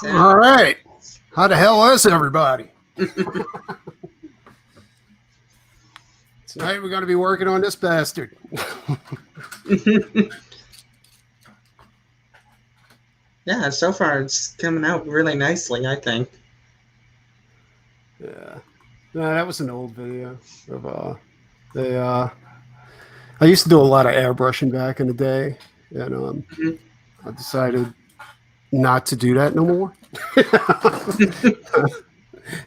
All right. How the hell is everybody? Tonight we're going to be working on this bastard. Yeah, so far it's coming out really nicely, I think. Yeah. No, that was an old video of I used to do a lot of airbrushing back in the day, and I decided not to do that no more.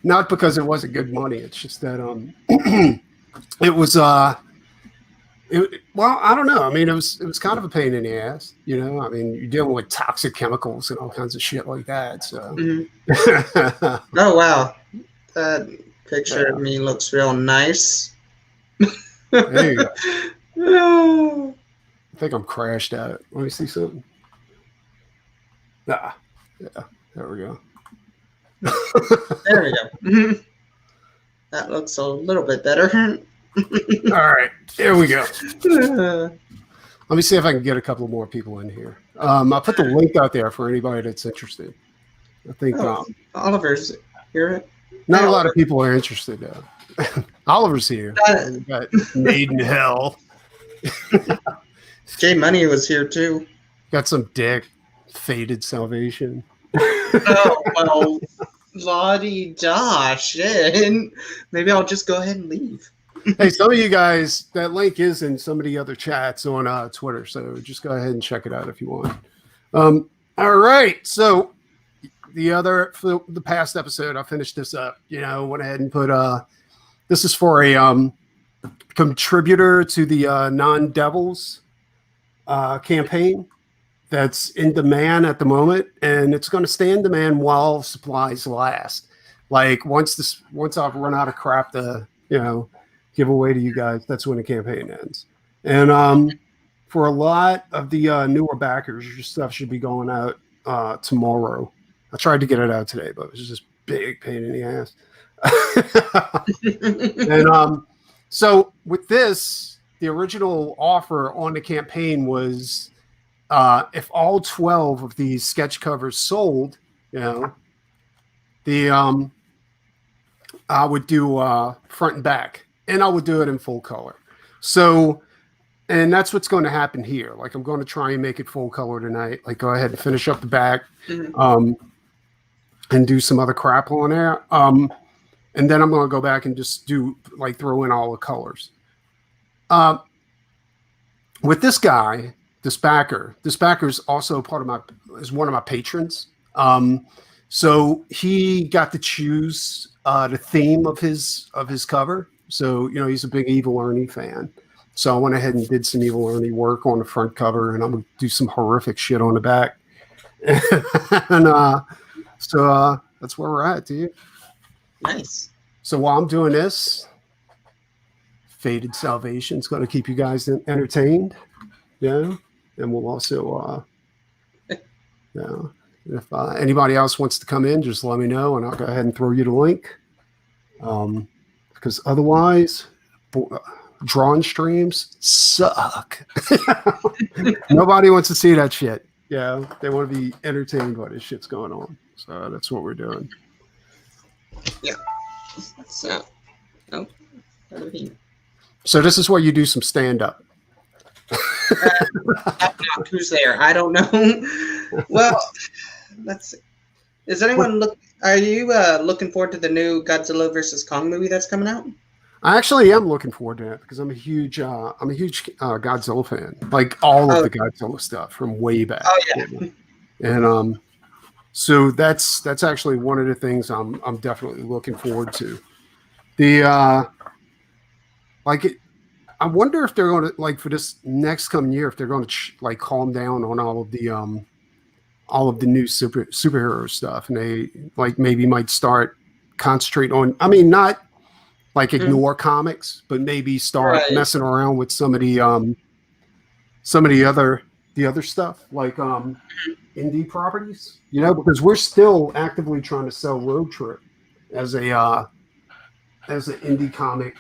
Not because it wasn't good money. It's just that it was well, I don't know. I mean, it was kind of a pain in the ass, you know. I mean, you're dealing with toxic chemicals and all kinds of shit like that. So Oh wow. That picture of me looks real nice. There you go. I think I'm crashed out. Let me see something. Yeah, there we go. There we go. That looks a little bit better. All right, there we go. Let me see if I can get a couple more people in here. I'll put the link out there for anybody that's interested. I think Oliver's here. Not a lot of people are interested, though. Oliver's here. Got Made in Hell. Jay Money was here, too. Got some dick. Faded Salvation. Oh, well, la-di-da, shit. Maybe I'll just go ahead and leave. Hey, some of you guys, that link is in some of the other chats on Twitter, so just go ahead and check it out if you want. All right, so for the past episode, I finished this up. You know, went ahead and put this is for a contributor to the Non-Devils campaign that's in demand at the moment, and it's going to stay in demand while supplies last. Like once I've run out of crap to give away to you guys, that's when the campaign ends. And for a lot of the newer backers, your stuff should be going out tomorrow. I tried to get it out today, but it was just big pain in the ass. And so with this, the original offer on the campaign was if all 12 of these sketch covers sold, the I would do front and back, and I would do it in full color. So, and that's what's going to happen here. Like, I'm going to try and make it full color tonight. Like, go ahead and finish up the back, and do some other crap on there. And then I'm going to go back and just do like throw in all the colors. With this guy, this backer is also is one of my patrons. So he got to choose the theme of his cover. So, he's a big Evil Ernie fan. So I went ahead and did some Evil Ernie work on the front cover, and I'm going to do some horrific shit on the back. And so that's where we're at, dude. Nice. So while I'm doing this, Faded Salvation is going to keep you guys entertained. Yeah. And we'll also, if anybody else wants to come in, just let me know and I'll go ahead and throw you the link. Because otherwise, drawing streams suck. Nobody wants to see that shit. Yeah. They want to be entertained by this shit's going on. So that's what we're doing. Yeah. So, So this is where you do some stand-up. Who's there? I don't know. Well, let's see. Is anyone are you looking forward to the new Godzilla versus Kong movie that's coming out? I actually am looking forward to it because I'm a huge Godzilla fan. Like all of the Godzilla stuff from way back. Oh yeah. And so that's actually one of the things I'm definitely looking forward to. I wonder if they're going to, like, for this next coming year, if they're going to calm down on all of the new superhero stuff, and they maybe might start concentrate on. I mean, not ignore comics, but maybe start messing around with some of the other stuff, like indie properties. Because we're still actively trying to sell Road Trip as an indie comic.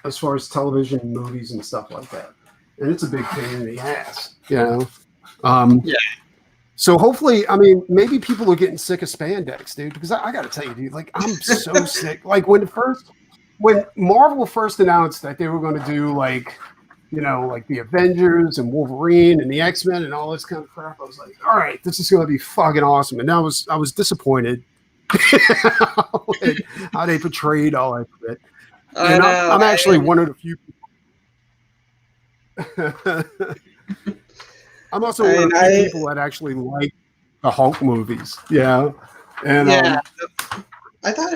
As far as television, movies, and stuff like that, and it's a big pain in the ass, Yeah. So hopefully, I mean, maybe people are getting sick of spandex, dude. Because I got to tell you, dude, I'm so sick. Like when Marvel first announced that they were going to do the Avengers and Wolverine and the X-Men and all this kind of crap, I was like, all right, this is going to be fucking awesome. And I was disappointed. How they portrayed all that shit. And I'm actually one of the few people. I'm also one of the few people that actually like the Hulk movies. Yeah. And I thought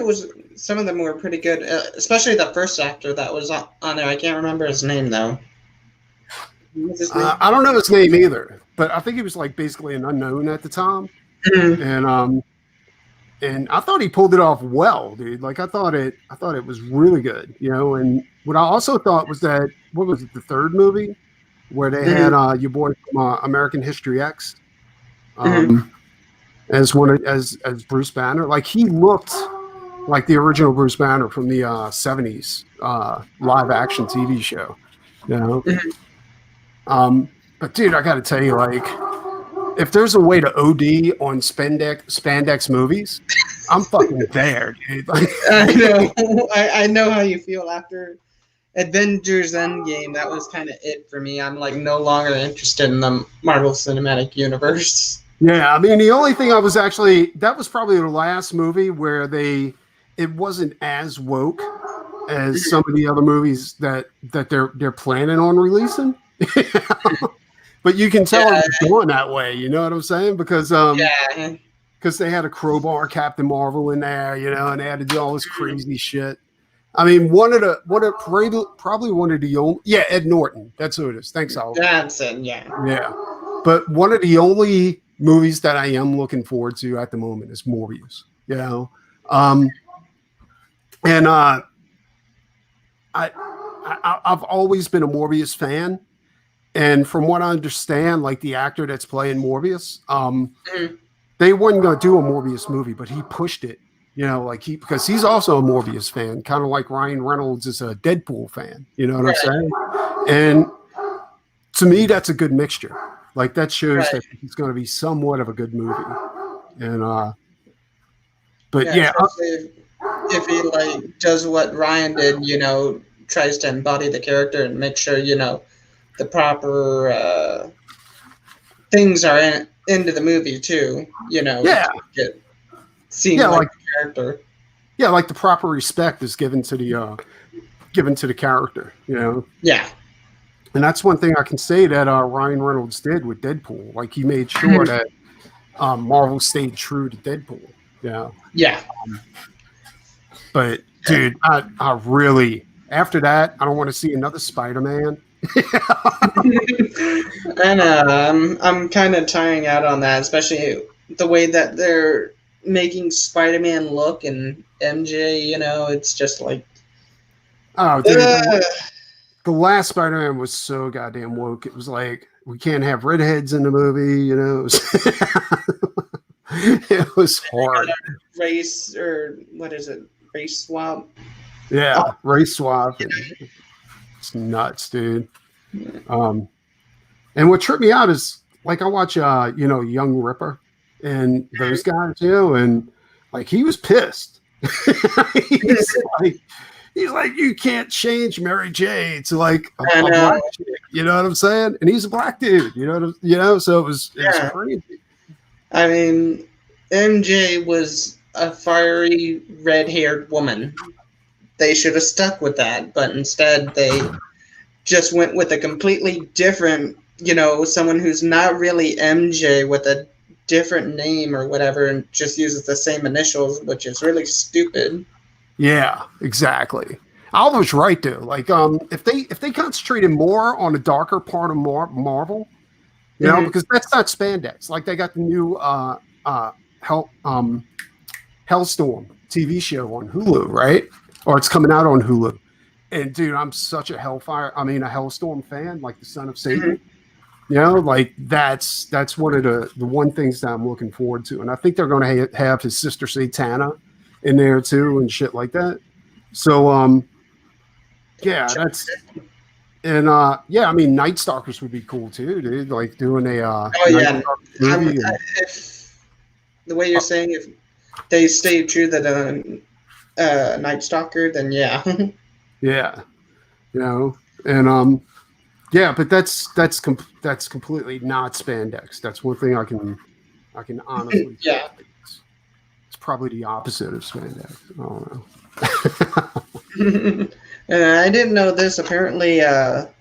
some of them were pretty good, especially the first actor that was on there. I can't remember his name though. What was his name? I don't know his name either, but I think he was basically an unknown at the time. Mm-hmm. And I thought he pulled it off well, dude. I thought it was really good, And what I also thought was that, what was it, the third movie where they had your boy from American History X as Bruce Banner. He looked like the original Bruce Banner from the 70s live action TV show, But dude, I got to tell you, if there's a way to OD on spandex movies, I'm fucking there, dude. I know. I know how you feel after Avengers Endgame. That was kind of it for me. I'm no longer interested in the Marvel Cinematic Universe. Yeah, I mean, the only thing that was probably the last movie where it wasn't as woke as some of the other movies that they're planning on releasing. But you can tell it's going that way, you know what I'm saying? Because they had a crowbar Captain Marvel in there, and they had to do all this crazy shit. I mean, probably one of the only, Ed Norton, that's who it is. Thanks, Al. Johnson, yeah. But one of the only movies that I am looking forward to at the moment is Morbius, and I've always been a Morbius fan. And from what I understand, the actor that's playing Morbius, they weren't going to do a Morbius movie, but he pushed it. You know, like because he's also a Morbius fan, kind of like Ryan Reynolds is a Deadpool fan. You know what I'm saying? And to me, that's a good mixture. Like that shows that it's going to be somewhat of a good movie. And but yeah, especially if he like does what Ryan did, you know, tries to embody the character and make sure you know the proper things are into the movie too. You know, to get seen like the character. Yeah, like the proper respect is given to the character. You know. Yeah. And that's one thing I can say that Ryan Reynolds did with Deadpool. Like he made sure that Marvel stayed true to Deadpool. You know? Yeah. But dude, I really after that I don't want to see another Spider-Man. And I'm kind of tiring out on that, especially the way that they're making Spider-Man look and MJ. You know, it's just like, oh, dude, the last Spider-Man was so goddamn woke. It was like we can't have redheads in the movie. You know, it was hard. Race or what is it? Race swap. Yeah, race swap. And it's nuts, dude. And what tripped me out is like I watch Young Ripper and those guys, you know, and like he was pissed. he's like, you can't change Mary J to like a black chick, you know what I'm saying? And he's a black dude, so it was crazy. I mean, MJ was a fiery red-haired woman. They should have stuck with that, but instead they just went with a completely different, someone who's not really MJ with a different name or whatever, and just uses the same initials, which is really stupid. Yeah, exactly. Alva was right though. Like, if they concentrated more on the darker part of Marvel, because that's not spandex. Like they got the new Hellstorm TV show on Hulu, right? Or it's coming out on Hulu. And dude, I'm such a Hellstorm fan, like the Son of Satan. Like that's one of the one things that I'm looking forward to. And I think they're going to have his sister Satana in there too and shit like that. So, Night Stalkers would be cool too, dude. Like doing a movie. The way you're saying, if they stay true to the Night Stalker, then yeah. Yeah, but that's completely not spandex. That's one thing I can honestly say. It's probably the opposite of spandex. I don't know. And I didn't know this. Apparently,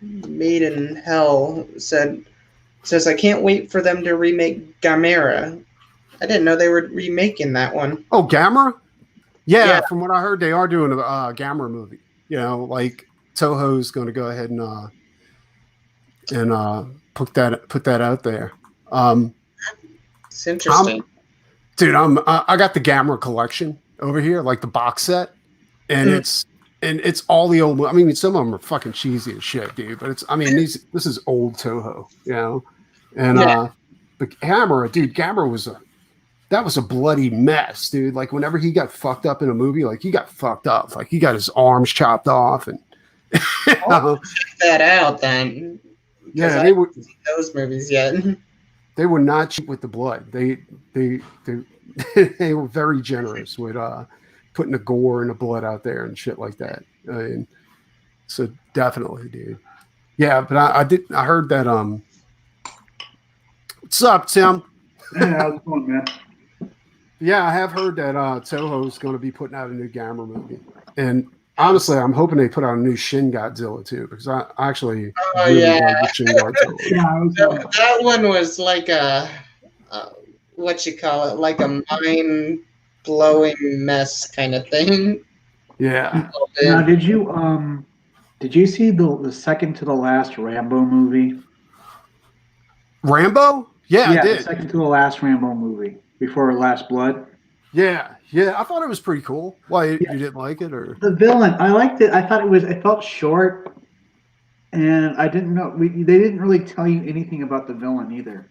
Made in Hell says I can't wait for them to remake Gamera. I didn't know they were remaking that one. Oh, Gamera? Yeah, from what I heard, they are doing a Gamera movie. Like Toho's going to go ahead and put that out there. It's interesting, dude. I got the Gamera collection over here, like the box set, and it's all the old. I mean, some of them are fucking cheesy as shit, dude. But this is old Toho, and but Gamera was a bloody mess, dude. Like whenever he got fucked up in a movie, like he got fucked up. Like he got his arms chopped off and check that out then. Yeah, they were those movies yet. They were not cheap with the blood. They were very generous with putting the gore and the blood out there and shit like that. So definitely, dude. Yeah, but I heard that what's up, Tim? Hey, how's it going, man? Yeah, I have heard that Toho's going to be putting out a new Gamera movie, and honestly, I'm hoping they put out a new Shin Godzilla too, because I actually really like Shin Godzilla. That one was like a what you call it, like a mind blowing mess kind of thing. Yeah. Now, did you see the second to the last Rambo movie? Rambo? Yeah, I did. The second to the last Rambo movie before Last Blood. Yeah, I thought it was pretty cool. Why you didn't like it, or the villain? I liked it. I thought it felt short, and I didn't know they didn't really tell you anything about the villain either.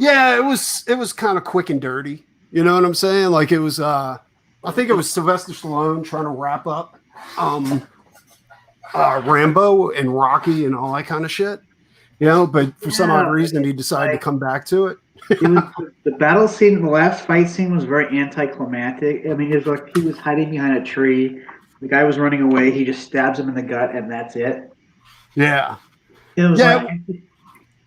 Yeah, it was kind of quick and dirty. You know what I'm saying? Like it was I think it was Sylvester Stallone trying to wrap up um Rambo and Rocky and all that kind of shit. You know, but for some odd Yeah, reason he decided to like come back to it. it was the battle scene. The last fight scene was very anticlimactic. I mean, it was like he was hiding behind a tree. The guy was running away. He just stabs him in the gut, and that's it. Yeah. It was Yeah,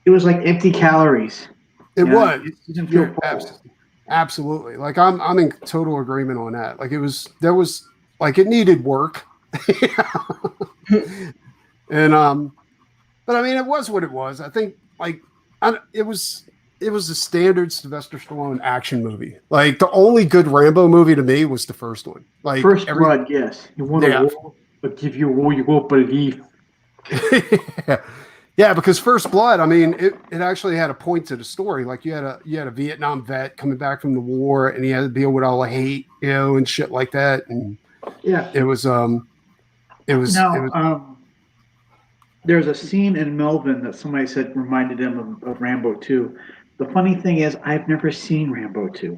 like empty calories. it You know, was. it didn't feel You're full. absolutely. Like I'm in total agreement on that. Like there was like it needed work. And but I mean it was what it was. I think like it was a standard Sylvester Stallone action movie. Like the only good Rambo movie to me was the first one. Like First blood, yes. You want yeah. a war, but give you a war, you won't believe. Yeah, because First Blood, I mean, it actually had a point to the story. Like you had a Vietnam vet coming back from the war, and he had to deal with all the hate, you know, and shit like that. And Yeah. it was Now, there's a scene in Melvin that somebody said reminded him of Rambo 2. The funny thing is, I've never seen Rambo 2.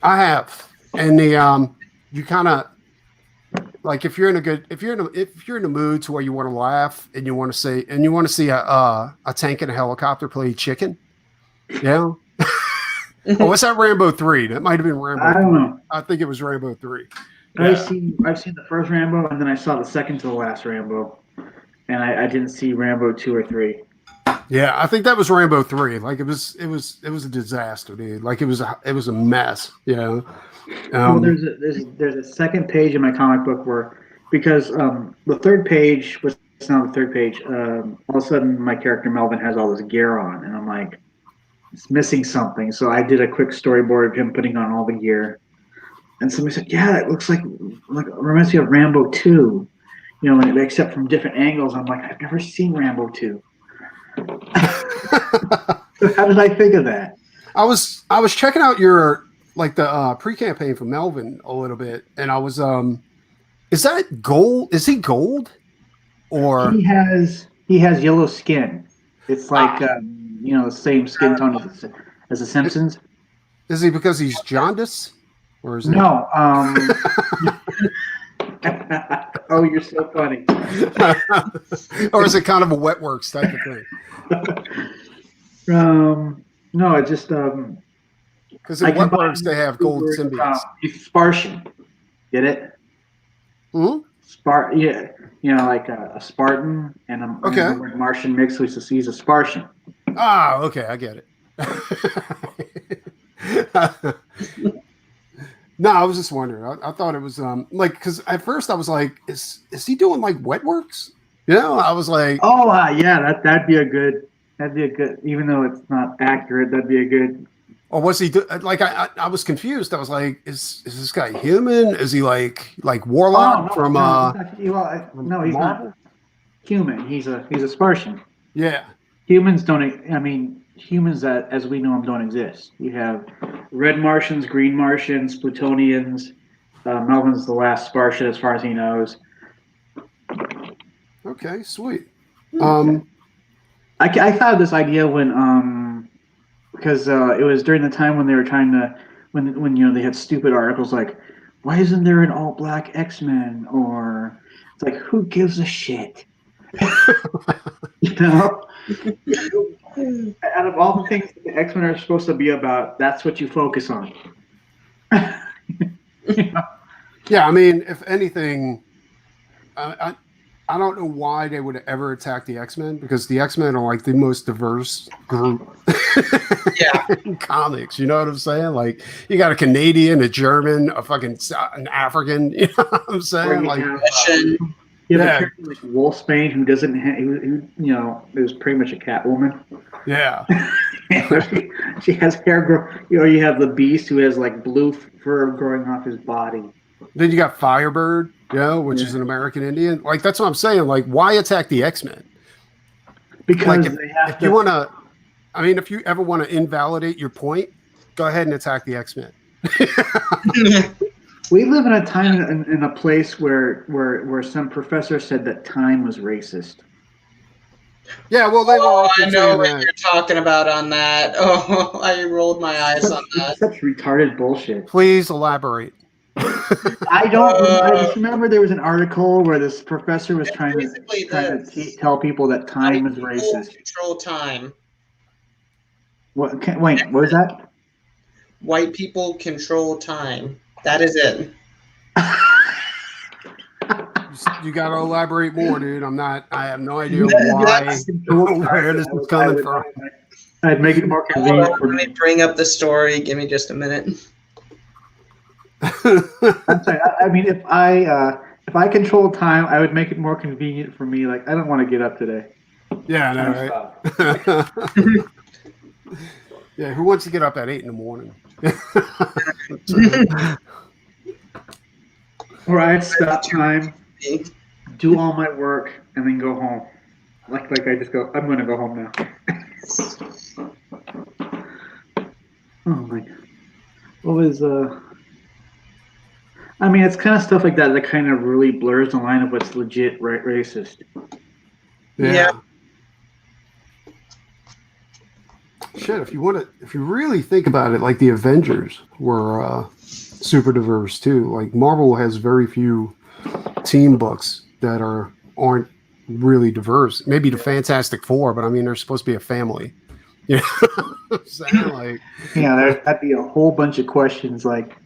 I have, and the you kind of like if you're in the mood to where you want to laugh and you want to see a tank and a helicopter play chicken, yeah. Oh, what's that? Rambo 3? That might have been Rambo. I don't know. I think it was Rambo 3. Yeah. Yeah. I've seen the first Rambo, and then I saw the second to the last Rambo, and I didn't see Rambo 2 or 3. Yeah, I think that was Rambo 3. Like it was a disaster, dude. Like it was a mess. You know. Well, there's a second page in my comic book where because the third page was not the third page. All of a sudden, my character Melvin has all this gear on, and I'm like, it's missing something. So I did a quick storyboard of him putting on all the gear, and somebody said, "Yeah, it looks like reminds me of Rambo 2." You know, except from different angles. I'm like, I've never seen Rambo 2. How did I think of that? I was checking out your like the pre-campaign for Melvin a little bit, and I was is that gold? Is he gold? Or He has yellow skin. It's like the same skin tone as the Simpsons. is he because he's jaundice? Or is No. Oh, you're so funny. or is it kind of a wet works type of thing? No, it just because in wet works they have gold symbiotes. He's Spartian. Get it? Hmm? Yeah, like a Spartan and a Martian mix. So he's a Spartian. Ah, okay, I get it. No, I was just wondering. I thought it was like because at first I was like, is he doing like wet works? You know, I was like, oh yeah, that'd be a good, even though it's not accurate, that'd be a good. Or was he like I was confused. I was like, is this guy human? Is he like Warlock from no, he's not human. He's a Spartian. Yeah. Humans don't. I mean, humans that as we know them don't exist. You have red Martians, green Martians, Plutonians. Melvin's the last Spartian as far as he knows. Okay, sweet. I thought of this idea when because it was during the time when they were trying to when they had stupid articles like why isn't there an all black X-Men or it's like who gives a shit. You know, out of all the things that the X-Men are supposed to be about, that's what you focus on. You know? Yeah, I mean, if anything, I don't know why they would ever attack the X-Men because the X-Men are like the most diverse group in comics. You know what I'm saying? Like you got a Canadian, a German, an African. You know what I'm saying? Like you have a character like Wolfsbane who doesn't is pretty much a Catwoman. Yeah. She has hair grow. You have the Beast who has like blue fur growing off his body. Then you got Firebird, which is an American Indian. Like that's what I'm saying. Like, why attack the X-Men? Because like if you want to, I mean, if you ever want to invalidate your point, go ahead and attack the X-Men. We live in a time in a place where some professor said that time was racist. Yeah, well, they were Oh, also I know saying what that. you're talking about on that. Oh, I rolled my eyes on that. Such retarded bullshit. Please elaborate. I don't. I just remember there was an article where this professor was trying Basically to tell people that time is people racist. control time. Wait, what was that? White people control time. That is it. You got to elaborate more, dude. I have no idea That's- where this is coming from. I'd make it more Hold convenient on, for let me. me bring up the story. Give me just a minute. I'm sorry. I mean, if I controlled time, I would make it more convenient for me. Like, I don't want to get up today. Yeah, I know, Time right? Yeah, who wants to get up at 8 in the morning? Or I'd stop time, do all my work, and then go home. Like I just go. I'm going to go home now. Oh my. What was I mean, it's kind of stuff like that kind of really blurs the line of what's legit racist. Yeah. Shit, if you really think about it, like the Avengers were super diverse too. Like Marvel has very few team books that aren't really diverse. Maybe the Fantastic Four, but I mean they're supposed to be a family. You know what I'm saying? Like, Yeah, that'd be a whole bunch of questions. Like,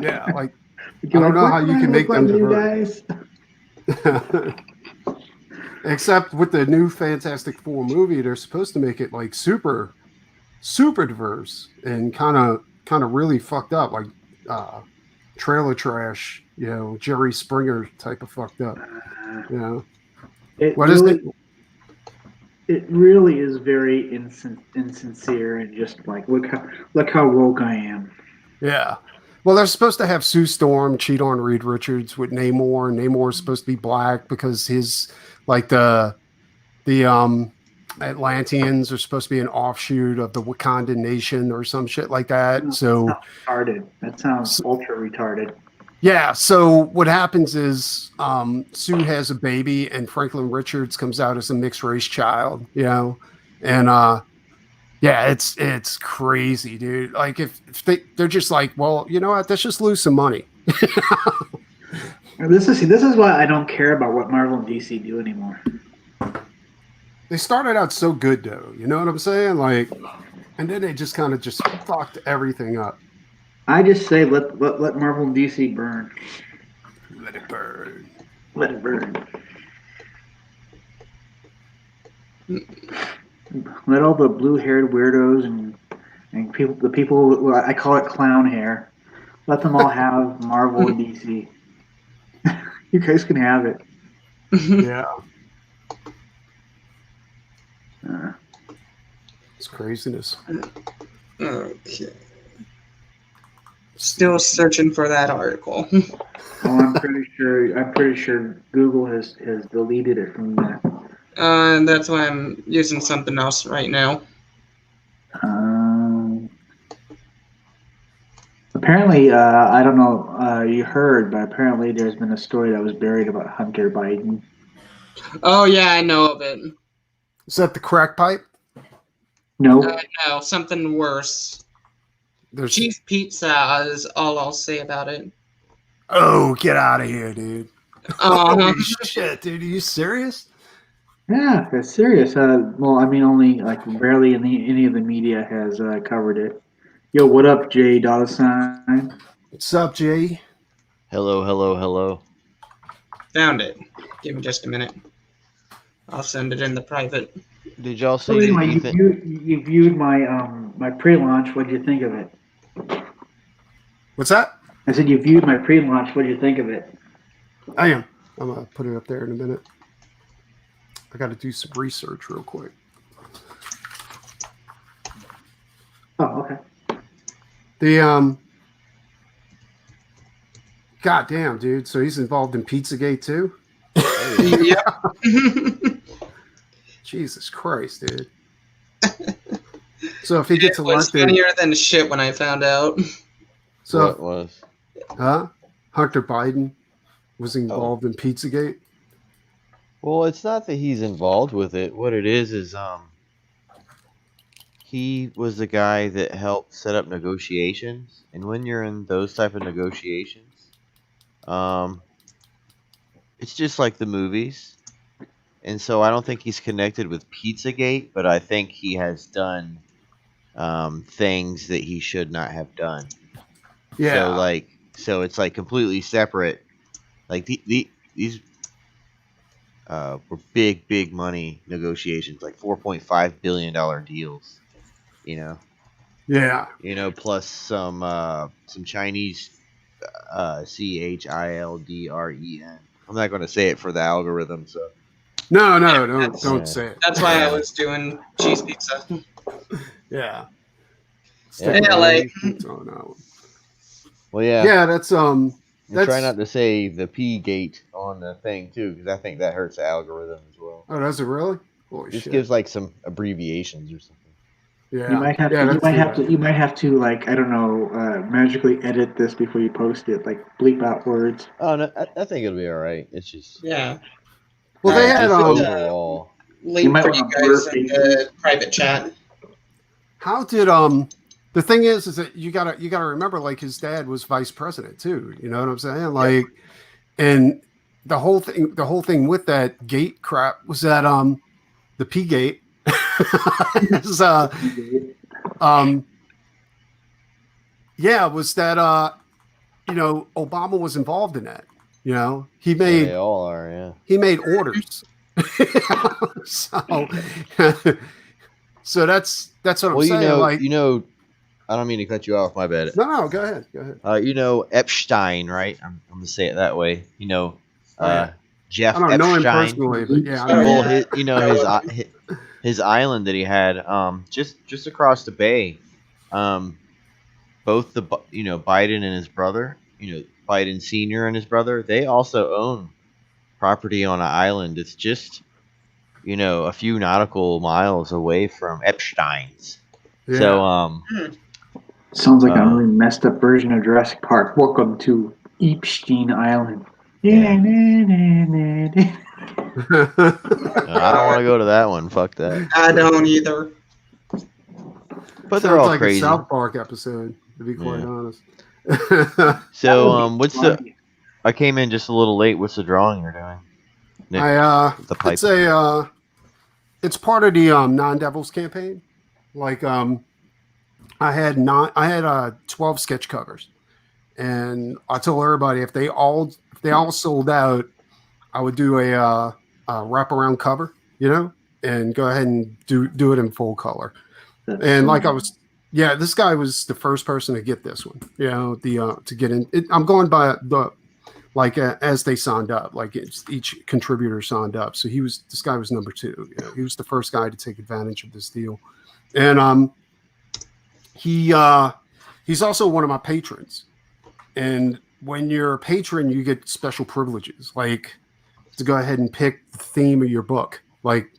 yeah, like I you're don't like, know what how do you I can look make like, them you diverse. guys? Except with the new Fantastic Four movie, they're supposed to make it like super diverse and kind of really fucked up, like trailer trash, Jerry Springer type of fucked up. It What is really, it? it really is very insincere and just like look how woke I am. Yeah. Well, they're supposed to have Sue Storm cheat on Reed Richards with Namor. Namor's supposed to be black because his like the Atlanteans are supposed to be an offshoot of the Wakandan nation or some shit like that. That So, sounds retarded. That sounds ultra retarded. yeah. So what happens is Sue has a baby and Franklin Richards comes out as a mixed race child, and yeah, it's crazy, dude. Like if they're just like, well, you know what? Let's just lose some money. This is why I don't care about what Marvel and DC do anymore. They started out so good, though. You know what I'm saying? Like, and then they just kind of just fucked everything up. I just say let Marvel and DC burn. Let it burn. Let it burn. Let all the blue-haired weirdos and the people I call it clown hair. Let them all have Marvel and DC. You guys can have it. Yeah. It's craziness. Okay. Still searching for that article. Oh, I'm pretty sure Google has deleted it from that. That's why I'm using something else right now. Apparently, I don't know. You heard, but apparently there's been a story that was buried about Hunter Biden. Oh yeah, I know of it. Is that the crack pipe? No. No, something worse. There's Cheese pizza is all I'll say about it. Oh, get out of here, dude. Holy shit, dude. Are you serious? Yeah, it's serious. Well, I mean, only like barely any of the media has covered it. Yo, what up, Jay Dollar Sign? What's up, Jay? Hello, hello, hello. Found it. Give me just a minute. I'll send it in the private. Did y'all see So anyway, Ethan? you viewed my my pre-launch. What did you think of it? What's that? I said you viewed my pre-launch. What did you think of it? I am. I'm going to put it up there in a minute. I got to do some research real quick. Oh, okay. The God damn, dude. So he's involved in Pizzagate too? Yep. Jesus Christ, dude. So if he gets It was elected, funnier than shit when I found out. so What was? Hunter Biden was involved in Pizzagate. Well, it's not that he's involved with it. What it is he was the guy that helped set up negotiations, and when you're in those type of negotiations, um, it's just like the movies. And so I don't think he's connected with Pizzagate, but I think he has done things that he should not have done. Yeah. So it's like completely separate. Like these were big money negotiations, like $4.5 billion deals. You know, Yeah. plus some Chinese CHILDREN. I'm not going to say it for the algorithm, so. No, that's- don't say it. That's why I was doing cheese pizza. Yeah. Yeah, like- on that one. Well, yeah. Yeah, that's And try that's- not to say the P gate on the thing too, because I think that hurts the algorithm as well. Oh, does it really? Holy Just shit. gives like some abbreviations or something. Yeah. You might have Yeah, to. that's- You might have to like I don't know, magically edit this before you post it. Like bleep out words. Oh no, I think it'll be all right. It's just Yeah. Well, they Alright, had just uh, overall. Link might for you wanna guys blur in the private chat. How did the thing is that you gotta remember, like, his dad was vice president too, you know what I'm saying? Like, and the whole thing with that gate crap was that the P gate is yeah, was that Obama was involved in that. You know, he made They all are, yeah. he made orders. so so that's what I'm Well, saying. Like, I don't mean to cut you off. My bad. no, go ahead. Epstein, right? I'm gonna say it that way. yeah. Jeff I don't know him Epstein. personally, but yeah, I Oh, know. Well, his island that he had, just across the bay, both Biden and his brother, Biden Senior and his brother, they also own property on an island. It's just a few nautical miles away from Epstein's. Yeah. So Sounds like a really messed up version of Jurassic Park. Welcome to Epstein Island. Yeah. Yeah. I don't want to go to that one. Fuck that. I don't either. But they're Sounds all like crazy. a South Park episode, to be quite Yeah. honest. So I came in just a little late. What's the drawing you're doing? Nick, the pipe. It's part of the Non-Devils campaign. Like, I had 12 sketch covers, and I told everybody if they all sold out, I would do a wraparound cover, and go ahead and do it in full color. And like this guy was the first person to get this one, to get in. I'm going by as they signed up, like each contributor signed up. So this guy was number 2. He was the first guy to take advantage of this deal. And he's also one of my patrons. And when you're a patron, you get special privileges, like to go ahead and pick the theme of your book. Like,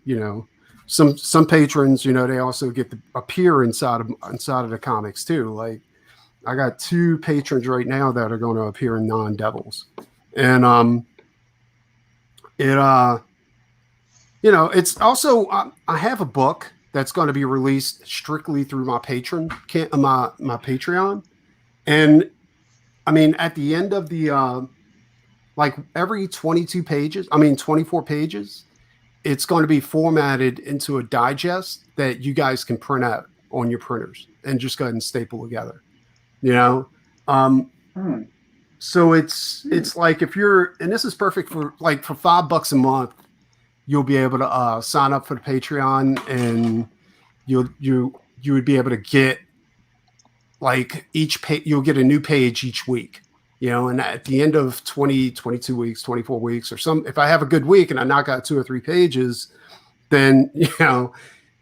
some patrons, they also get to appear inside of the comics too. Like, I got 2 patrons right now that are going to appear in Non-Devils. And it's also I have a book that's going to be released strictly through my my Patreon. And I mean, at the end of the every 24 pages, it's going to be formatted into a digest that you guys can print out on your printers and just go ahead and staple together. So it's like, if you're, and this is perfect for $5 a month, you'll be able to sign up for the Patreon, and you would be able to get like each page, you'll get a new page each week, and at the end of 22 weeks, 24 weeks, or if I have a good week and I knock out 2 or 3 pages, then,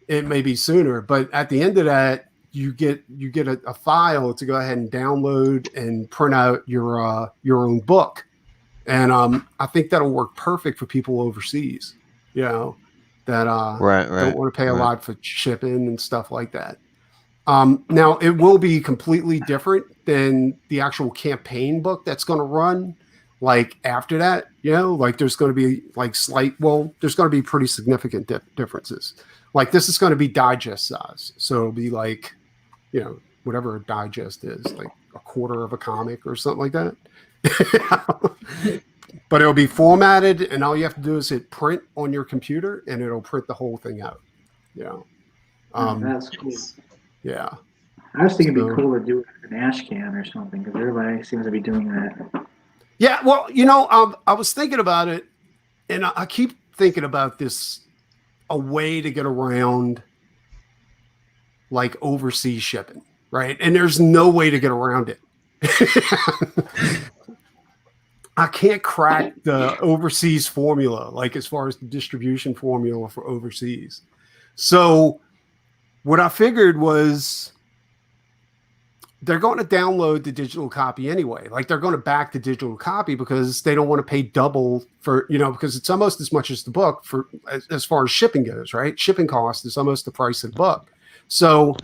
it may be sooner, but at the end of that, you get a file to go ahead and download and print out your own book. And I think that'll work perfect for people overseas, that don't want to pay a lot for shipping and stuff like that. Now, it will be completely different than the actual campaign book that's going to run like after that, like there's going to be like there's going to be pretty significant differences. Like this is going to be digest size. So it'll be like, whatever a digest is, like a quarter of a comic or something like that. But it'll be formatted, and all you have to do is hit print on your computer, and it'll print the whole thing out. That's cool. Yeah. I was thinking it'd be cool to do an ash can or something, because everybody seems to be doing that. Yeah, well, I was thinking about it, and I keep thinking about this, a way to get around like overseas shipping, right? And there's no way to get around it. I can't crack the overseas formula, like as far as the distribution formula for overseas. So what I figured was they're going to download the digital copy anyway. Like they're going to back the digital copy because they don't want to pay double for, because it's almost as much as the book for as far as shipping goes, right? Shipping cost is almost the price of the book. So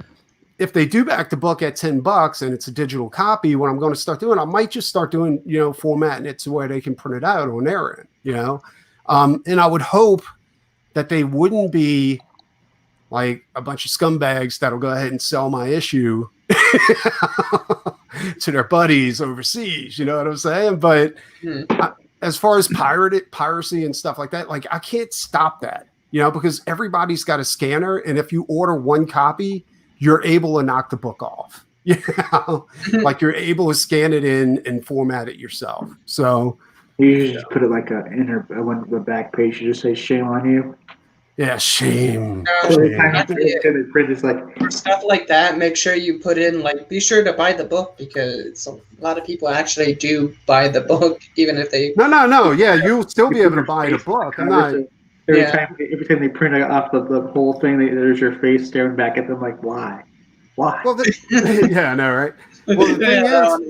if they do back the book at $10 and it's a digital copy, what I'm going to start doing, I might just start doing, formatting it to where they can print it out on their end, and I would hope that they wouldn't be like a bunch of scumbags that'll go ahead and sell my issue to their buddies overseas. You know what I'm saying? But as far as piracy and stuff like that, like I can't stop that, because everybody's got a scanner. And if you order one copy, you're able to knock the book off. Like you're able to scan it in and format it yourself. So you just put it like the back page. You just say shame on you. Yeah, shame. For stuff like that, make sure you put in be sure to buy the book, because a lot of people actually do buy the book, even if they. No. Yeah, you'll still be able to buy the book. I'm not. Every time they print off the whole thing, there's your face staring back at them like, why? Why? Well, yeah, I know, right? Well, the thing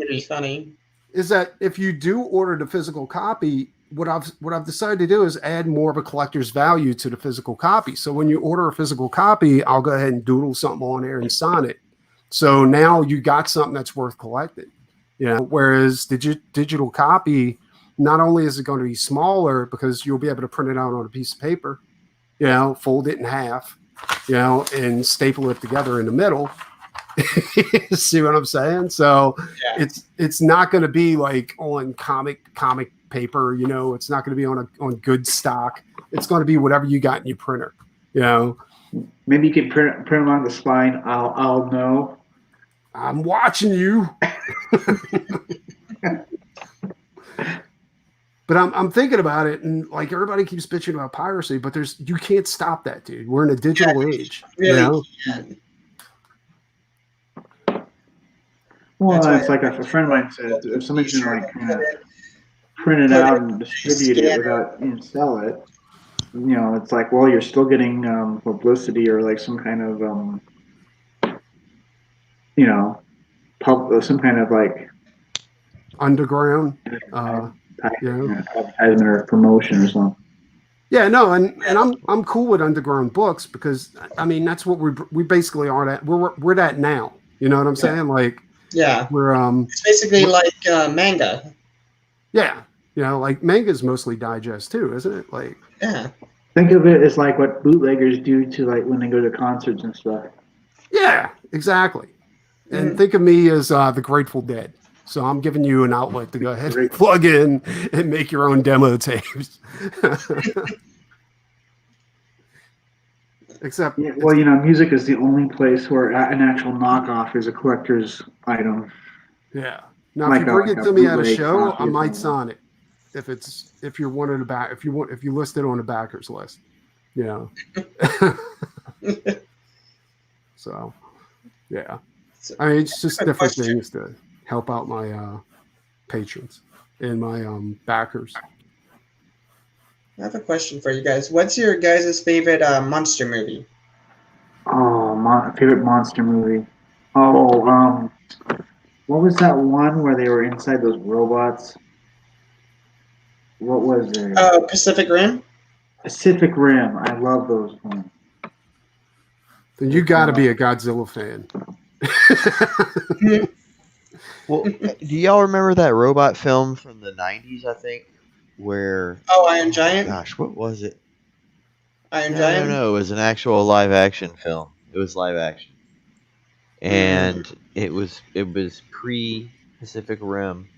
is funny is that if you do order the physical copy, what I've decided to do is add more of a collector's value to the physical copy. So when you order a physical copy, I'll go ahead and doodle something on there and sign it. So now you got something that's worth collecting. Whereas the digital copy, not only is it going to be smaller because you'll be able to print it out on a piece of paper, fold it in half, and staple it together in the middle. See what I'm saying? So it's not going to be like on comic paper, it's not going to be on good stock. It's going to be whatever you got in your printer, Maybe you can print along the spine. I'll know. I'm watching you. But I'm thinking about it, and like everybody keeps bitching about piracy, but you can't stop that, dude. We're in a digital age. Really? Well, it's like a friend of mine said, if somebody can kind of print it out and distribute it without sell it, it's like, well, you're still getting publicity or like some kind of some kind of like underground advertisement or promotion or something. Yeah, no, and I'm cool with underground books because I mean that's what we basically are at. We're at now. You know what I'm saying? Like we're it's basically like manga. Yeah, like manga's mostly digest too, isn't it? Like Think of it as like what bootleggers do to like when they go to concerts and stuff. Yeah, exactly. And think of me as the Grateful Dead. So I'm giving you an outlet to go ahead and plug in and make your own demo tapes. Except, well, music is the only place where an actual knockoff is a collector's item. Yeah. Now, if you bring it to me at a show, I might sign it. If you're one of the back, if you list it on the backers list, So, yeah. I mean, it's just different things to help out my patrons and my backers. I have a question for you guys. What's your guys' favorite monster movie? Oh, favorite monster movie. Oh, what was that one where they were inside those robots? What was it? Pacific Rim? Pacific Rim. I love those ones. Then you got to be a Godzilla fan. Well, do y'all remember that robot film from the 90s, I think, where Oh, Iron Giant. gosh, what was it? Iron No, Giant. it was an actual live action film. It was live action. And it was pre Pacific Rim.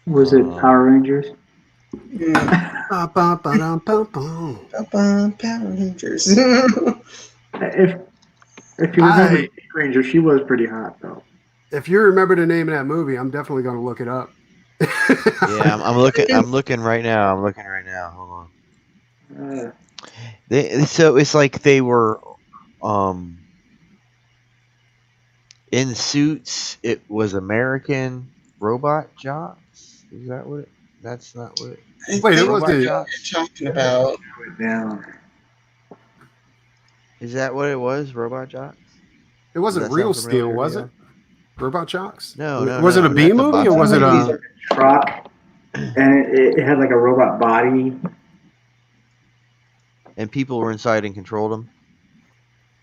Was it Power Rangers? Power Rangers. If you remember Pink Ranger, she was pretty hot though. If you remember the name of that movie, I'm definitely going to look it up. Yeah, I'm looking. I'm looking right now. Hold on. So it's like they were in suits. It was American robot jocks. Is that what it? That's not what it. Wait, it what was you're talking about. Down. Is that what it was? Robot jocks? It wasn't Does that Real sound Steel, familiar was to it? Robot Jocks? No. Was it a B That's movie or was it He's a? like a truck, and it had like a robot body. And people were inside and controlled them.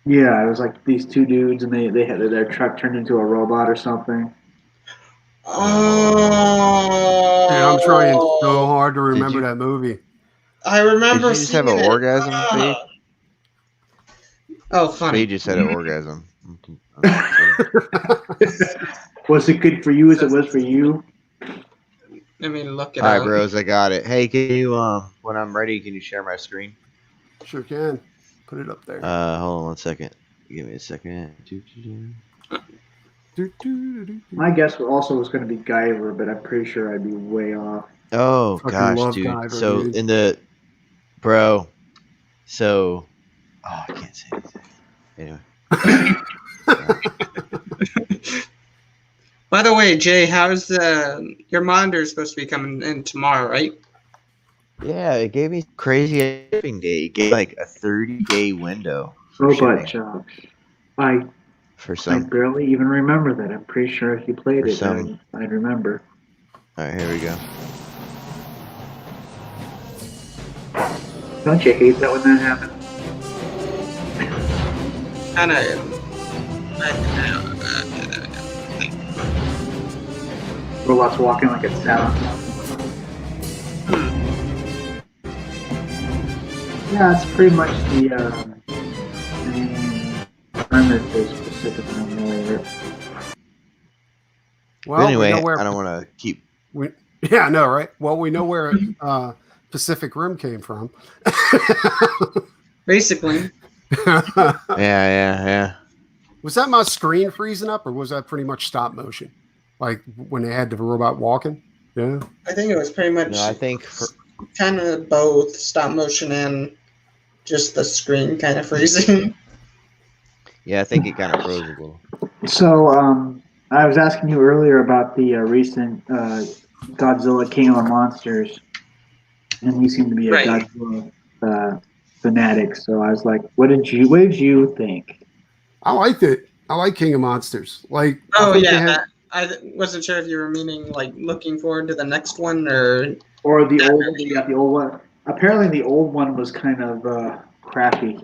Yeah, it was like these two dudes, and they had their truck turned into a robot or something. Oh. Dude, I'm trying so hard to remember that movie. I remember Did you just have seeing an it. orgasm, Fade? Oh, funny. Fade just had an orgasm. Was it good for you as it was for you? Let me look it All right, up. bros, I got it. Hey, can you when I'm ready, can you share my screen? Sure can. Put it up there. Hold on 1 second. Give me a second. My guess also was going to be Guyver, but I'm pretty sure I'd be way off. Oh Fucking gosh, love dude. Guyver, So dude. in the so I can't say anything. Anyway. By the way, Jay, how's your monitor supposed to be coming in tomorrow, right? Yeah, it gave me crazy shipping date. It gave like a 30-day window for Robot shipping. Jocks. I barely even remember that. I'm pretty sure if you played it, I'd remember. All right, here we go. Don't you hate that when that happens? Kind of. Robots walking like it's down. Yeah, it's pretty much the premise is Pacific Rim really. Well, But anyway, we know where, I don't want to keep. Yeah, I know, right? Well, we know where Pacific Rim came from. Basically. Yeah. Was that my screen freezing up, or was that pretty much stop motion? Like when they had the robot walking? Yeah. I think it was pretty much. No, I think kind of both stop motion and just the screen kind of freezing. Yeah, I think it kind of froze a little. So, I was asking you earlier about the recent Godzilla King of the Monsters, and you seem to be a Godzilla fanatic. So I was like, what did you think? I liked it. I like King of Monsters. Like, oh yeah, I wasn't sure if you were meaning like looking forward to the next one or the old one. Yeah, the old one. Apparently, the old one was kind of crappy.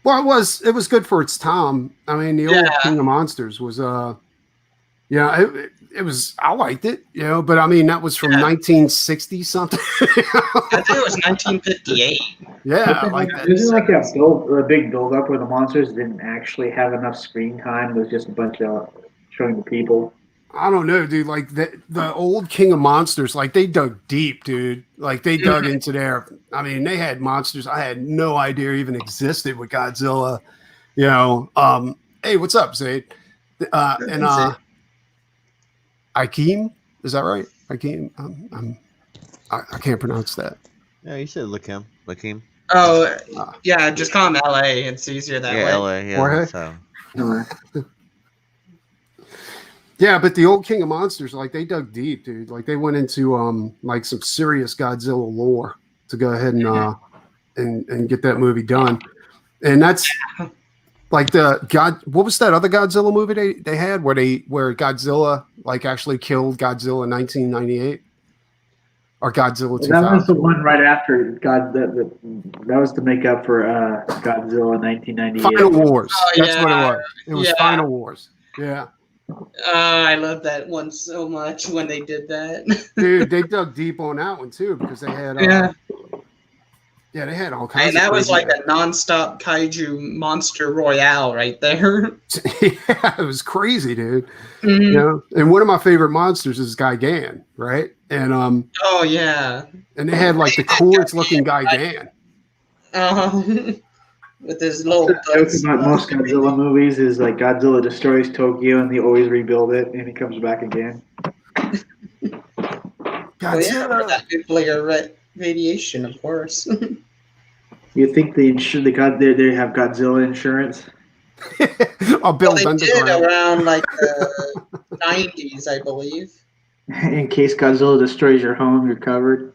Well, it was good for its time. I mean, the old King of Monsters was it was. I liked it, but I mean that was from 1960 something. I think it was 1958. Yeah, like that. Isn't like a big build up where the monsters didn't actually have enough screen time? It was just a bunch of showing the people. I don't know, dude. Like the old King of Monsters, like they dug deep, dude. Like they dug into there. I mean, they had monsters I had no idea even existed with Godzilla. Hey, what's up, Zayd? Akeem, is that right? Akeem, I can't pronounce that. Yeah, you said Lakim. Oh, yeah, just call him LA. It's easier that way. Yeah, LA. Yeah. So. Yeah, but the old King of Monsters, like they dug deep, dude. Like they went into like some serious Godzilla lore to go ahead and get that movie done. And that's like what was that other Godzilla movie they had where Godzilla like actually killed Godzilla in 1998? Or Godzilla 2000? That was the one right after that was to make up for Godzilla 1998. Final Wars. Oh, That's what it was. It was Final Wars. Yeah. I love that one so much when they did that. Dude, they dug deep on that one too because they had Yeah. they had all kinds And of that was crazy. like a non-stop kaiju monster royale right there. Yeah, it was crazy, dude. Mhm. You know, and one of my favorite monsters is Gigan, right? Oh yeah. And they had like the coolest looking Gigan. With his That's little the joke butts. about most Godzilla movies is like Godzilla destroys Tokyo and they always rebuild it and he comes back again. Well, yeah, for Godzilla. that nuclear radiation, of course. You think they have Godzilla insurance? I'll Well, build they did underground. around like the 90s, I believe. In case Godzilla destroys your home, you're covered.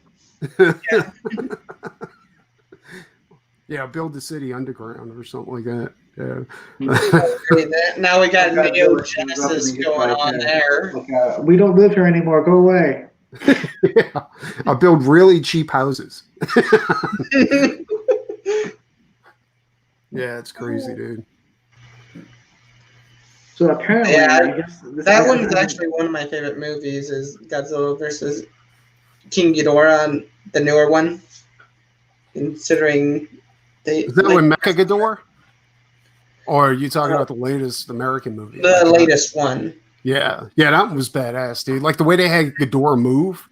Yeah, build the city underground or something like that. Yeah. Okay, now we got Neo Godzilla comes up and Genesis he's just going on there. we don't live here anymore. Go away. Yeah. I'll build really cheap houses. Yeah, it's crazy, dude. So apparently, Yeah, I guess that one's actually one of my favorite movies. Is Godzilla versus King Ghidorah, the newer one. Considering they Is that with Mechagodor? Or are you talking about the latest American movie? the latest one. Yeah, that one was badass, dude. Like the way they had Ghidorah move,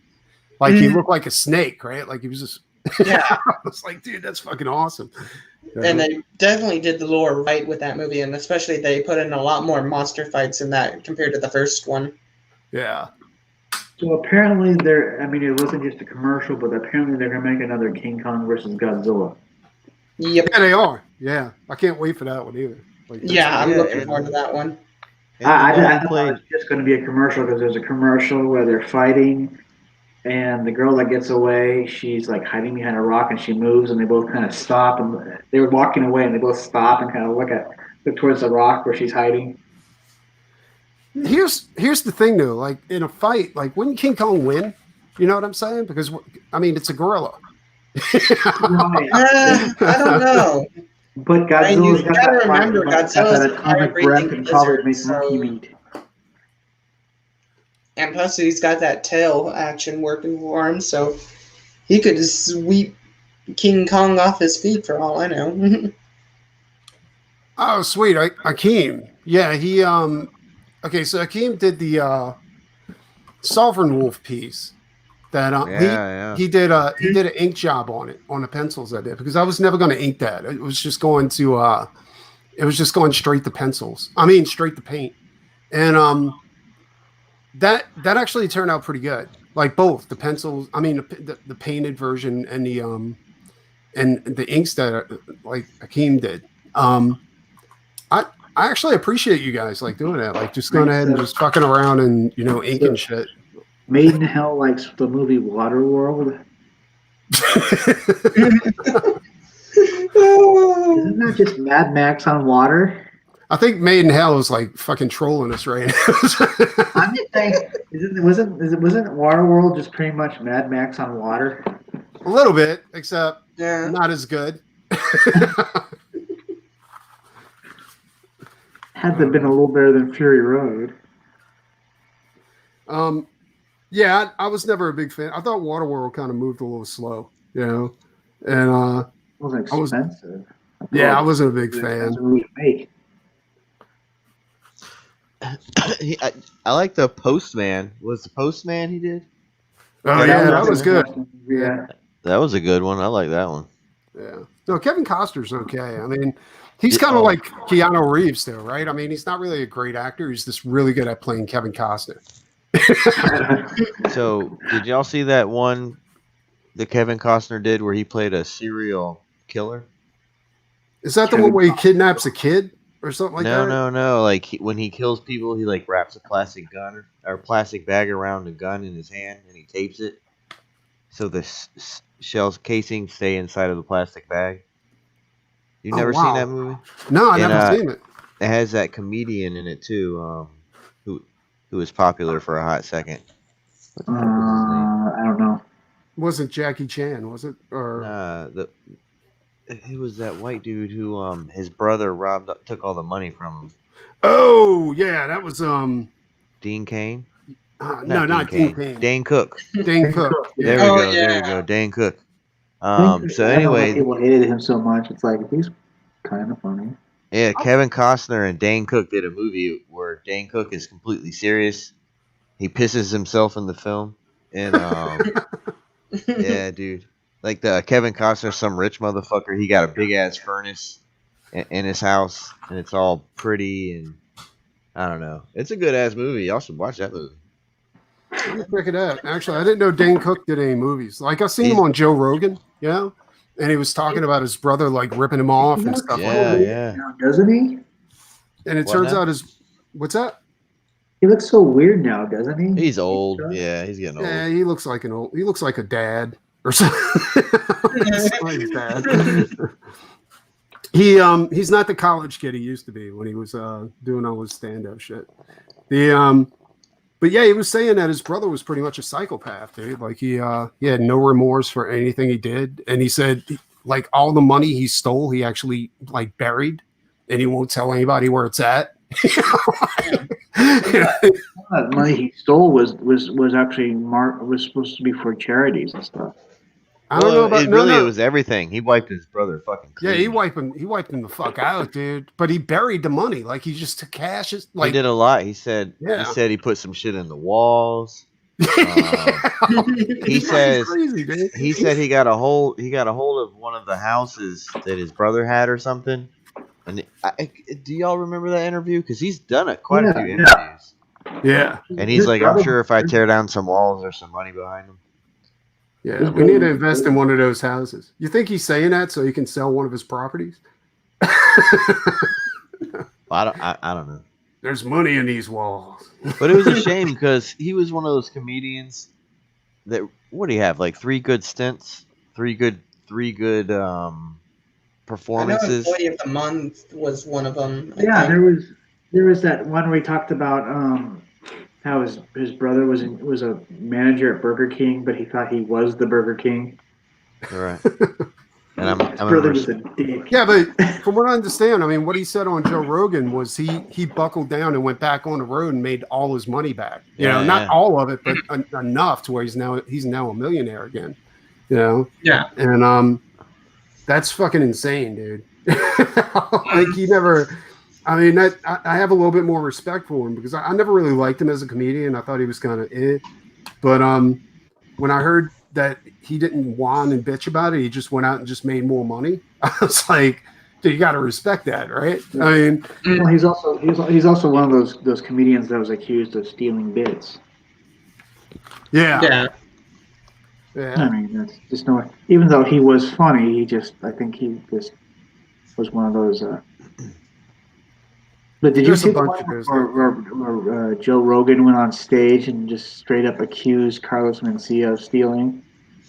like he looked like a snake, right? Like he was just. Yeah, I was like, dude, that's fucking awesome. and they definitely did the lore right with that movie, and especially they put in a lot more monster fights in that compared to the first one. Yeah. So apparently, it wasn't just a commercial, but apparently they're gonna make another King Kong versus Godzilla. Yep. Yeah, they are. Yeah, I can't wait for that one either. Like, Yeah, I'm Yeah, looking forward to that one. I And thought it was just going to be a commercial because there's a commercial where they're fighting, and the girl that gets away, she's like hiding behind a rock, and she moves, and they both kind of stop, and they were walking away, and they both stop and kind of look towards the rock where she's hiding. here's the thing though. Like in a fight, like wouldn't King Kong win? You know what I'm saying? Because I mean, it's a gorilla. Right. I don't know. But Godzilla's you got gotta that remember, got Godzilla's that a atomic breath fire-breathing and probably lizard, makes monkey so meat. and plus he's got that tail action working for him, so he could just sweep King Kong off his feet for all I know. Oh, sweet, Akeem. Yeah, he Okay, so Akeem did the Sovereign Wolf piece. That yeah. he did an ink job on it on the pencils I did because I was never going to ink that. It was just going straight to pencils. I mean, straight to paint, and that actually turned out pretty good. Like both the pencils, I mean the painted version and the inks that like Akeem did. I actually appreciate you guys like doing that, like just going ahead and just fucking around and inking shit. Made in Hell likes the movie Waterworld. Isn't that just Mad Max on water? I think Made in Hell is like fucking trolling us right now. I'm just saying, wasn't Waterworld just pretty much Mad Max on water? A little bit, except Yeah. not as good. Had to have been a little better than Fury Road. Yeah, I was never a big fan. I thought Waterworld kind of moved a little slow, and It wasn't expensive. I wasn't a big fan. I like the Postman. Was the Postman he did? Oh yeah, that was good. Yeah. That was a good one. I like that one. Yeah. No, Kevin Costner's okay. I mean, he's kind of like Keanu Reeves, though, right? I mean, he's not really a great actor. He's just really good at playing Kevin Costner. So, did y'all see that one that Kevin Costner did where he played a serial killer? Is that the one where he kidnaps a kid or something like that? No. Like when he kills people, he like wraps a plastic gun or plastic bag around the gun in his hand and he tapes it so the shell's casing stay inside of the plastic bag. You never seen that movie? No, I never seen it. It has that comedian in it too, who was popular for a hot second. What the fuck was his name? I don't know. Wasn't Jackie Chan, was it? Or It was that white dude who his brother took all the money from him. Oh yeah, that was Dean Cain? no, Dean not Dean Cain. Cain. Dane Cook. Dane Cook. There Yeah. we Oh, go. There we yeah. go. Dane Cook. I think So I don't know why anyway, people hated him so much. It's like he's kind of funny. yeah, Kevin Costner and Dane Cook did a movie where Dane Cook is completely serious. He pisses himself in the film, and yeah, dude, like the Kevin Costner, some rich motherfucker. He got a big ass furnace in his house, and it's all pretty, and I don't know. It's a good ass movie. Y'all should watch that movie. Let me check it out. Actually, I didn't know Dane Cook did any movies. Like I seen him He's- on Joe Rogan, and he was talking about his brother like ripping him off He and looks stuff so like Yeah, that. weird yeah. now, doesn't he? And it What turns now? out his what's that? He looks so weird now, doesn't he? He's old. Yeah, he's getting Yeah, old. he looks like a dad or something. He's like his dad. He's not the college kid he used to be when he was doing all his stand-up shit. But yeah, he was saying that his brother was pretty much a psychopath, dude. Like he had no remorse for anything he did, and he said like all the money he stole, he actually like buried, and he won't tell anybody where it's at. That money he stole was actually was supposed to be for charities and stuff. I don't know about It was everything. He wiped his brother fucking clean. Yeah, he wiped him the fuck out, dude. But he buried the money. Like he just took cash. Like He did a lot. He said Yeah. he put some shit in the walls. He He's says crazy, dude. he said he got a hold of one of the houses that his brother had or something. And do y'all remember that interview? Because he's done it quite a few interviews. Yeah, And he's His like, I'm brother- sure if I tear down some walls, there's some money behind him. yeah. We need to invest in one of those houses. You think he's saying that so he can sell one of his properties? I don't know. There's money in these walls. But it was a shame because he was one of those comedians that what do you have? Like 3 good stints, 3 good I know performances. Employee of the Month was one of them. I Yeah, think. there was that one where he talked about how his brother was a manager at Burger King, but he thought he was the Burger King. Right. And His brother was a dick. Yeah, but from what I understand, I mean, what he said on Joe Rogan was he buckled down and went back on the road and made all his money back. You know, not all of it, but enough to where he's now a millionaire again. You know. Yeah. And that's fucking insane, dude. Like he never. I mean, I have a little bit more respect for him because I never really liked him as a comedian. I thought he was kind of But when I heard that he didn't whine and bitch about it, he just went out and just made more money. I was like, dude, you got to respect that, right? I mean, Well, he's also one of those comedians that was accused of stealing bits. yeah. I mean, that's just no. Even though he was funny, I think he just was one of those. But did you There's a see the bunch one of those, where Joe Rogan went on stage and just straight up accused Carlos Mencia of stealing?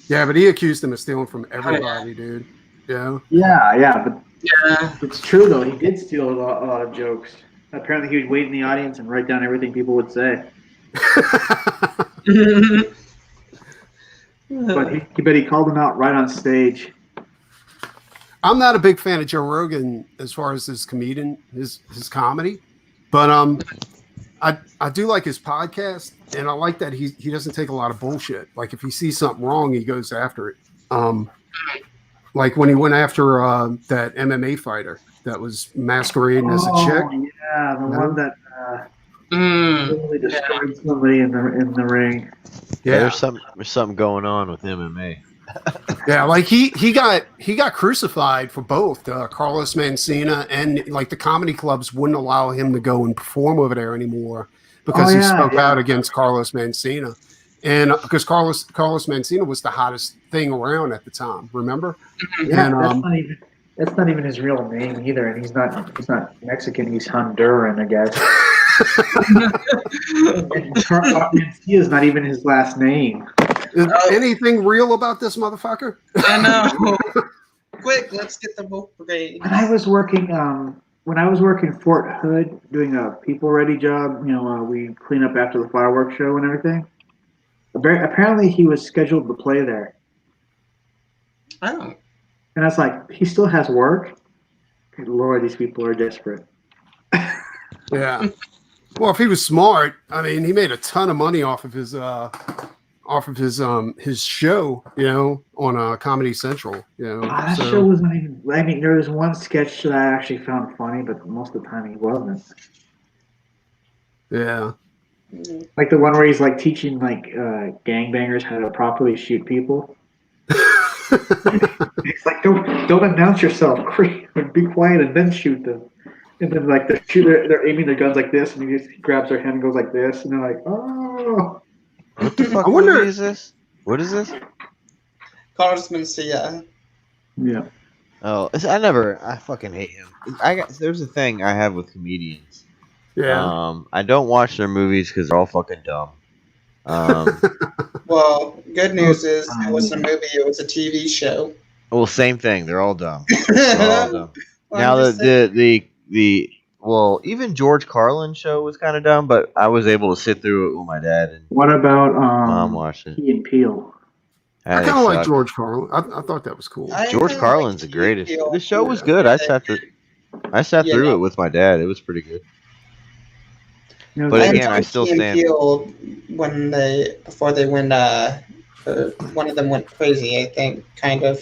Yeah, but he accused him of stealing from everybody, dude. Yeah. Yeah, but Yeah. it's true though. He did steal a lot of jokes. Apparently, he would wait in the audience and write down everything people would say. But he called him out right on stage. I'm not a big fan of Joe Rogan as far as his comedy, but I do like his podcast, and I like that he doesn't take a lot of bullshit. Like if he sees something wrong, he goes after it. Like when he went after that MMA fighter that was masquerading as a chick. Yeah, the one that Mm. really destroyed somebody in the ring. Yeah, there's something going on with MMA. yeah, like he got crucified for both Carlos Mencia and like the comedy clubs wouldn't allow him to go and perform over there anymore because he spoke out against Carlos Mencia, and because Carlos Mencia was the hottest thing around at the time. Remember? Yeah, And that's not even his real name either, and he's not Mexican. He's Honduran, I guess. Mencia is not even his last name. is anything real about this motherfucker? I know. Quick, let's get the vote brigade. When I was working Fort Hood doing a people ready job, we clean up after the fireworks show and everything. Apparently, he was scheduled to play there, Oh. and I was like, he still has work. Good Lord, these people are desperate. Yeah. Well, if he was smart, I mean, he made a ton of money off of his show, you know, on Comedy Central, you know. That show wasn't even. I mean, there was one sketch that I actually found funny, but most of the time he wasn't. Yeah. Like the one where he's like teaching like gangbangers how to properly shoot people. It's like don't announce yourself, be quiet and then shoot them. And then like the shooter, they're aiming their guns like this, and he grabs their hand and goes like this, and they're like, oh. What the fuck I wonder- movie is this? What is this? Congressman Sia. Yeah. Oh, I fucking hate him. There's a thing I have with comedians. Yeah. I don't watch their movies because they're all fucking dumb. Well, good news is it wasn't a movie; it was a TV show. Well, same thing. They're all dumb. They're all dumb. Well, Now I'm just saying- well, even George Carlin's show was kind of dumb, but I was able to sit through it with my dad and What about mom watched it. Key and Peele? I It kind of like sucked. George Carlin. I thought that was cool. George kinda Carlin's the like greatest. Key and The show was Peele. good. I sat through Yeah. it with my dad. It was pretty good. You know, But I again, enjoyed I still Key and stand. Peele before they went or one of them went crazy. I think kind of.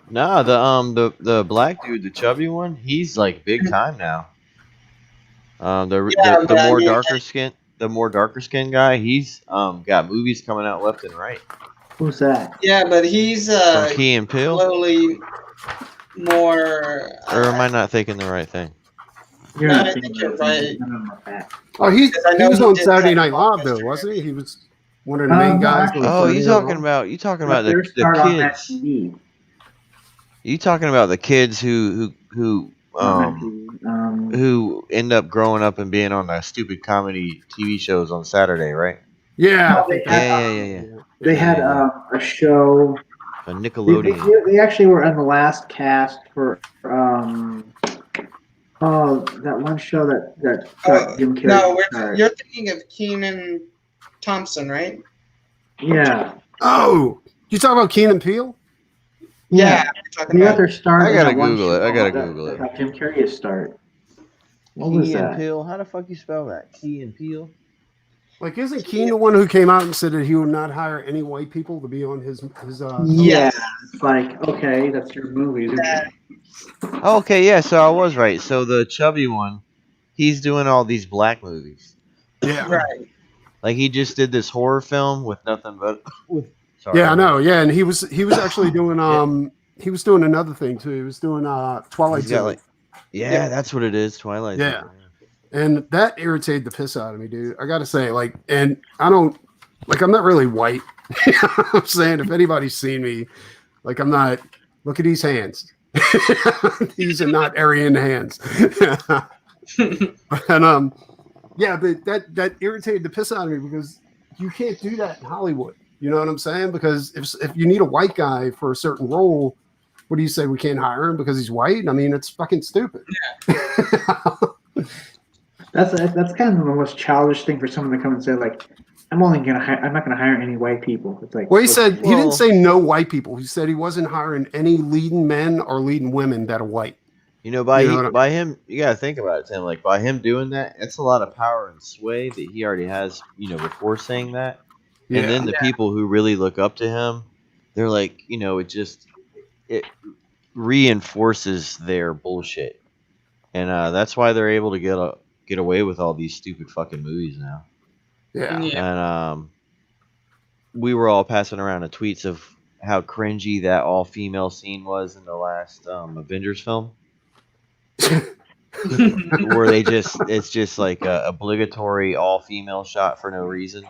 Nah, the black dude, the chubby one, he's like big time now. The Yeah, the but I more mean, darker skin guy, he's got movies coming out left and right. who's that? Yeah, but he's From Key and Peele, slowly more. or am I not thinking the right thing? You're No, not I thinking think you're about it. right. None of them are bad. Oh, he Because I know was he on did Saturday that Night Live podcast though, wasn't he? He was one of the main No, guys. actually, Oh, you you talking about Their the start on that kids? TV. You talking about the kids who who end up growing up and being on the stupid comedy TV shows on Saturday, right? Yeah. No, they Yeah. They had a show. A They, Nickelodeon. they actually were on the last cast for that one show that got Jim Carrey. No, started. you're thinking of Keenan Thompson, right? Yeah. Oh, you talking about Keenan Peele? Yeah, you're talking They got about. their start. I in gotta that one Google it. I show gotta that- Google that it. got Jim Carrey's start. What was Key and that? Peele. How the fuck you spell that? Key and Peele. Like, isn't Keen the one who came out and said that he would not hire any white people to be on his Yeah, it's like, okay, that's your movie. Oh, okay, yeah. So I was right. So the chubby one, he's doing all these black movies. Yeah. Right. Like he just did this horror film with nothing but. Sorry. Yeah, I know. Yeah, and he was actually doing he was doing another thing too. He was doing Twilight He's got Zone. like, yeah, that's what it is. Twilight. Yeah. Zone. And that irritated the piss out of me, dude. I gotta say, like, and I don't like I'm not really white. You know what I'm saying? If anybody's seen me, like I'm not look at these hands. These are not Aryan hands. And yeah, but that irritated the piss out of me because you can't do that in Hollywood. You know what I'm saying? Because if you need a white guy for a certain role, what do you say? We can't hire him because he's white? I mean, it's fucking stupid. Yeah. That's kind of the most childish thing for someone to come and say, like, I'm not gonna hire any white people. It's like, Well, he said he Well- didn't say no white people. He said he wasn't hiring any leading men or leading women that are white. You know, by You know what I- by him, you gotta think about it, Tim. Like by him doing that, that's a lot of power and sway that he already has. You know, before saying that, Yeah. and then the people who really look up to him, they're like, you know, it reinforces their bullshit, and that's why they're able to get away with all these stupid fucking movies now. Yeah. And we were all passing around the tweets of how cringy that all-female scene was in the last Avengers film. Where it's just like a obligatory all-female shot for no reason.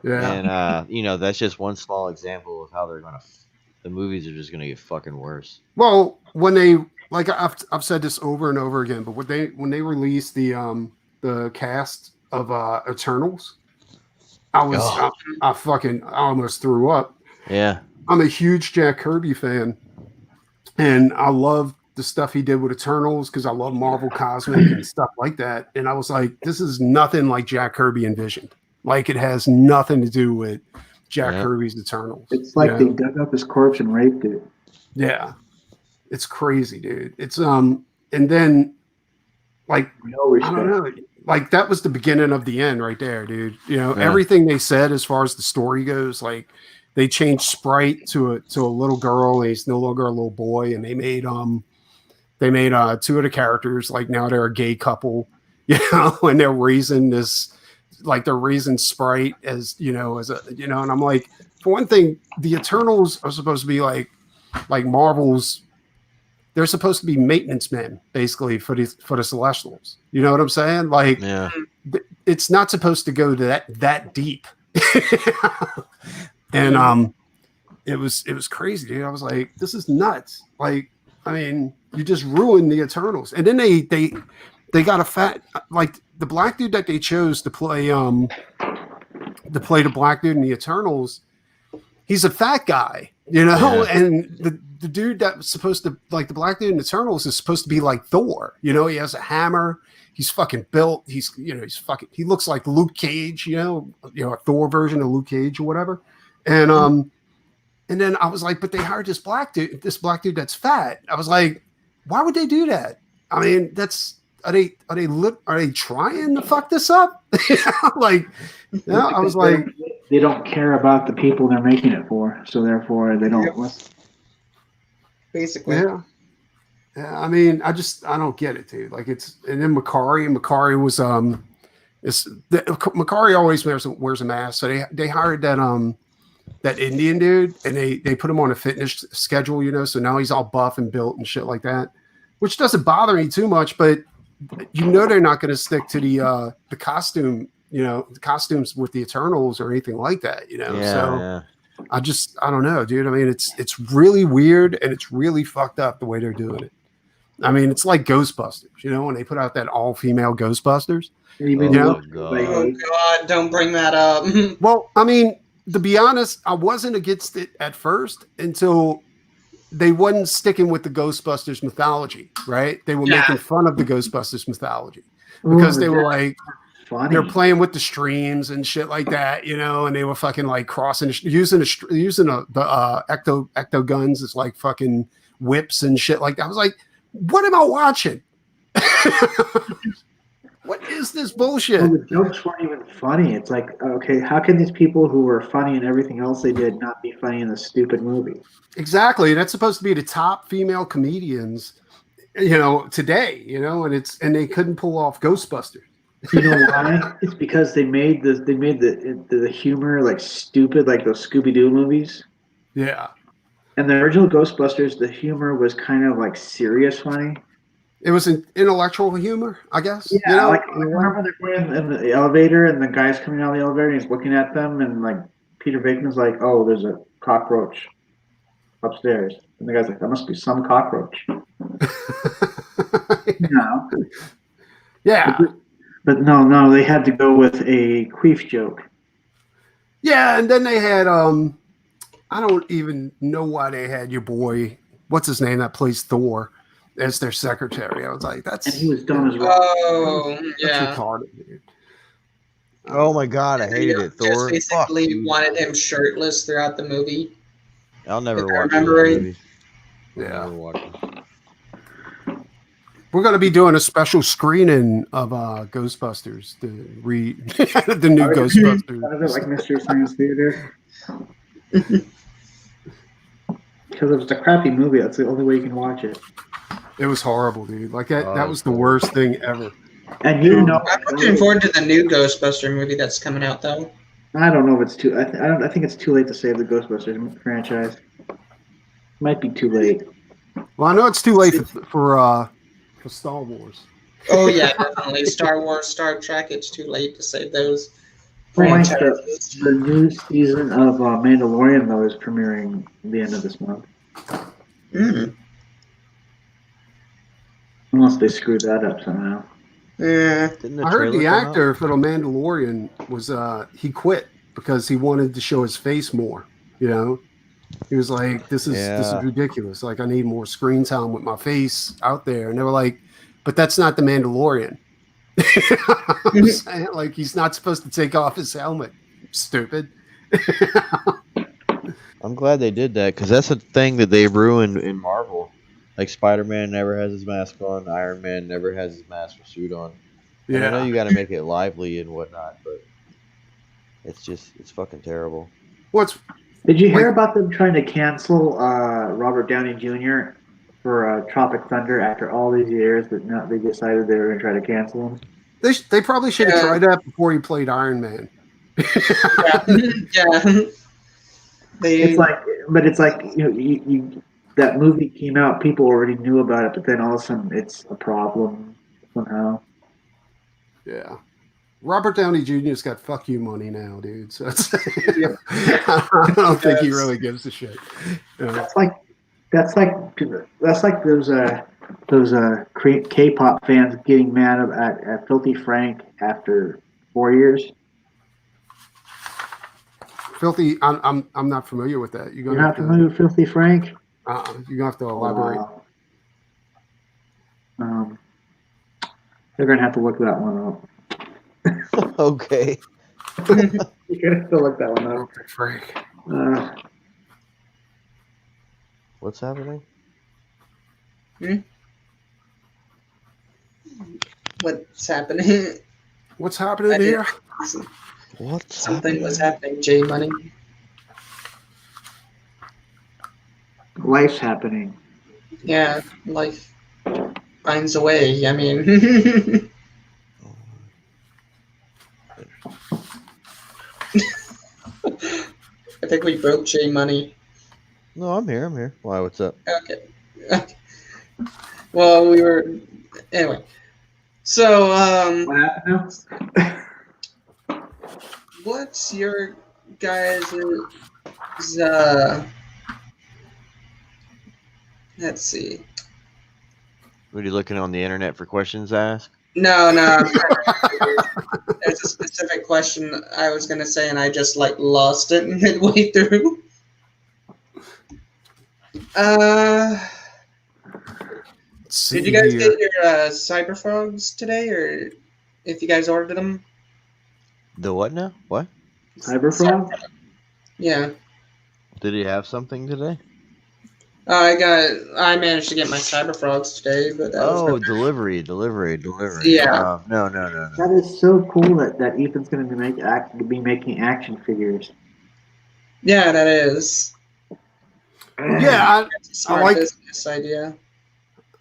Yeah. And you know, that's just one small example of how the movies are just gonna get fucking worse. Well, when they like I've said this over and over again, but when they released the cast of Eternals, I almost threw up. Yeah. I'm a huge Jack Kirby fan, and I love the stuff he did with Eternals because I love Marvel Cosmic and stuff like that. And I was like, this is nothing like Jack Kirby envisioned. Like it has nothing to do with Jack Kirby's Eternals. It's like they dug up his corpse and raped it. Yeah. It's crazy, dude. It's and then like No I respect. don't know. Like that was the beginning of the end right there, dude. You know, Yeah. everything they said as far as the story goes, like they changed Sprite to a little girl, and he's no longer a little boy, and they made two of the characters like now they're a gay couple, you know, and they're raising this like they're raising Sprite as you know as a you know, and I'm like, for one thing, the Eternals are supposed to be like Marvel's. They're supposed to be maintenance men basically for the Celestials. You know what I'm saying? Like Yeah. it's not supposed to go to that deep. And it was crazy, dude. I was like, this is nuts. Like, I mean, you just ruined the Eternals. And then they got a fat like the black dude that they chose to play the black dude in the Eternals. He's a fat guy, you know, Yeah. and the dude that was supposed to like the black dude in Eternals is supposed to be like Thor, you know, he has a hammer, he's fucking built, he's he looks like Luke Cage, you know, a Thor version of Luke Cage or whatever. And then I was like, but they hired this black dude that's fat. I was like, why would they do that? I mean, are they trying to fuck this up? Like, yeah, I was like, They don't care about the people they're making it for, so therefore they don't listen. Basically. yeah. Yeah, I mean, I don't get it, dude. Like it's and then Makari was Makari always wears a mask, so they hired that Indian dude and they put him on a fitness schedule, you know, so now he's all buff and built and shit like that, which doesn't bother me too much, but you know they're not going to stick to the costume, you know, the costumes with the Eternals or anything like that, you know. Yeah. So Yeah. I don't know, dude. I mean, it's really weird and it's really fucked up the way they're doing it. I mean, it's like Ghostbusters, you know, when they put out that all-female Ghostbusters. Even Yeah. though Oh God! Don't bring that up. Well, I mean, to be honest, I wasn't against it at first until they wasn't sticking with the Ghostbusters mythology, right? They were making fun of the Ghostbusters mythology because they were like, funny. they're playing with the streams and shit like that, you know, and they were fucking like crossing, using the ecto guns as like fucking whips and shit like that. I was like, what am I watching? What is this bullshit? Well, the jokes weren't even funny. It's like, okay, how can these people who were funny in everything else they did not be funny in this stupid movie? Exactly. That's supposed to be the top female comedians, you know, today, you know, and they couldn't pull off Ghostbusters. You know why? It's because they made the humor like stupid, like those Scooby Doo movies. Yeah. And the original Ghostbusters, the humor was kind of like serious funny. It was an intellectual humor, I guess. Yeah, you know? like I remember they're going in the elevator, and the guy's coming out of the elevator, and he's looking at them, and like Peter Bacon's like, "Oh, there's a cockroach upstairs," and the guy's like, "That must be some cockroach." No, Yeah. but no, they had to go with a queef joke. Yeah, and then they had I don't even know why they had your boy, what's his name that plays Thor, as their secretary. I was like, that's And he was dumb as well. Oh that's yeah. retarded, dude. Oh my god, I hated it. Thor. Just Fuck basically you. wanted him shirtless throughout the movie. I'll never if I watch remember those right. movies. I'll Yeah. never watch them. We're going to be doing a special screening of Ghostbusters, the new Kind Ghostbusters. of like Mystery Science Theater. Because it was a crappy movie. That's the only way you can watch it. It was horrible, dude. Like that Oh, was the worst thing ever. And you know, I'm looking forward to the new Ghostbuster movie that's coming out, though. I don't know if it's too. I think it's too late to save the Ghostbusters franchise. Might be too late. Well, I know it's too late for Star Wars. Oh yeah, definitely. Star Wars, Star Trek. It's too late to save those Well, Mike, franchises. the new season of Mandalorian though is premiering at the end of this month. Mm. Unless they screw that up somehow. Yeah. Didn't the I heard trailer the come out? actor for the Mandalorian was he quit because he wanted to show his face more. You know, he was like, "This is Yeah. ridiculous. Like, I need more screen time with my face out there." And they were like, "But that's not the Mandalorian." I'm saying, like, he's not supposed to take off his helmet. Stupid. I'm glad they did that because that's a thing that they ruined in Marvel. Like Spider-Man never has his mask on. Iron Man never has his mask or suit on. And I know Yeah. you got to make it lively and whatnot, but it's fucking terrible. What's Did you hear like about them trying to cancel Robert Downey Jr. for Tropic Thunder after all these years? That now they decided they were going to try to cancel him. they probably should have Yeah. tried that before he played Iron Man. Yeah. It's like, but it's like you that movie came out, people already knew about it, but then all of a sudden it's a problem somehow. Yeah. Robert Downey Jr.'s got fuck you money now, dude. So it's, Yep. I don't think he Yes. really gives a shit. That's like those K-pop fans getting mad at Filthy Frank after 4 years. Filthy, I'm not familiar with that. You're not familiar with Filthy Frank? You're gonna have to elaborate. Wow. They're gonna have to look that one up. Okay. You're gonna have to look that one up. Okay, Frank. What's happening? What's happening? What's happening I did- here? What's Something was happening, J Money. Life's happening. Yeah, life finds a way. I mean, I think we broke J Money. No, I'm here. I'm here. Why? What's up? Okay. Well, we were anyway. So, What happened now? what's your guys' let's see. What are you looking on the internet for questions to ask? No. There's a specific question I was gonna say, and I just like lost it midway through. Did you guys get your cyber frogs today, or if you guys ordered them? The what now? What? Cyberfrog? Yeah. Did he have something today? I managed to get my cyber frogs today, but that was Delivery. Yeah. No. That is so cool that Ethan's going to be making action figures. yeah, that is. Yeah, It's a smart like- business idea.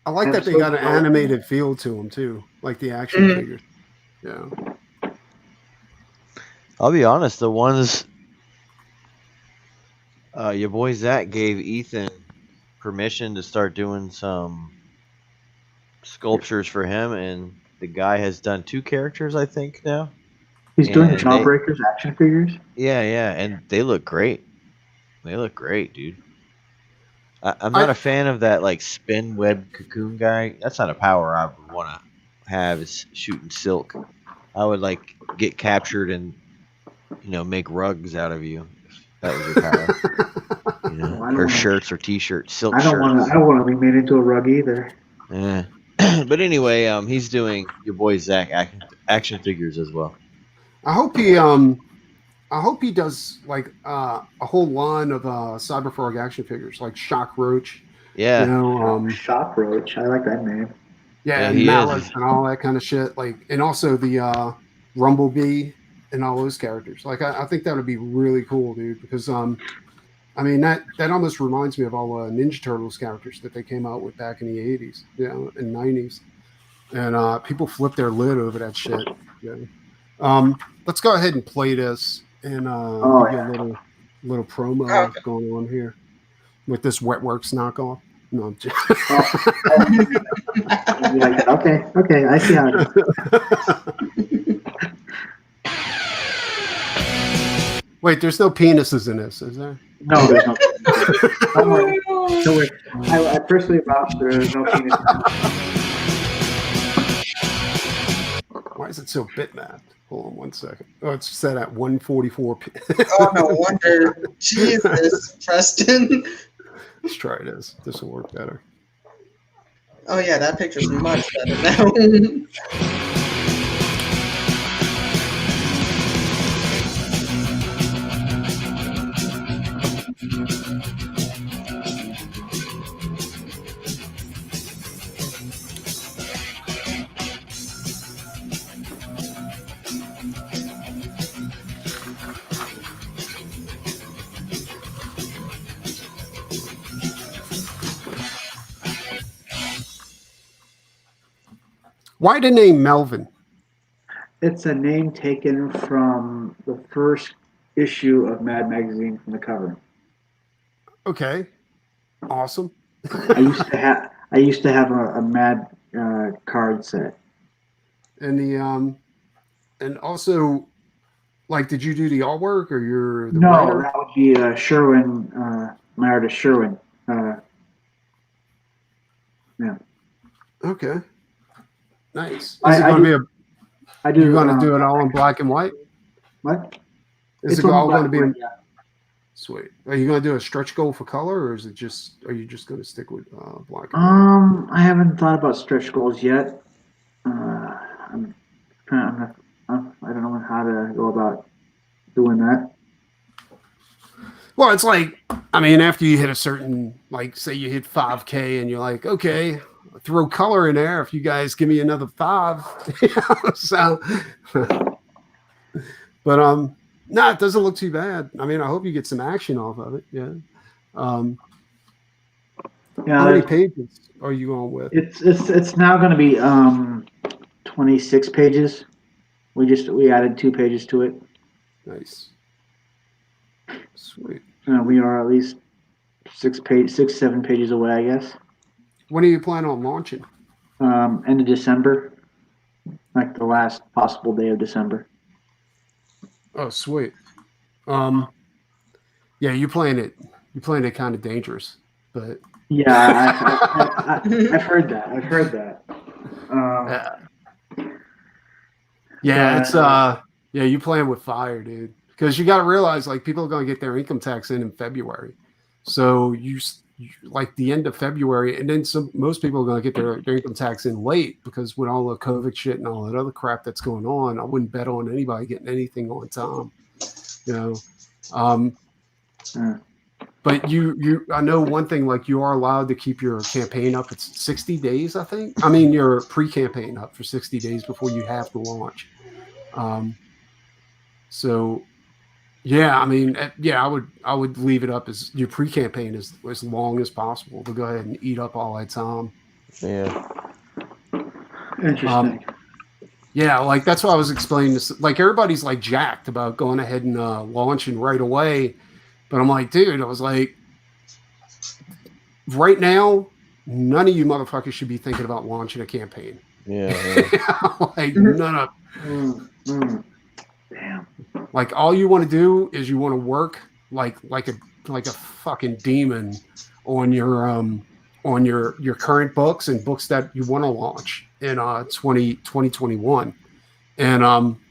I like that they got an animated feel to them too, like the action Mhm. figures. Yeah. I'll be honest. The ones your boy Zach gave Ethan permission to start doing some sculptures for him, and the guy has done 2 characters, I think now. He's doing And Jawbreakers action figures. Yeah, and they look great. They look great, dude. I'm not a fan of that like spin web cocoon guy. That's not a power I would want to have. Is shooting silk. I would like get captured and make rugs out of you. If that was your power. I don't or wanna- shirts or t-shirts, silk I don't shirts. want to be made into a rug either. Yeah. But anyway, he's doing your boy Zach action figures as well. I hope he does like a whole line of Cyberfrog action figures, like Shock Roach. Yeah. Shock Roach. I like that name. Yeah, Yeah, and he Malice is. and all that kind of shit. Like, and also the Rumblebee and all those characters. Like, I think that would be really cool, dude. Because I mean that almost reminds me of all Ninja Turtles characters that they came out with back in the '80s, and '90s, and people flipped their lid over that shit. Yeah. Let's go ahead and play this and give you a little promo going on here with this Wetworks knockoff. No, I'm just... Okay, I see how it is. Wait, there's no penises in this, is there? No, there's no. Don't worry. Don't worry. I personally vouch there's no penis. Why is it so bitmapped? Hold on one second. Oh, it's set at 144. Oh, no wonder. Jesus, Preston. Let's try this. This will work better. Oh, yeah, that picture's much better now. Why the name Melvin? It's a name taken from the first issue of Mad Magazine from the cover. Okay, awesome. I used to have a Mad card set. And and also, like, did you do the artwork or you're the No, writer? that would be Sherwin, my artist Sherwin. Yeah. Okay, nice. Is I, it I going to do. be I you're do. going to do it all in black and white? What? Is It's it only all going to black be and white, yeah. sweet? Are you going to do a stretch goal for color, or is it just? Are you just going to stick with black and white? I haven't thought about stretch goals yet. I'm trying. I don't know how to go about doing that. Well, it's like, I mean, after you hit a certain, like, say you hit 5K and you're like, okay, throw color in there. If you guys give me another 5, so, but no, it doesn't look too bad. I mean, I hope you get some action off of it. Yeah. Um, how many Yeah, pages are you going with? it's now going to be 26 pages. We added 2 pages to it. Nice, sweet. We are at least 7 pages away, I guess. When are you planning on launching? End of December, like the last possible day of December. Oh, sweet. Um, yeah, you're playing it. You're playing it kind of dangerous, but Yeah, I've heard that. I've heard that. yeah. Yeah, it's But yeah, you playing with fire, dude. Because you got to realize, like, people are going to get their income tax in February, so you like the end of February, and then most people are going to get their income tax in late because with all the COVID shit and all that other crap that's going on, I wouldn't bet on anybody getting anything on time, you know. uh, But I know one thing, like, you are allowed to keep your campaign up. It's 60 days, I think. I mean, your pre-campaign up for 60 days before you have to launch. So yeah, I mean, yeah, I would leave it up as your pre-campaign as long as possible to go ahead and eat up all that time. Yeah. interesting. Yeah, like that's what I was explaining. Like everybody's like jacked about going ahead and launching right away, but I'm like, dude, I was like, right now, none of you motherfuckers should be thinking about launching a campaign. Yeah. Like none of. Damn. Like all you want to do is you want to work like a fucking demon on your current books and books that you want to launch in 2021. And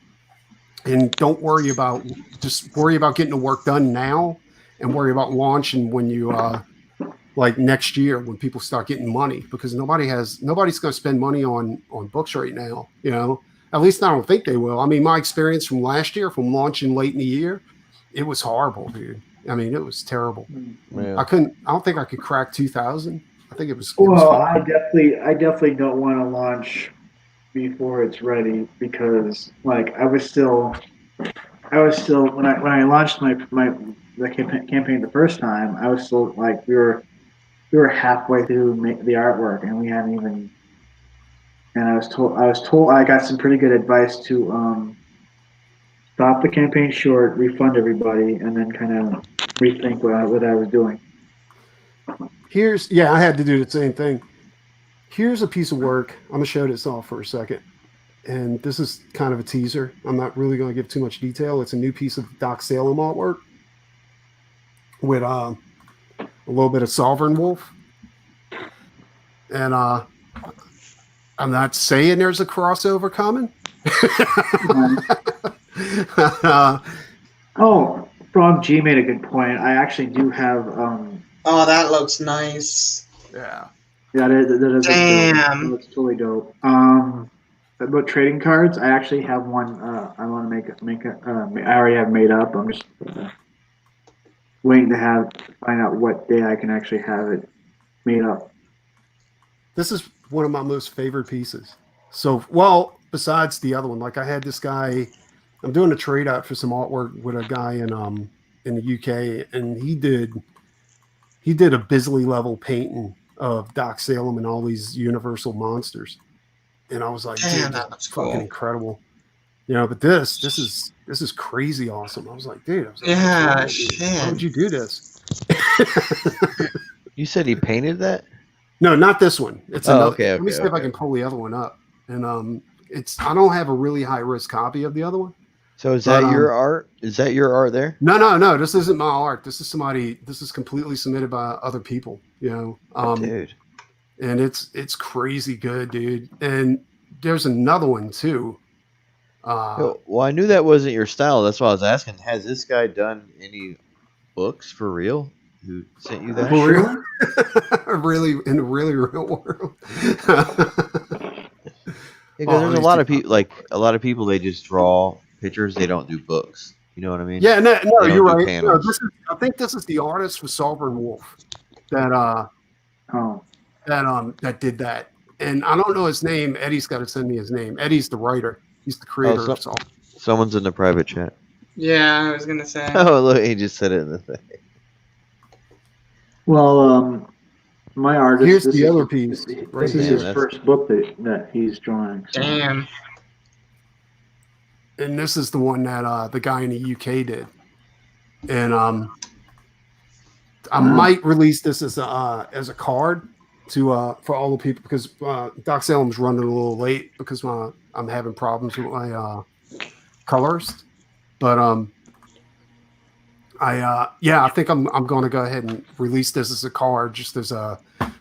don't worry about, just worry about getting the work done now and worry about launching when you like next year when people start getting money, because nobody's going to spend money on books right now, you know. At least I don't think they will. I mean, my experience from last year, from launching late in the year, it was horrible, dude. I mean, it was terrible. Yeah. I don't think I could crack 2,000. I think it was Well, horrible. I definitely don't want to launch before it's ready because, like, I was still when I launched the campaign the first time, I was still like we were halfway through the artwork and we hadn't even. And I was told I got some pretty good advice to stop the campaign short, refund everybody, and then kind of rethink what I was doing. Yeah, I had to do the same thing. Here's a piece of work. I'm gonna show this off for a second. And this is kind of a teaser. I'm not really going to give too much detail. It's a new piece of Doc Salem artwork with a little bit of Sovereign Wolf. And I'm not saying there's a crossover coming. Oh, Frog G made a good point. I actually do have. Oh, that looks nice. Yeah. Yeah, that is Damn. that looks totally dope. About trading cards, I actually have one. I want to I already have made up. I'm just waiting to find out what day I can actually have it made up. This is one of my most favorite pieces. So, well, besides the other one, like I had this guy, I'm doing a trade out for some artwork with a guy in the UK, and he did a Bisley level painting of Doc Salem and all these Universal monsters. and I was like, Damn, dude, that that's looks fucking cool. incredible. You know, but this is crazy awesome. I was like, dude, I was like, Yeah, what's wrong with you? Why would shit. you do this? You said he painted that? No, not this one. It's Oh, another. okay, Let me okay, see if I okay. can pull the other one up. And it's I don't have a really high risk copy of the other one. So is But that your art? Is that your art there? no. This isn't my art. This is somebody. This is completely submitted by other people. You know, Dude. and it's crazy good, dude. And there's another one too. Well, I knew that wasn't your style. That's why I was asking. Has this guy done any books for real? Who sent you that? For real? Sure. Really in the really real world. Because there's let a me lot see. of people, like a lot of people, they just draw pictures. They don't do books. You know what I mean? Yeah, no, They you're don't do right. No, panels. I think this is the artist for Sovereign Wolf that Oh, that did that. And I don't know his name. Eddie's got to send me his name. Eddie's the writer. He's the Oh, creator of Sovereign. someone's in the private chat. Yeah, I was gonna say. Oh, look, he just said it in the thing. well, my artist. Here's This the is other piece right this is here. his first book that he's drawing. So. Damn. And this is the one that the guy in the UK did. And I might release this as a card to for all the people because Doc Salem's running a little late because I'm having problems with my colorist. But I think I'm going to go ahead and release this as a card, just as a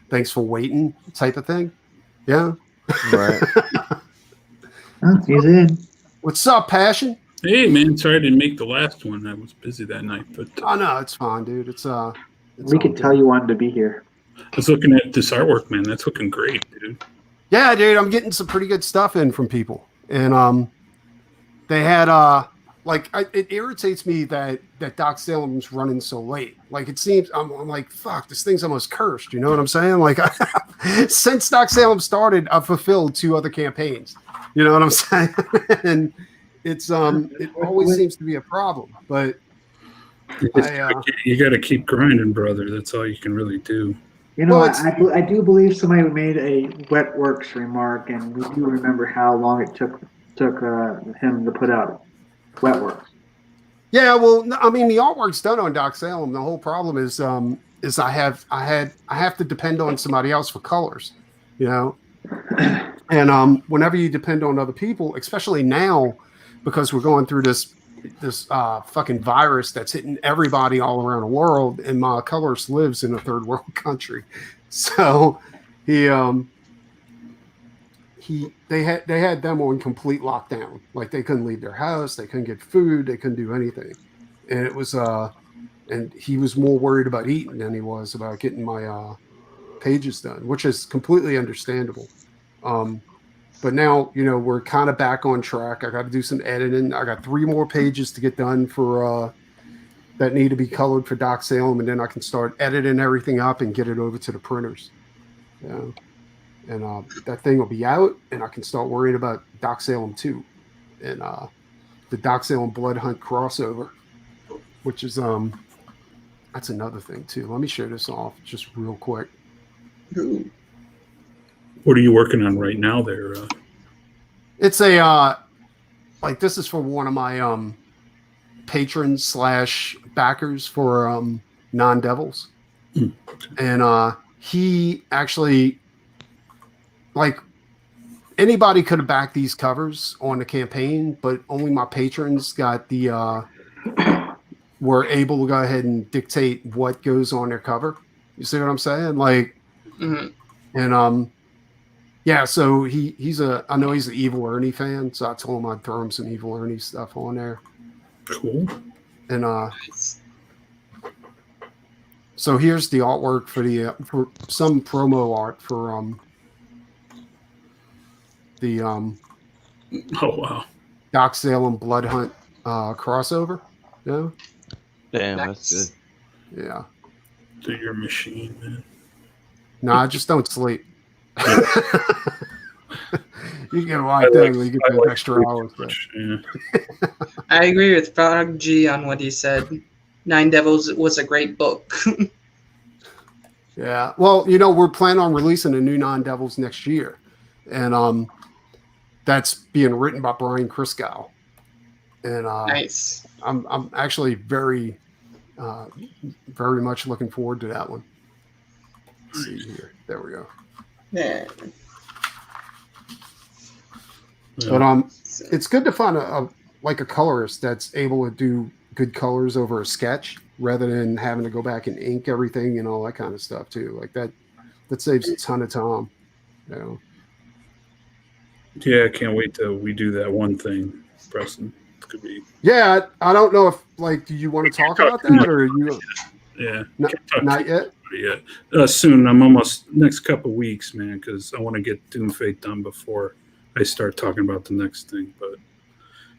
thanks for waiting type of thing. Yeah. Right. He's in. What's up, Passion? Hey man, sorry I didn't make the last one. I was busy that night, but Oh no, it's fine, dude. It's We could tell you wanted to be here. I was looking at this artwork, man. That's looking great, dude. Yeah, dude, I'm getting some pretty good stuff in from people, and they had it irritates me that Doc Salem's running so late. Like it seems I'm like fuck, this thing's almost cursed. You know what I'm saying? Like since Doc Salem started, I've fulfilled 2 other campaigns. You know what I'm saying? And it's it always seems to be a problem, but You got to keep grinding, brother. That's all you can really do. You know, Well, I do believe somebody made a wet works remark, and we do remember how long it took him to put out wet works. yeah, well, I mean, the artwork's done on Doc Salem. The whole problem is I have to depend on somebody else for colors, you know. And whenever you depend on other people, especially now, because we're going through this fucking virus that's hitting everybody all around the world, and my colorist lives in a third world country, so they had them on complete lockdown. Like they couldn't leave their house, they couldn't get food, they couldn't do anything, and it was and he was more worried about eating than he was about getting my pages done, which is completely understandable. But now, you know, we're kind of back on track. I got to do some editing. I got 3 more pages to get done for that need to be colored for Doc Salem, and then I can start editing everything up and get it over to the printers. Yeah, and that thing will be out, and I can start worrying about Doc Salem 2 and the Doc Salem Blood Hunt crossover, which is that's another thing too. Let me show this off just real quick. Ooh. What are you working on right now there? It's a like this is for one of my patrons / backers for Non-Devils. And he actually, like, anybody could have backed these covers on the campaign, but only my patrons got the were able to go ahead and dictate what goes on their cover. You see what I'm saying? Like, and yeah, so I know he's an Evil Ernie fan, so I told him I'd throw him some Evil Ernie stuff on there. Cool. And so here's the artwork for some promo art for the Oh wow. Doc Salem Blood Hunt crossover. Yeah. Damn, Nice. that's good. Yeah. Do your machine, man. Nah, just don't sleep. You get locked in, you get the extra hours. Yeah. I agree with Frog G on what he said. Nine Devils was a great book. Yeah. Well, you know, we're planning on releasing a new Non-Devils next year. And that's being written by Brian Christgau, and Nice. I'm actually very much looking forward to that one. Let's see here. There we go. Yeah. But it's good to find a colorist that's able to do good colors over a sketch rather than having to go back and ink everything and all that kind of stuff too. Like that saves a ton of time. You know? Yeah, I can't wait till we do that one thing, Preston. It could be. Yeah, I don't know if do you want to talk about that or you? Yeah, not yet. Yeah, soon. I'm almost next couple weeks, man, because I want to get Doom Fate done before I start talking about the next thing. But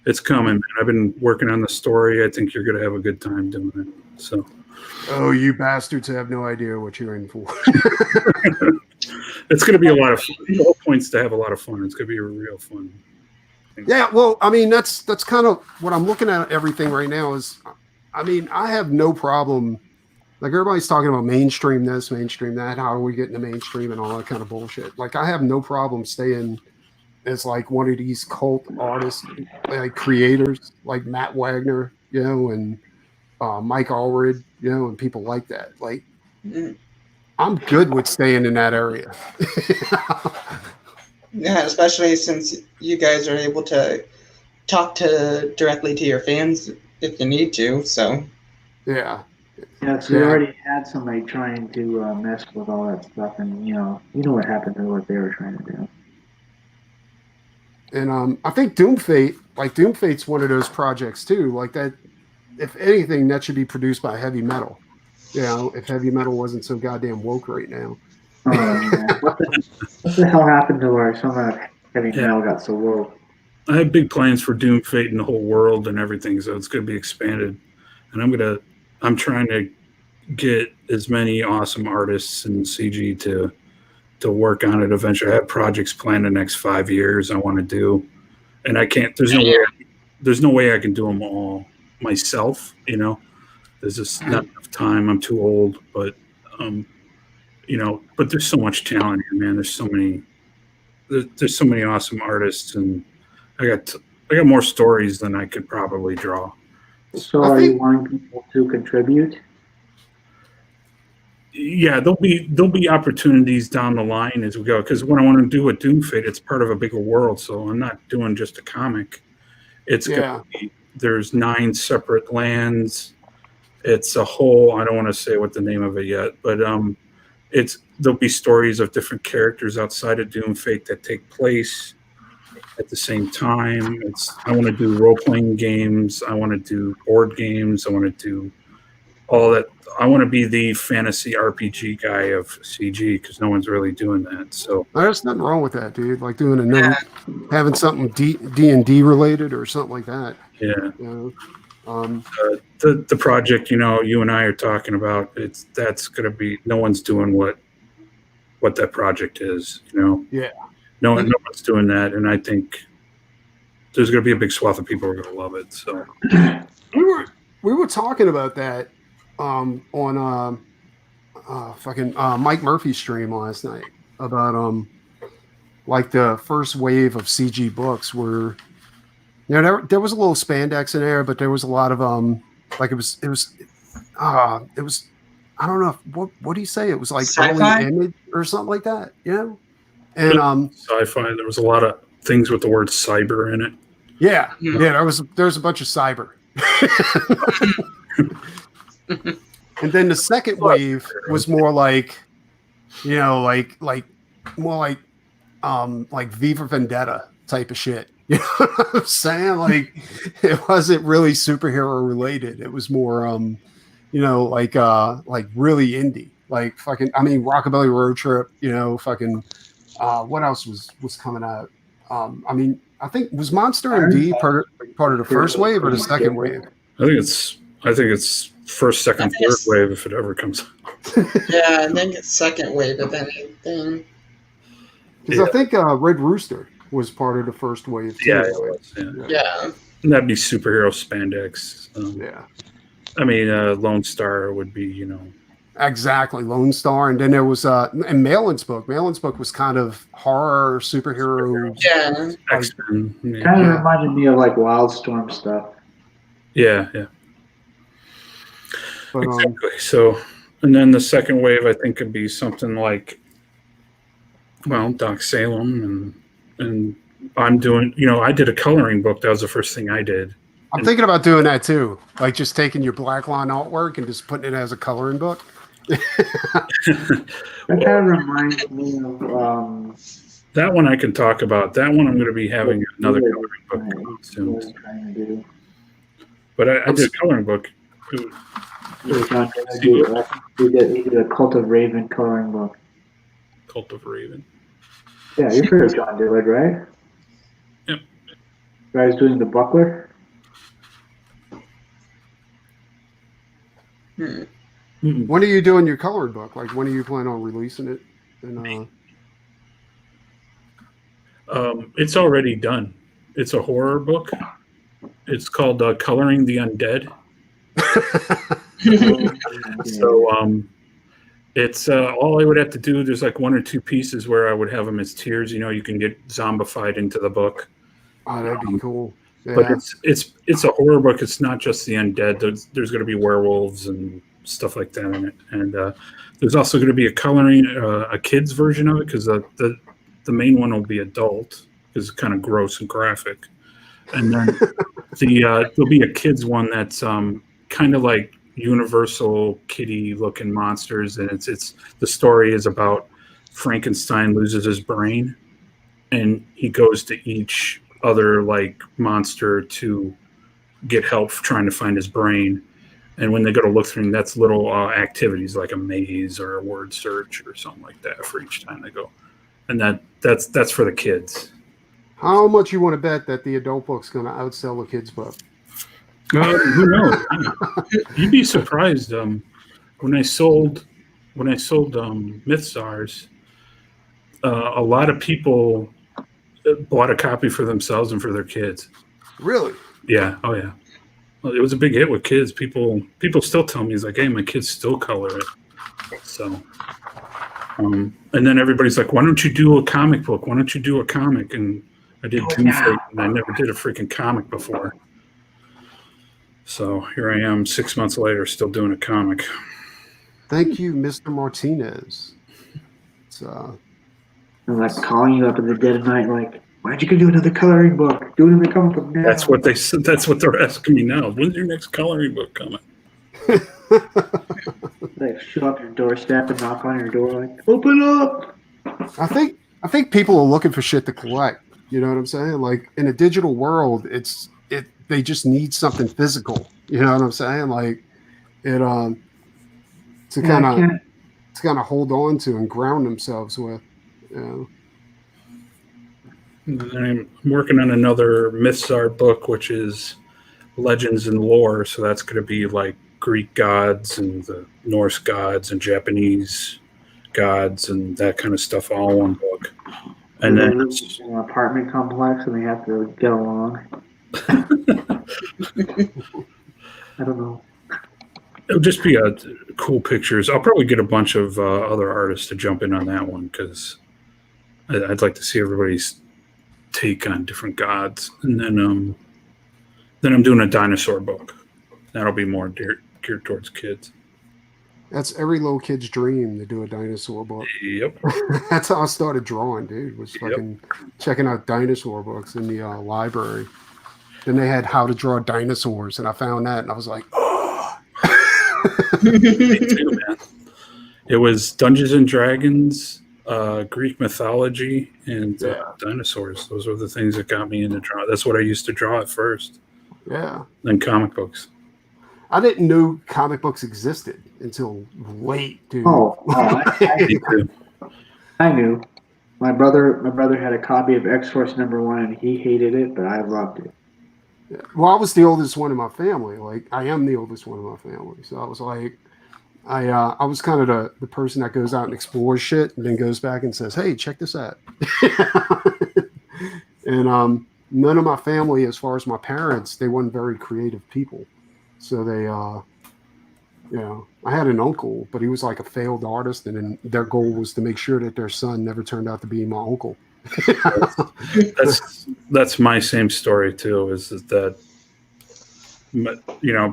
it's coming, man. I've been working on the story. I think you're gonna have a good time doing it. So. Oh, you bastards have no idea what you're in for. It's going to be a lot of fun. The whole point's to have a lot of fun. It's going to be a real fun thing. Yeah, well, I mean, that's kind of what I'm looking at everything right now is, I mean, I have no problem. Like everybody's talking about mainstream this, mainstream that. How are we getting the mainstream and all that kind of bullshit? Like I have no problem staying as like one of these cult artists, like creators, like Matt Wagner, you know, and Mike Allred, you know, and people like that. Like, I'm good with staying in that area. Yeah, especially since you guys are able to talk directly to your fans if you need to. So. Yeah. Yeah, so we already had somebody trying to mess with all that stuff, and you know what happened to what they were trying to do. And I think Doom Fate's one of those projects too. Like that, if anything, that should be produced by heavy metal. You know, if heavy metal wasn't so goddamn woke right now. What the hell happened to where some of that heavy metal got so woke? I have big plans for Doom Fate and the whole world and everything, so it's going to be expanded. And I'm trying to get as many awesome artists and CG to work on it eventually. I have projects planned the next 5 years I want to do, and I can't. There's no way I can do them all myself. You know, there's just not enough time. I'm too old, but you know, but there's so much talent here, man. There's so many awesome artists, and I got more stories than I could probably draw. So are you wanting people to contribute? Yeah, there'll be opportunities down the line as we go. Because what I want to do with Doom Fate, it's part of a bigger world. So I'm not doing just a comic. It's gonna be, there's 9 separate lands. It's a whole. I don't want to say what the name of it yet, but there'll be stories of different characters outside of Doom Fate that take place at the same time. I want to do role-playing games. I want to do board games. I want to do all that. I want to be the fantasy RPG guy of CG because no one's really doing that. So there's nothing wrong with that, dude. Like doing having something D&D related or something like that. Yeah. You know? The project, you know, you and I are talking about, that's going to be, no one's doing what that project is, you know? Yeah. No one's doing that, and I think there's going to be a big swath of people who are going to love it. So we were talking about that on Mike Murphy's stream last night about like the first wave of CG books where, you know, there was a little spandex in there, but there was a lot of like it was I don't know what do you say? It was like sci-fi? early image or something like that, you know? And sci-fi, there was a lot of things with the word cyber in it. Yeah, there was a bunch of cyber. And then the second wave was more like, you know, like more like V for Vendetta type of shit. You know what I'm saying? Like it wasn't really superhero related. It was more you know, like really indie. Like fucking Rockabilly Road Trip, you know, fucking what else was coming out? I mean, I think was Monster MD part of the first wave or the second wave? I think it's first, second, third wave if it ever comes. Yeah, I think it's second wave if anything. Because I think Red Rooster was part of the first wave too. Yeah, it was, yeah. And that'd be superhero spandex. Yeah. I mean, Lone Star would be, you know, Exactly, Lone Star, and then there was and Malin's book. Malin's book was kind of horror superhero. Yeah. X-Men. Yeah. Kind of Yeah. reminded me of like Wildstorm stuff. Yeah. But Exactly. So, and then the second wave, I think, could be something like, well, Doc Salem, and I'm doing. I did a coloring book. That was the first thing I did. I'm thinking about doing that too, like just taking your black line artwork and just putting it as a coloring book. That kind of reminds me of That one I can talk about. That one I'm going to be having another coloring book soon. trying to do. But I did a coloring book. He did a Cult of Raven coloring book. Cult of Raven. Yeah, you've heard of John Dillard, right? Yep. Guy's doing the Buckler. When are you doing your coloring book? Like, when are you planning on releasing it? And It's already done. It's a horror book. It's called Coloring the Undead. So it's all I would have to do. There's like one or two pieces where I would have them as tiers. You can get zombified into the book. oh, that'd be cool. Yeah. But it's a horror book. It's not just the undead. There's going to be werewolves and stuff like that in it. And there's also going to be a kids version of it because the main one will be adult because it's kind of gross and graphic. And then there'll be a kids one that's kind of like Universal kitty looking monsters, and it's the story is about Frankenstein loses his brain, and he goes to each other like monster to get help trying to find his brain. And when they go to look through them, that's little activities like a maze or a word search or something like that for each time they go. And that's for the kids. How much you want to bet that the adult book's going to outsell the kids book? Who knows? You'd be surprised. When I sold Mythstars, a lot of people bought a copy for themselves and for their kids. Really? Yeah. Oh yeah. Well, it was a big hit with kids. People still tell me, it's like, hey, my kids still color it. So, and then everybody's like, why don't you do a comic book? Why don't you do a comic? And I did Doomfate, and I never did a freaking comic before. So here I am 6 months later, still doing a comic. Thank you, Mr. Martinez. It's I'm like calling you up in the dead of night, like, why'd you go do another coloring book? Do another comic book now. That's what they said. That's what they're asking me now. When's your next coloring book coming? Like show up your doorstep and knock on your door, like, open up. I think people are looking for shit to collect. You know what I'm saying? Like in a digital world, they just need something physical. You know what I'm saying? Like it to kind of hold on to and ground themselves with. You know? I'm working on another Mythstar book, which is Legends and Lore. So that's going to be like Greek gods and the Norse gods and Japanese gods and that kind of stuff all in one book. And then an apartment complex and they have to get along. I don't know. It'll just be cool pictures. I'll probably get a bunch of other artists to jump in on that one because I'd like to see everybody's take on different gods. And then I'm doing a dinosaur book. That'll be more geared towards kids. That's every little kid's dream to do a dinosaur book. Yep. That's how I started drawing, dude. Was fucking checking out dinosaur books in the library. Then they had how to draw dinosaurs, and I found that, and I was like, oh. Me too, man. It was Dungeons and Dragons, Greek mythology, and dinosaurs. Those were the things that got me into draw. That's what I used to draw at first. Yeah. Then comic books. I didn't know comic books existed until late, dude. I knew. My brother had a copy of X-Force #1, and he hated it, but I loved it. Yeah. Well, I was the oldest one in my family. Like, I am the oldest one in my family. So I was like, I was kind of the person that goes out and explores shit and then goes back and says, hey, check this out. And none of my family, as far as my parents, they weren't very creative people. So You know, I had an uncle, but he was like a failed artist, and then their goal was to make sure that their son never turned out to be my uncle. That's my same story too. Is that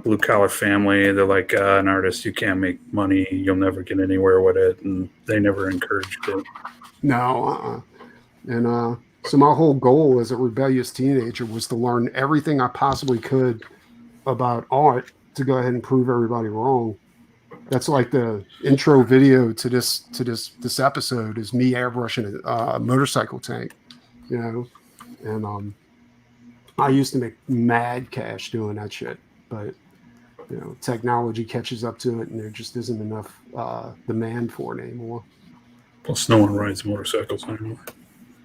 blue collar family? They're like an artist, you can't make money, you'll never get anywhere with it, and they never encouraged it. No, and so my whole goal as a rebellious teenager was to learn everything I possibly could about art to go ahead and prove everybody wrong. That's like the intro video to this episode is me airbrushing a motorcycle tank, you know, and I used to make mad cash doing that shit, but you know, technology catches up to it, and there just isn't enough demand for it anymore. Plus, no one rides motorcycles anymore.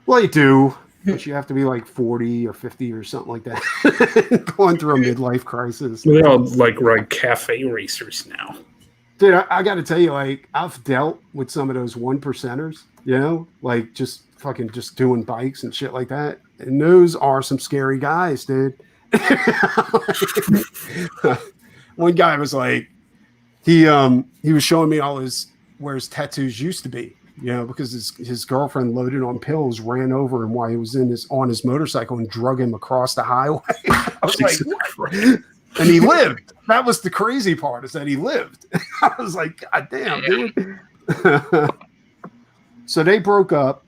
Well, you do, but you have to be like 40 or 50 or something like that, going through a midlife crisis. They all like ride cafe racers now. Dude, I got to tell you, like, I've dealt with some of those 1%ers, you know, like just fucking just doing bikes and shit like that. And those are some scary guys, dude. One guy was like, he was showing me where his tattoos used to be, you know, because his girlfriend loaded on pills, ran over him while he was on his motorcycle and drug him across the highway. I was like, what? And he lived. That was the crazy part, is that he lived. I was like, God damn, dude. So they broke up.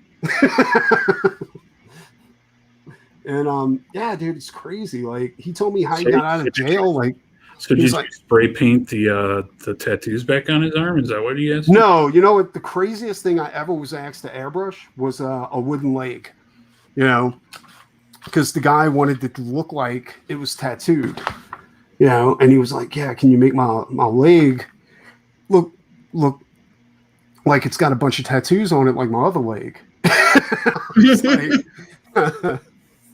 And yeah, dude, it's crazy. Like, he told me how he got out of jail. Like, so did you spray paint the tattoos back on his arm? Is that what he asked? No, you know what? The craziest thing I ever was asked to airbrush was a wooden leg. You know, because the guy wanted it to look like it was tattooed. You know, and he was like, "Yeah, can you make my leg look like it's got a bunch of tattoos on it, like my other leg?" I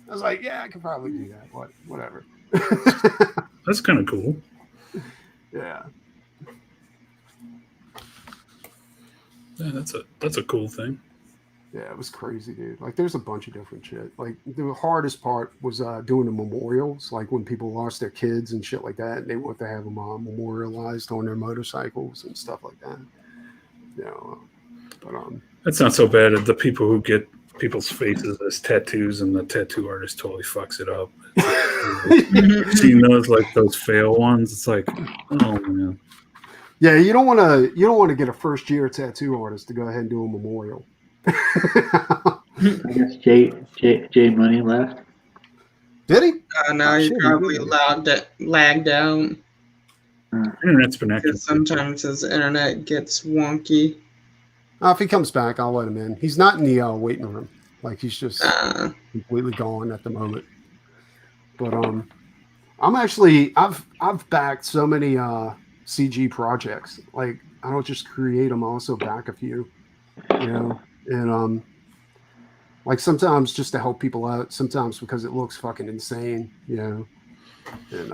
was like, "Yeah, I could probably do that. Whatever." That's kind of cool. Yeah. Yeah, that's a cool thing. Yeah, it was crazy, dude. Like, there's a bunch of different shit. Like, the hardest part was doing the memorials, like when people lost their kids and shit like that, and they want to have them memorialized on their motorcycles and stuff like that. You know, but that's not so bad. The people who get people's faces as tattoos and the tattoo artist totally fucks it up. Seeing those, like those fail ones, it's like, oh man. Yeah, you don't want to get a first year tattoo artist to go ahead and do a memorial. I guess Jay Money left. Did he? No, he probably lagged out. Internet's been acting. Sometimes his internet gets wonky. If he comes back, I'll let him in. He's not in the waiting room. Like, he's just completely gone at the moment. But I've backed so many CG projects. Like, I don't just create them, I also back a few. You know, and like sometimes just to help people out, sometimes because it looks fucking insane, you know. And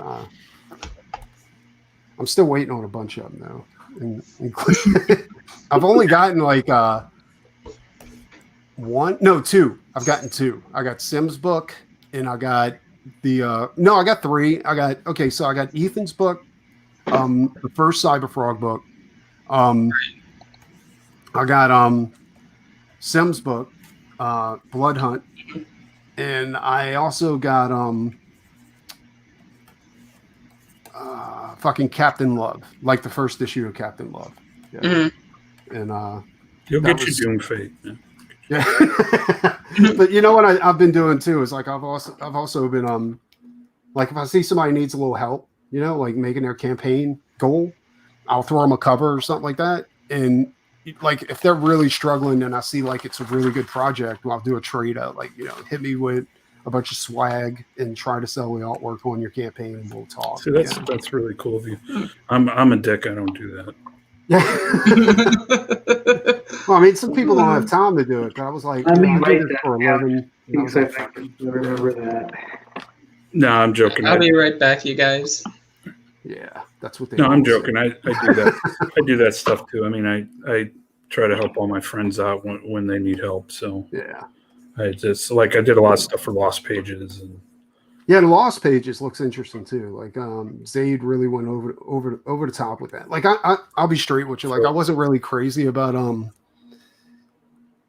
I'm still waiting on a bunch of them though. And I've only gotten like two. I've gotten two. I got Sim's book, and I got I got three. So I got Ethan's book, the first Cyber Frog book. I got Sim's book, Blood Hunt, and I also got fucking Captain Love, like the first issue of Captain Love. Yeah. Mm-hmm. And you'll get your Doom Fate. Yeah. But you know what I've been doing too is like I've also been like if I see somebody needs a little help, you know, like making their campaign goal, I'll throw them a cover or something like that. And like if they're really struggling and I see like it's a really good project, well, I'll do a trade out, like, you know, hit me with a bunch of swag and try to sell the artwork on your campaign and we'll talk. See, that's really cool of you. I'm a dick. I don't do that. Yeah. Well, I mean, some people don't have time to do it. I was like, I do it for a living. I remember that. No, I'm joking. I'll be right back, you guys. Yeah, that's what they. No, I'm joking. I do that. I do that stuff too. I mean, I try to help all my friends out when they need help. So yeah, I just I did a lot of stuff for Lost Pages and Yeah, the Lost Pages looks interesting too. Like Zayd really went over the top with that. Like I'll be straight with you. Like I wasn't really crazy about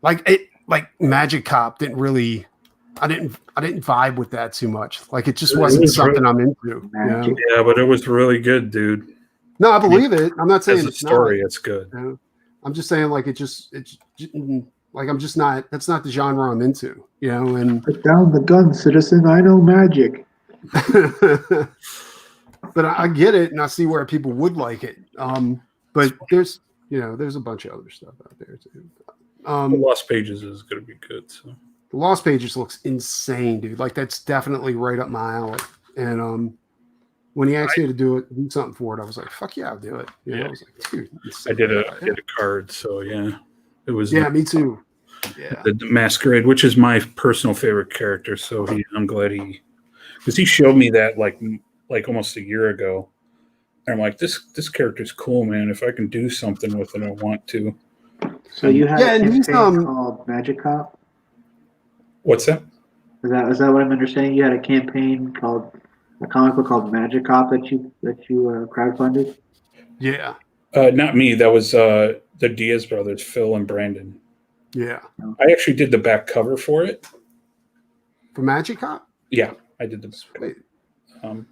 like Magic Cop didn't really I didn't vibe with that too much. Like it just wasn't something I'm into. You know? Yeah, but it was really good, dude. No, I believe it. I'm not saying As a it's story, not. it's good. You know? I'm just saying like it's like I'm just not. That's not the genre I'm into. You know, and Put down the gun, citizen. I know magic. but I get it, and I see where people would like it. But there's a bunch of other stuff out there too. The Lost Pages is going to be good. So the Lost Pages looks insane, dude. Like that's definitely right up my alley. And when he asked me to do something for it, I was like, "Fuck yeah, I'll do it." You know, I was like, "Dude, I did a card, so yeah, it was. Yeah, me too. Yeah, the Masquerade, which is my personal favorite character. So I'm glad because he showed me that like almost a year ago. And I'm like, this character's cool, man. If I can do something with it, I want to. So you have Yeah, a and he's, campaign called Magic Cop? What's that? Is that what I'm understanding? You had a campaign called a comic book called Magic Cop that you crowdfunded? Yeah. Not me. That was the Diaz brothers, Phil and Brandon. Yeah. I actually did the back cover for it. For Magic Cop? Yeah, I did the back cover.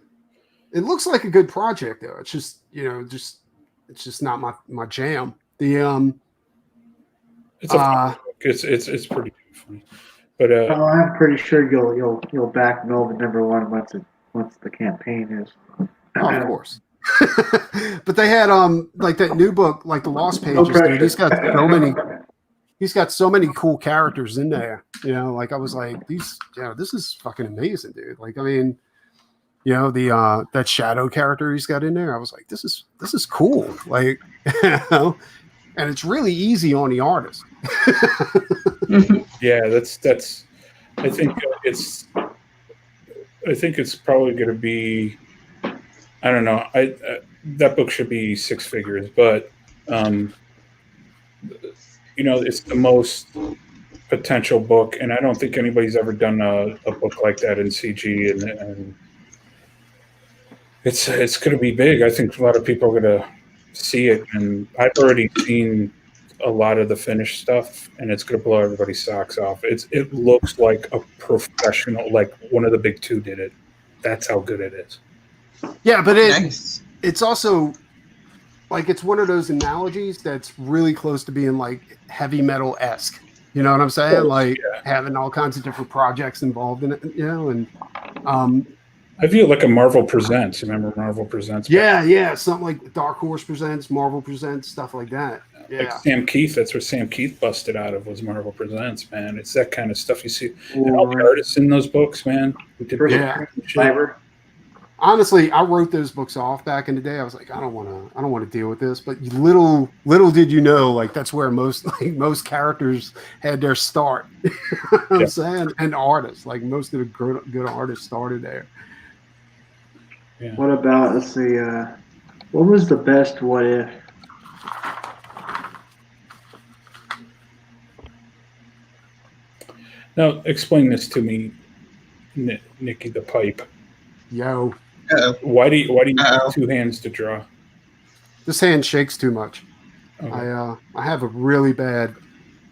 It looks like a good project though. It's just, it's just not my jam. The it's pretty funny. But I'm pretty sure you'll back Melvin #1 once the campaign is. Of course. But they had like that new book, like the Lost Pages, dude. He's got so many cool characters in there. You know, like I was like, this is fucking amazing, dude. Like, I mean, that Shadow character he's got in there, I was like, this is cool. Like, and it's really easy on the artist. Yeah, that's. I think it's probably going to be. I don't know. That book should be 6 figures, but it's the most potential book, and I don't think anybody's ever done a book like that in CG, and it's going to be big. I think a lot of people are going to see it, and I've already seen a lot of the finished stuff, and it's going to blow everybody's socks off. It looks like a professional, like one of the big two did it. That's how good it is. Yeah, but it's also like it's one of those analogies that's really close to being like heavy metal-esque. You know what I'm saying? Like having all kinds of different projects involved in it, and I feel like a Marvel Presents. Remember Marvel Presents? Yeah, something like Dark Horse Presents, Marvel Presents, stuff like that. Yeah. Like Sam Keith, that's where Sam Keith busted out of, was Marvel Presents, man. It's that kind of stuff you see. And all the artists in those books, man. Who did Honestly, I wrote those books off back in the day. I was like, I don't want to deal with this. But little did you know, like that's where most characters had their start. You know what I'm saying? And artists, like most of the good artists started there. Yeah. What about, let's see, what was the best What If? Now, explain this to me, Nikki the Pipe. Yo. Why do you need 2 hands to draw? This hand shakes too much. Okay. I have a really bad,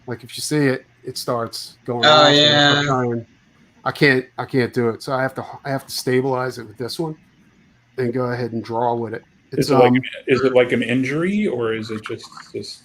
like if you see it, it starts going. Oh yeah. I can't do it. So I have to stabilize it with this one, and go ahead and draw with it. Is it like an injury, or is it just this?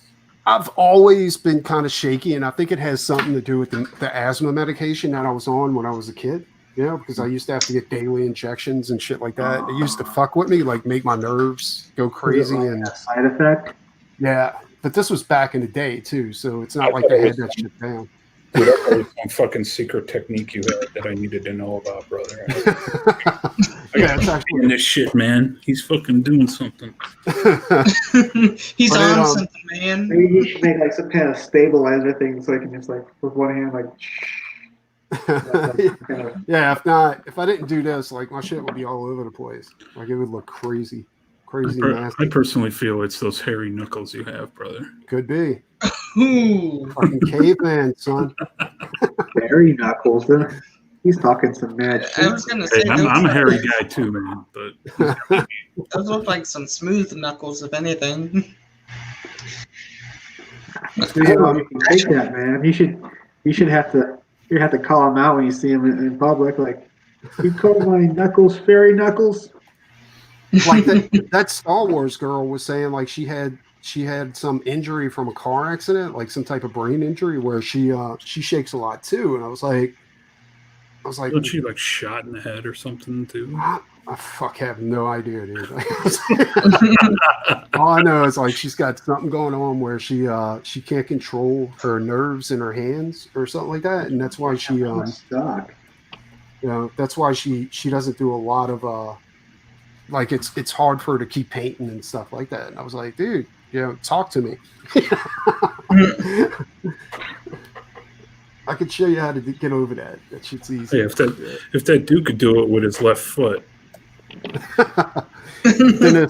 I've always been kind of shaky, and I think it has something to do with the asthma medication that I was on when I was a kid. Because I used to have to get daily injections and shit like that. It used to fuck with me, like make my nerves go crazy. And a side effect? Yeah, but this was back in the day too, so it's not like they had that shit down. Dude, that was some fucking secret technique you had that I needed to know about, brother. It's actually in this shit, man. He's fucking doing something. He's on something, man. Maybe you should make like some kind of stabilizer thing so I can just like with one hand like. Yeah, if I didn't do this, like my shit would be all over the place. Like it would look crazy nasty. I personally feel it's those hairy knuckles you have, brother. Could be. Ooh. Fucking caveman, son. Hairy knuckles. He's talking some mad I shit. was gonna say Hey, I'm a hairy guy too, man. But those look like some smooth knuckles, if anything. See how you can take that, man. You have to call him out when you see him in public. Like, you call my knuckles fairy knuckles? Like that Star Wars girl was saying, like she had some injury from a car accident, like some type of brain injury, where she shakes a lot too. And I was like, wasn't she like shot in the head or something too? I fuck have no idea, dude. All I know is like she's got something going on where she can't control her nerves in her hands or something like that, and that's why she Suck. that's why she doesn't do a lot of like it's hard for her to keep painting and stuff like that. And I was like, dude, talk to me. I could show you how to get over that. That shit's easy. Hey, if that dude could do it with his left foot. then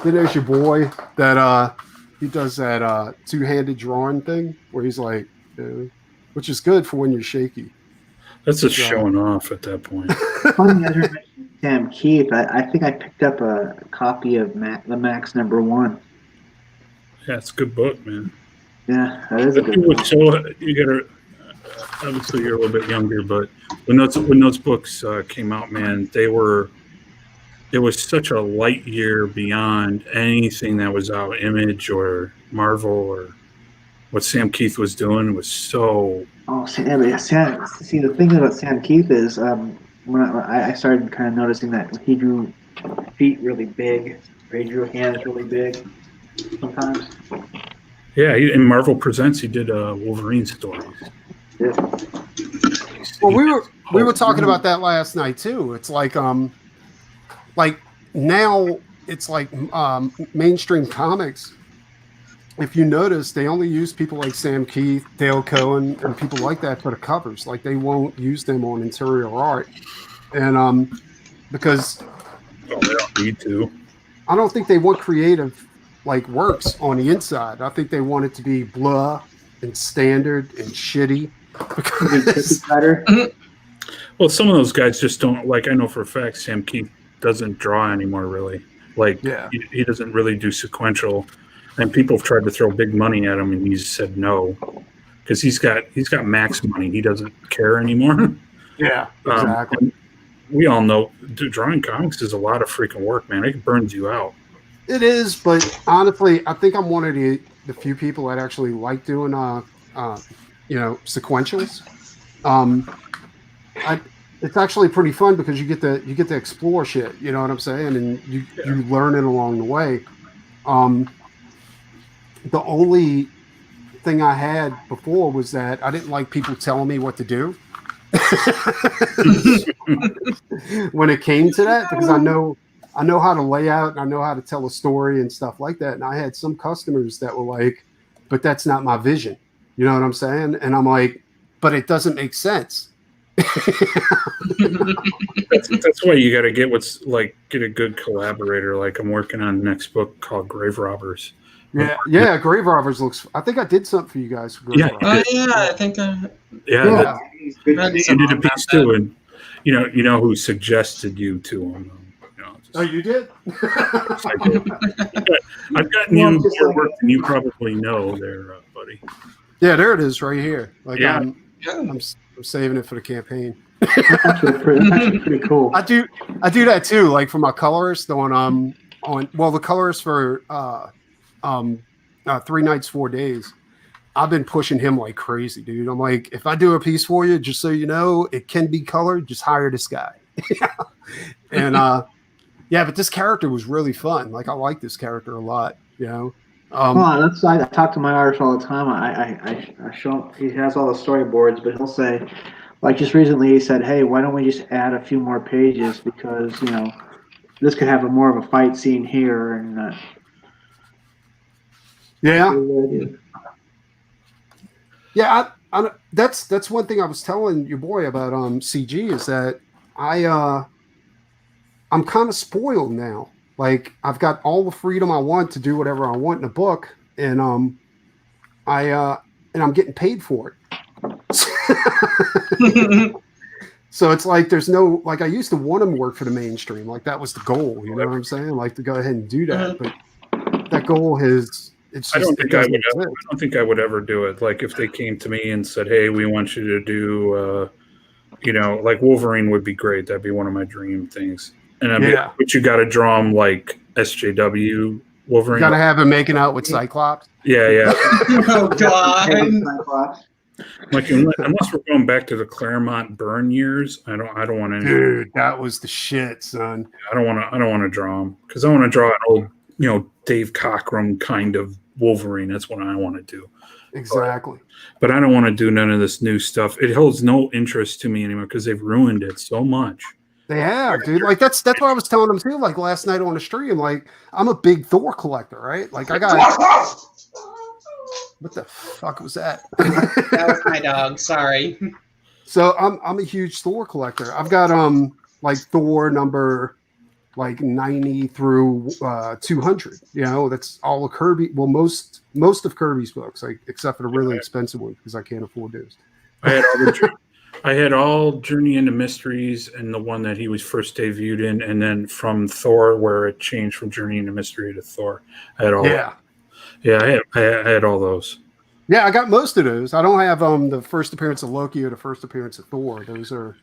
there's your boy that he does that two-handed drawing thing where he's like, which is good for when you're shaky. That's just showing off at that point. Funny as you mentioned Sam Keith, I think I picked up a copy of the Max #1. Yeah, it's a good book, man. Yeah, that is a good book. So you gotta obviously you're a little bit younger, but when those books came out, man, it was such a light year beyond anything that was out, Image or Marvel or what Sam Keith was doing was so. Oh, see, the thing about Sam Keith is when I started kind of noticing that he drew feet really big, or he drew hands really big sometimes. Yeah, in Marvel Presents, he did Wolverine stories. Yeah. Well, we were talking about that last night too. It's like now it's like mainstream comics. If you notice, they only use people like Sam Keith, Dale Cohen, and people like that for the covers. Like they won't use them on interior art, and because they don't need to. I don't think they want creative like works on the inside. I think they want it to be blah and standard and shitty. Because better. Well, some of those guys just don't like. I know for a fact Sam Keith doesn't draw anymore. Really, he doesn't really do sequential. And people have tried to throw big money at him, and he's said no because he's got max money. He doesn't care anymore. Yeah, exactly. We all know drawing comics is a lot of freaking work, man. It burns you out. It is, but honestly, I think I'm one of the few people that actually like doing sequentials. It's actually pretty fun because you get to explore shit. You know what I'm saying, and you learn it along the way. The only thing I had before was that I didn't like people telling me what to do when it came to that, because I know how to lay out and I know how to tell a story and stuff like that. And I had some customers that were like, but that's not my vision. You know what I'm saying? And I'm like, but it doesn't make sense. That's why you got to get a good collaborator. Like I'm working on the next book called Grave Robbers. Yeah, Grave Robbers looks. I think I did something for you guys. For Grave Robbers. I think. You did a piece too, and you know who suggested you to him. Oh, you did? I did. I've gotten you more work than you probably know, there, buddy. Yeah, there it is, right here. Like yeah. I'm saving it for the campaign. That's actually pretty cool. I do that too, like for my colorist on the colorist for 3 Nights 4 Days. I've been pushing him like crazy, dude. I'm like, if I do a piece for you, just so you know, it can be colored. Just hire this guy. And but this character was really fun. Like I like this character a lot. I talk to my artist all the time. I show him, he has all the storyboards, but he'll say, like just recently he said, hey, why don't we just add a few more pages because this could have more of a fight scene here and that's one thing I was telling your boy about CG is that I'm kind of spoiled now. Like I've got all the freedom I want to do whatever I want in a book, and I'm getting paid for it. So it's like there's no like I used to want him to work for the mainstream, like that was the goal. You know what I'm saying? Like to go ahead and do that, but that goal has it's just I don't it think I doesn't would. exist. I don't think I would ever do it. Like if they came to me and said, "Hey, we want you to do," like Wolverine would be great. That'd be one of my dream things. And I'd be like, but you got to draw him like SJW Wolverine. You gotta have him making out with Cyclops. Yeah. Oh God. Like unless we're going back to the Claremont Byrne years, I don't want any. Dude, that was the shit, son. I don't want to draw him because I want to draw an old, Dave Cockrum kind of Wolverine. That's what I want to do. Exactly. But I don't want to do none of this new stuff. It holds no interest to me anymore because they've ruined it so much. They have, dude. Like that's what I was telling them too. Like last night on the stream, like I'm a big Thor collector, right? Like I got. What the fuck was that? That was my dog. Sorry. So I'm a huge Thor collector. I've got like Thor number like 90 through 200. You know, that's all of Kirby. Well, most of Kirby's books, like except for the really expensive ones because I can't afford those. I had all Journey into Mysteries and the one that he was first debuted in, and then from Thor where it changed from Journey into Mystery to Thor. I had all. Yeah, I had all those. Yeah, I got most of those. I don't have the first appearance of Loki or the first appearance of Thor. Those are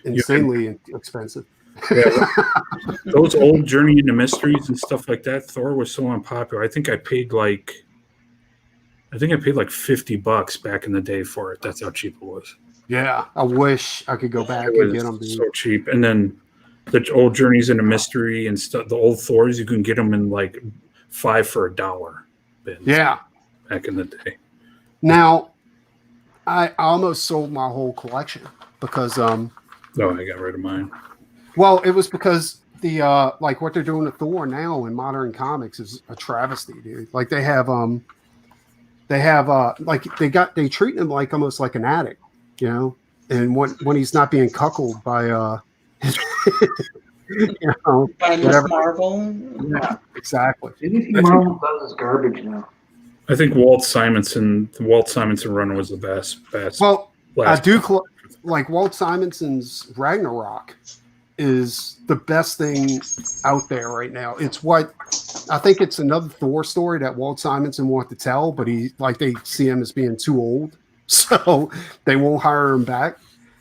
insanely expensive. Yeah, those old Journey into Mysteries and stuff like that. Thor was so unpopular. I think I paid like $50 back in the day for it. That's how cheap it was. Yeah, I wish I could go back and get them. Dude. So cheap. And then the old Journeys into Mystery and stuff. The old Thors, you can get them in like $5 for $1. Bins. Yeah, back in the day. Now, I almost sold my whole collection because I got rid of mine. Well, it was because the like what they're doing to Thor now in modern comics is a travesty, dude. Like they have like they treat him like almost like an addict, you know. And when he's not being cuckolded by by Miss Marvel. Yeah, exactly. Anything Marvel does is garbage now. I think the Walt Simonson run was the best. Well, I do like Walt Simonson's Ragnarok is the best thing out there right now. It's what I think it's another Thor story that Walt Simonson wanted to tell, but they see him as being too old, so they won't hire him back.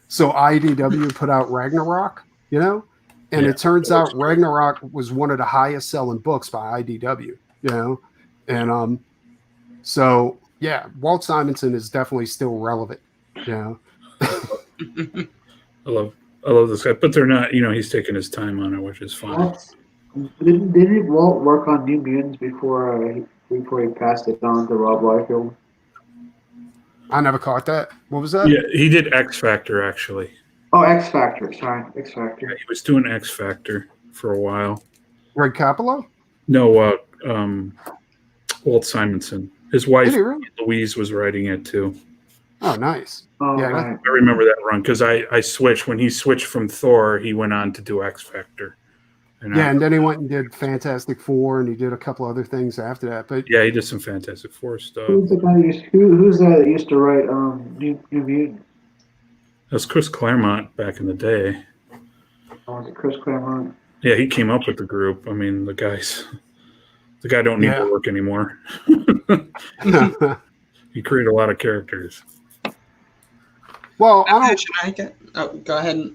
So IDW put out Ragnarok, you know, and it turns out Ragnarok was one of the highest selling books by IDW, you know, and so yeah, Walt Simonson is definitely still relevant, you know. I love this guy, but they're not. You know, he's taking his time on it, which is fine. Didn't Walt work on New Mutants before he passed it on to Rob Liefeld? I never caught that. What was that? Yeah, he did X Factor actually. Oh, X Factor. Sorry, X Factor. Yeah, he was doing X Factor for a while. Greg Capullo? No, Walt Simonson. His wife really? Louise was writing it too. Oh, nice. Oh, yeah, right. I remember that run because I switched when he switched from Thor. He went on to do X Factor. And then he went and did Fantastic Four, and he did a couple other things after that. But yeah, he did some Fantastic Four stuff. Who's the guy? Who's that used to write New Mutants? That was Chris Claremont back in the day. Oh, was it Chris Claremont? Yeah, he came up with the group. I mean, the guy don't need to work anymore. He created a lot of characters. Well, go ahead.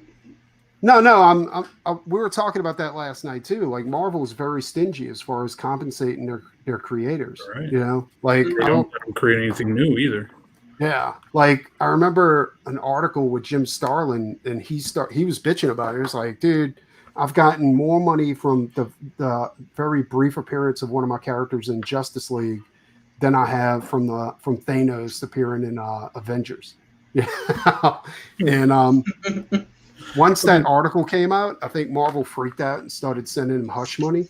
No. We were talking about that last night too. Like Marvel is very stingy as far as compensating their creators. Right. You know, like they don't let them create anything new either. Yeah, like I remember an article with Jim Starlin, and he was bitching about it. He was like, "Dude, I've gotten more money from the very brief appearance of one of my characters in Justice League than I have from Thanos appearing in Avengers." Yeah, and once that article came out, I think Marvel freaked out and started sending him hush money.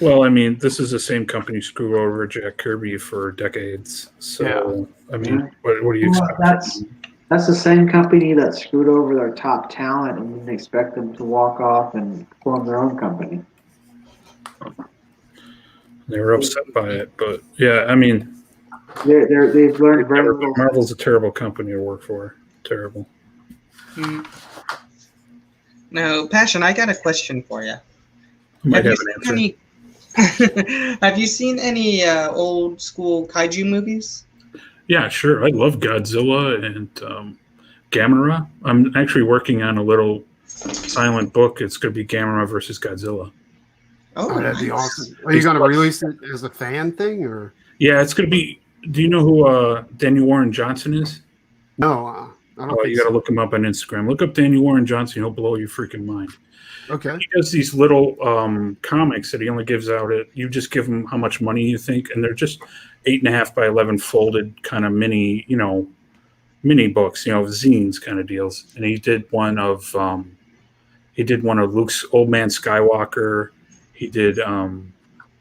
Well, I mean, this is the same company screwed over Jack Kirby for decades. So, I mean, what do you expect? That's the same company that screwed over their top talent and didn't expect them to walk off and form their own company. They were upset by it, but yeah, I mean, they've learned very little. Marvel's a terrible company to work for. terrible. Now, Passion, I got a question for you. Might have you an answer. Have you seen any old school kaiju movies? Yeah, sure. I love Godzilla and Gamera. I'm actually working on a little silent book. It's going to be Gamera versus Godzilla. Oh, that'd be awesome. Are you going to release it as a fan thing, or? Yeah, it's going to be. Do you know who Daniel Warren Johnson is? No, I don't. You got to look him up on Instagram. Look up Daniel Warren Johnson. He'll blow your freaking mind. Okay. He does these little comics that he only gives out at. You just give him how much money you think, and they're just 8.5 by 11 folded kind of mini books, zines kind of deals. And he did one of Luke's Old Man Skywalker. He did Old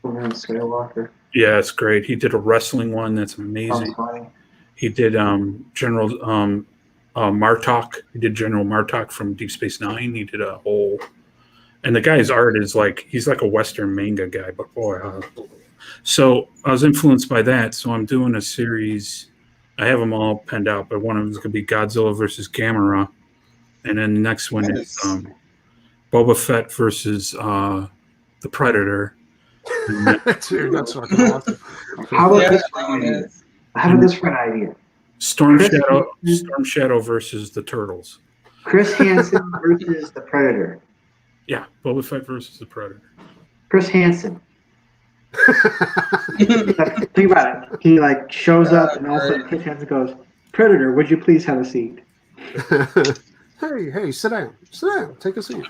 Man Skywalker. Yeah, it's great. He did a wrestling one that's amazing. He did General Martok. He did General Martok from Deep Space Nine. He did a whole, and the guy's art is he's like a Western manga guy, but boy. So I was influenced by that. So I'm doing a series. I have them all penned out, but one of them is going to be Godzilla versus Gamera, and then the next one is Boba Fett versus the Predator. Dude, that's fucking awesome. How about this for an idea? How about this for an idea? Storm Shadow versus the Turtles. Chris Hansen versus the Predator. Yeah, Boba Fett versus the Predator. Chris Hansen. Think about it. He shows up and all of a sudden Chris Hansen goes, "Predator, would you please have a seat?" Hey, sit down. Sit down. Take a seat.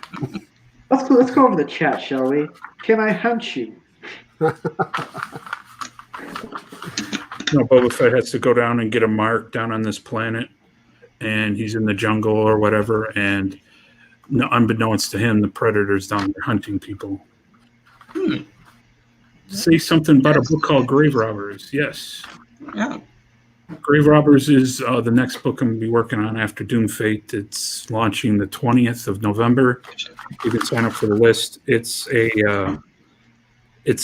Let's go over the chat, shall we? Can I hunt you? Boba Fett has to go down and get a mark down on this planet, and he's in the jungle or whatever, and unbeknownst to him, the Predator's down there hunting people. Say something about a book called Grave Robbers. Yes. Yeah. Grave Robbers is the next book I'm going to be working on after Doom Fate. It's launching the 20th of November. You can sign up for the list. It's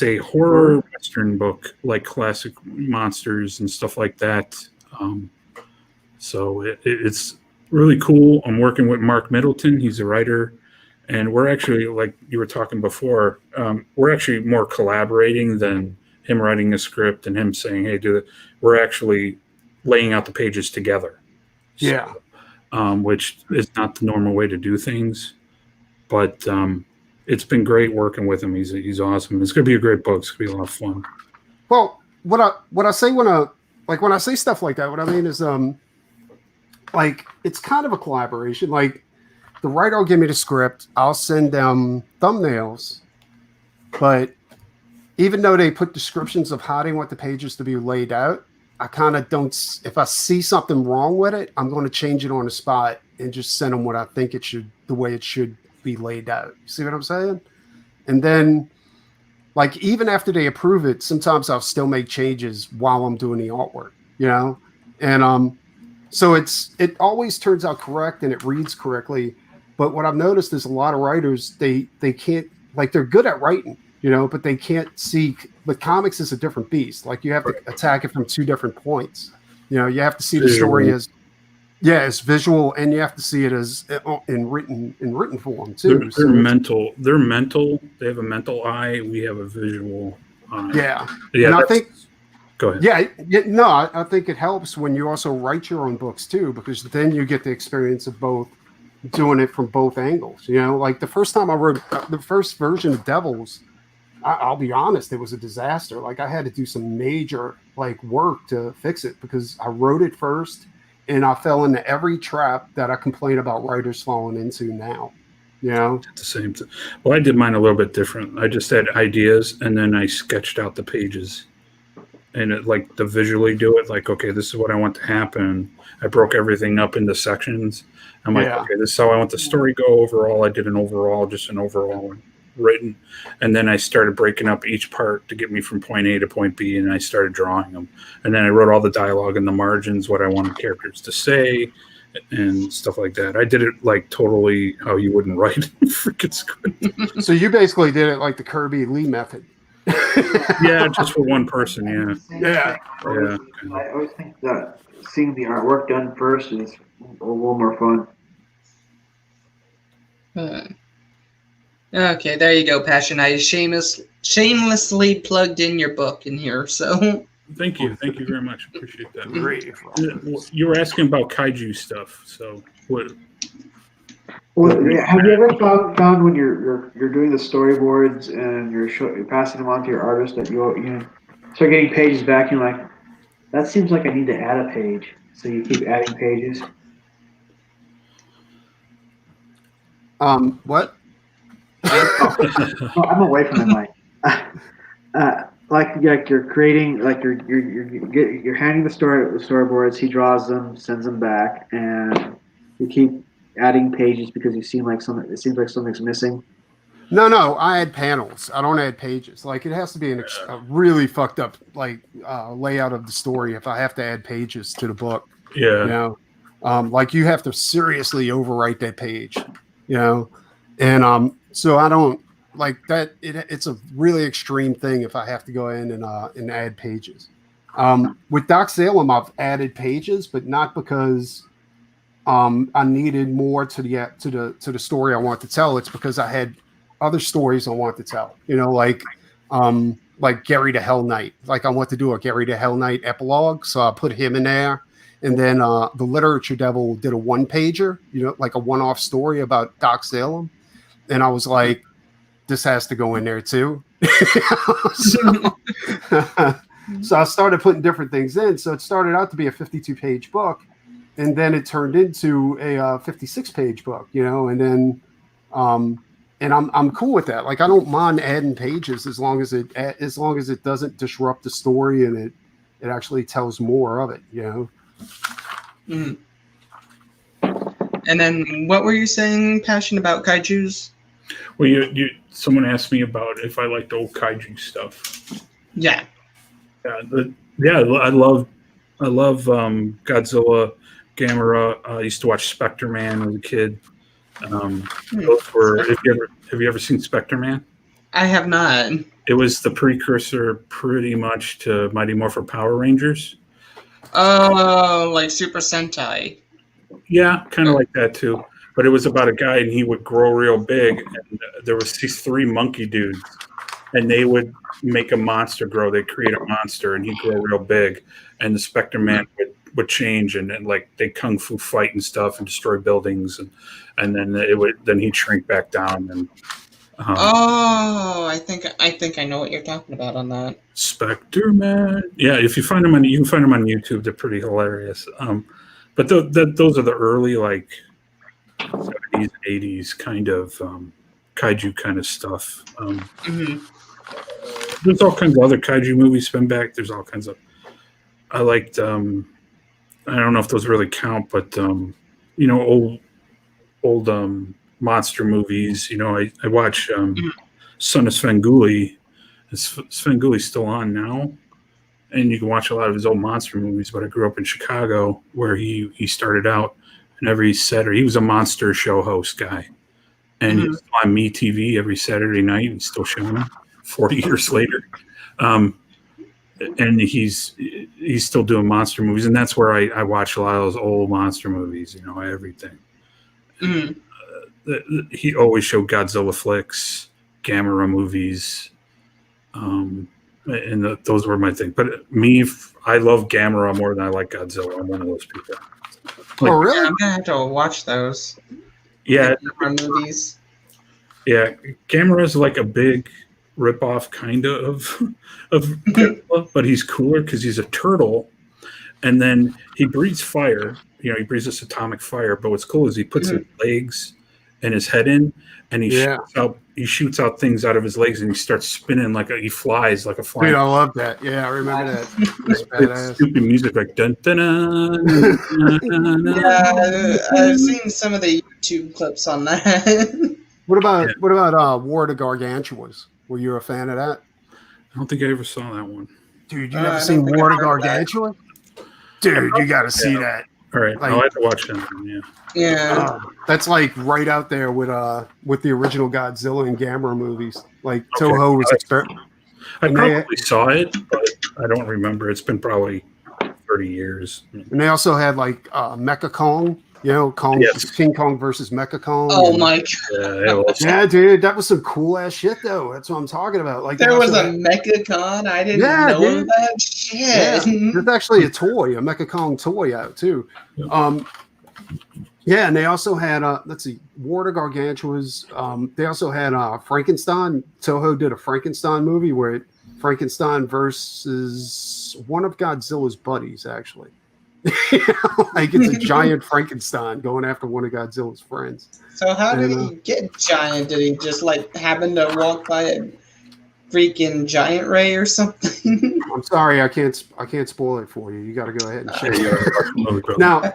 a horror Western book, like classic monsters and stuff like that. So it's really cool. I'm working with Mark Middleton. He's a writer. And we're actually, like you were talking before, we're actually more collaborating than him writing a script and him saying, hey, do it. We're actually laying out the pages together. Yeah. Which is not the normal way to do things. But it's been great working with him. He's awesome. It's going to be a great book. It's going to be a lot of fun. Well, what I say when I say stuff like that, what I mean is it's kind of a collaboration. Like the writer will give me the script, I'll send them thumbnails, but even though they put descriptions of how they want the pages to be laid out, I kind of don't. If I see something wrong with it, I'm going to change it on the spot and just send them what I think it should, the way it should be laid out. You see what I'm saying? And then, even after they approve it, sometimes I'll still make changes while I'm doing the artwork. And so it always turns out correct and it reads correctly. But what I've noticed is a lot of writers they can't, they're good at writing, but they can't see. But comics is a different beast. You have to attack it from two different points. You have to see the story as, it's visual, and you have to see it as in written form too. They're mental. They're mental. They have a mental eye. We have a visual eye. Yeah. Yeah. And I think. Go ahead. Yeah. I think it helps when you also write your own books too, because then you get the experience of both, doing it from both angles. The first time I wrote the first version of Devils, I'll be honest, it was a disaster. I had to do some major work to fix it because I wrote it first and I fell into every trap that I complain about writers falling into now. The same thing. Well, I did mine a little bit different. I just had ideas and then I sketched out the pages and to visually do it. Okay, this is what I want to happen. I broke everything up into sections. I'm okay, this is how I want the story go overall. I did an overall written, and then I started breaking up each part to get me from point A to point B, and I started drawing them, and then I wrote all the dialogue in the margins, what I wanted characters to say, and stuff like that. I did it totally how you wouldn't write a freaking script. So you basically did it like the Kirby Lee method. Yeah, just for one person. Yeah. I always think that seeing the artwork done first is a little more fun. Okay, there you go, Passion. I shamelessly plugged in your book in here, so. Thank you very much. Appreciate that. Great. You were asking about kaiju stuff, so what? Well, have you ever found when you're doing the storyboards and you're passing them on to your artist that you start getting pages back and you're like, that seems like I need to add a page, so you keep adding pages. What? Oh, I'm away from the mic. Like you're creating, like you're handing the storyboards. He draws them, sends them back, and you keep adding pages because it seems like something's missing. No, I add panels. I don't add pages. Like it has to be a really fucked up layout of the story if I have to add pages to the book. Yeah. You know, like you have to seriously overwrite that page. You know, and so I don't like that. It's a really extreme thing if I have to go in and add pages. With Doc Salem, I've added pages, but not because I needed more to the story I want to tell. It's because I had other stories I want to tell. You know, like Gary the Hell Knight. Like I want to do a Gary the Hell Knight epilogue, so I put him in there. And then the Literature Devil did a one-pager, you know, like a one-off story about Doc Salem. And I was like, this has to go in there too. So I started putting different things in. So it started out to be a 52-page book. And then it turned into a 56-page book, you know, and then and I'm cool with that. Like I don't mind adding pages as long as it doesn't disrupt the story and it actually tells more of it, you know. Mm. And then what were you saying, Passion, about kaijus? Well, someone asked me about if I liked old kaiju stuff. Yeah. I love Godzilla, Gamera. I used to watch Spectre Man as a kid. Those were. Have you ever seen Spectre Man? I have not. It was the precursor, pretty much, to Mighty Morphin Power Rangers. Oh, like Super Sentai. Yeah, kind of like that too. But it was about a guy, and he would grow real big. And there was these three monkey dudes, and they would make a monster grow. They'd create a monster, and he'd grow real big. And the Spectre Man would change, and like they kung fu fight and stuff, and destroy buildings, and then he'd shrink back down. And I think I know what you're talking about on that. Spectre Man. Yeah, if you find them you can find them on YouTube. They're pretty hilarious. But those are the early like 70s, 80s kind of kaiju kind of stuff. There's all kinds of other kaiju movies spin back. There's all kinds of. I liked. I don't know if those really count, but you know, old monster movies. You know, I watch Son of Svengoolie. Svengoolie still on now, and you can watch a lot of his old monster movies. But I grew up in Chicago, where he started out, and every Saturday he was a monster show host guy, and he was on MeTV every Saturday night. And still showing them 40 years later, and he's still doing monster movies, and that's where I watch a lot of those old monster movies. You know, everything. He always showed Godzilla flicks, Gamera movies. And those were my thing. But I love Gamera more than I like Godzilla. I'm one of those people. Oh, really? I'm gonna have to watch those. Yeah, movies. Yeah, Gamera is like a big ripoff, kind of Godzilla, but he's cooler because he's a turtle, and then he breathes fire. You know, he breathes this atomic fire. But what's cool is he puts his legs and his head in, and he shoots out things out of his legs, and he starts spinning he flies like a fly. Dude, I love that. Yeah, I remember that. It's stupid music like dun dun dun. Yeah, I've seen some of the YouTube clips on that. What about War of the Gargantuas? Were you a fan of that? I don't think I ever saw that one. Dude, you never seen War of the Gargantua? Dude, you got to see that. All right, I'll have to watch that one. Yeah. Yeah. That's like right out there with the original Godzilla and Gamera movies. Like Toho was I probably saw it, but I don't remember. It's been probably 30 years. And they also had like Mecha Kong, Kong, Yes. King Kong versus Mecha Kong. Oh and- my Yeah, dude, that was some cool ass shit though. That's what I'm talking about. Like There they was also a had- Mecha Con. I didn't Yeah, know dude. that shit. Yeah, there's actually a Mecha Kong toy out too. Yeah, and they also had let's see, War of the Gargantuas. They also had Frankenstein. Toho did a Frankenstein movie where Frankenstein versus one of Godzilla's buddies, actually. Like it's a giant Frankenstein going after one of Godzilla's friends. So how did And, he get giant? Did he just like happen to walk by a freaking giant ray or something? I'm sorry, I can't spoil it for you. You got to go ahead and check Yeah, it. Now,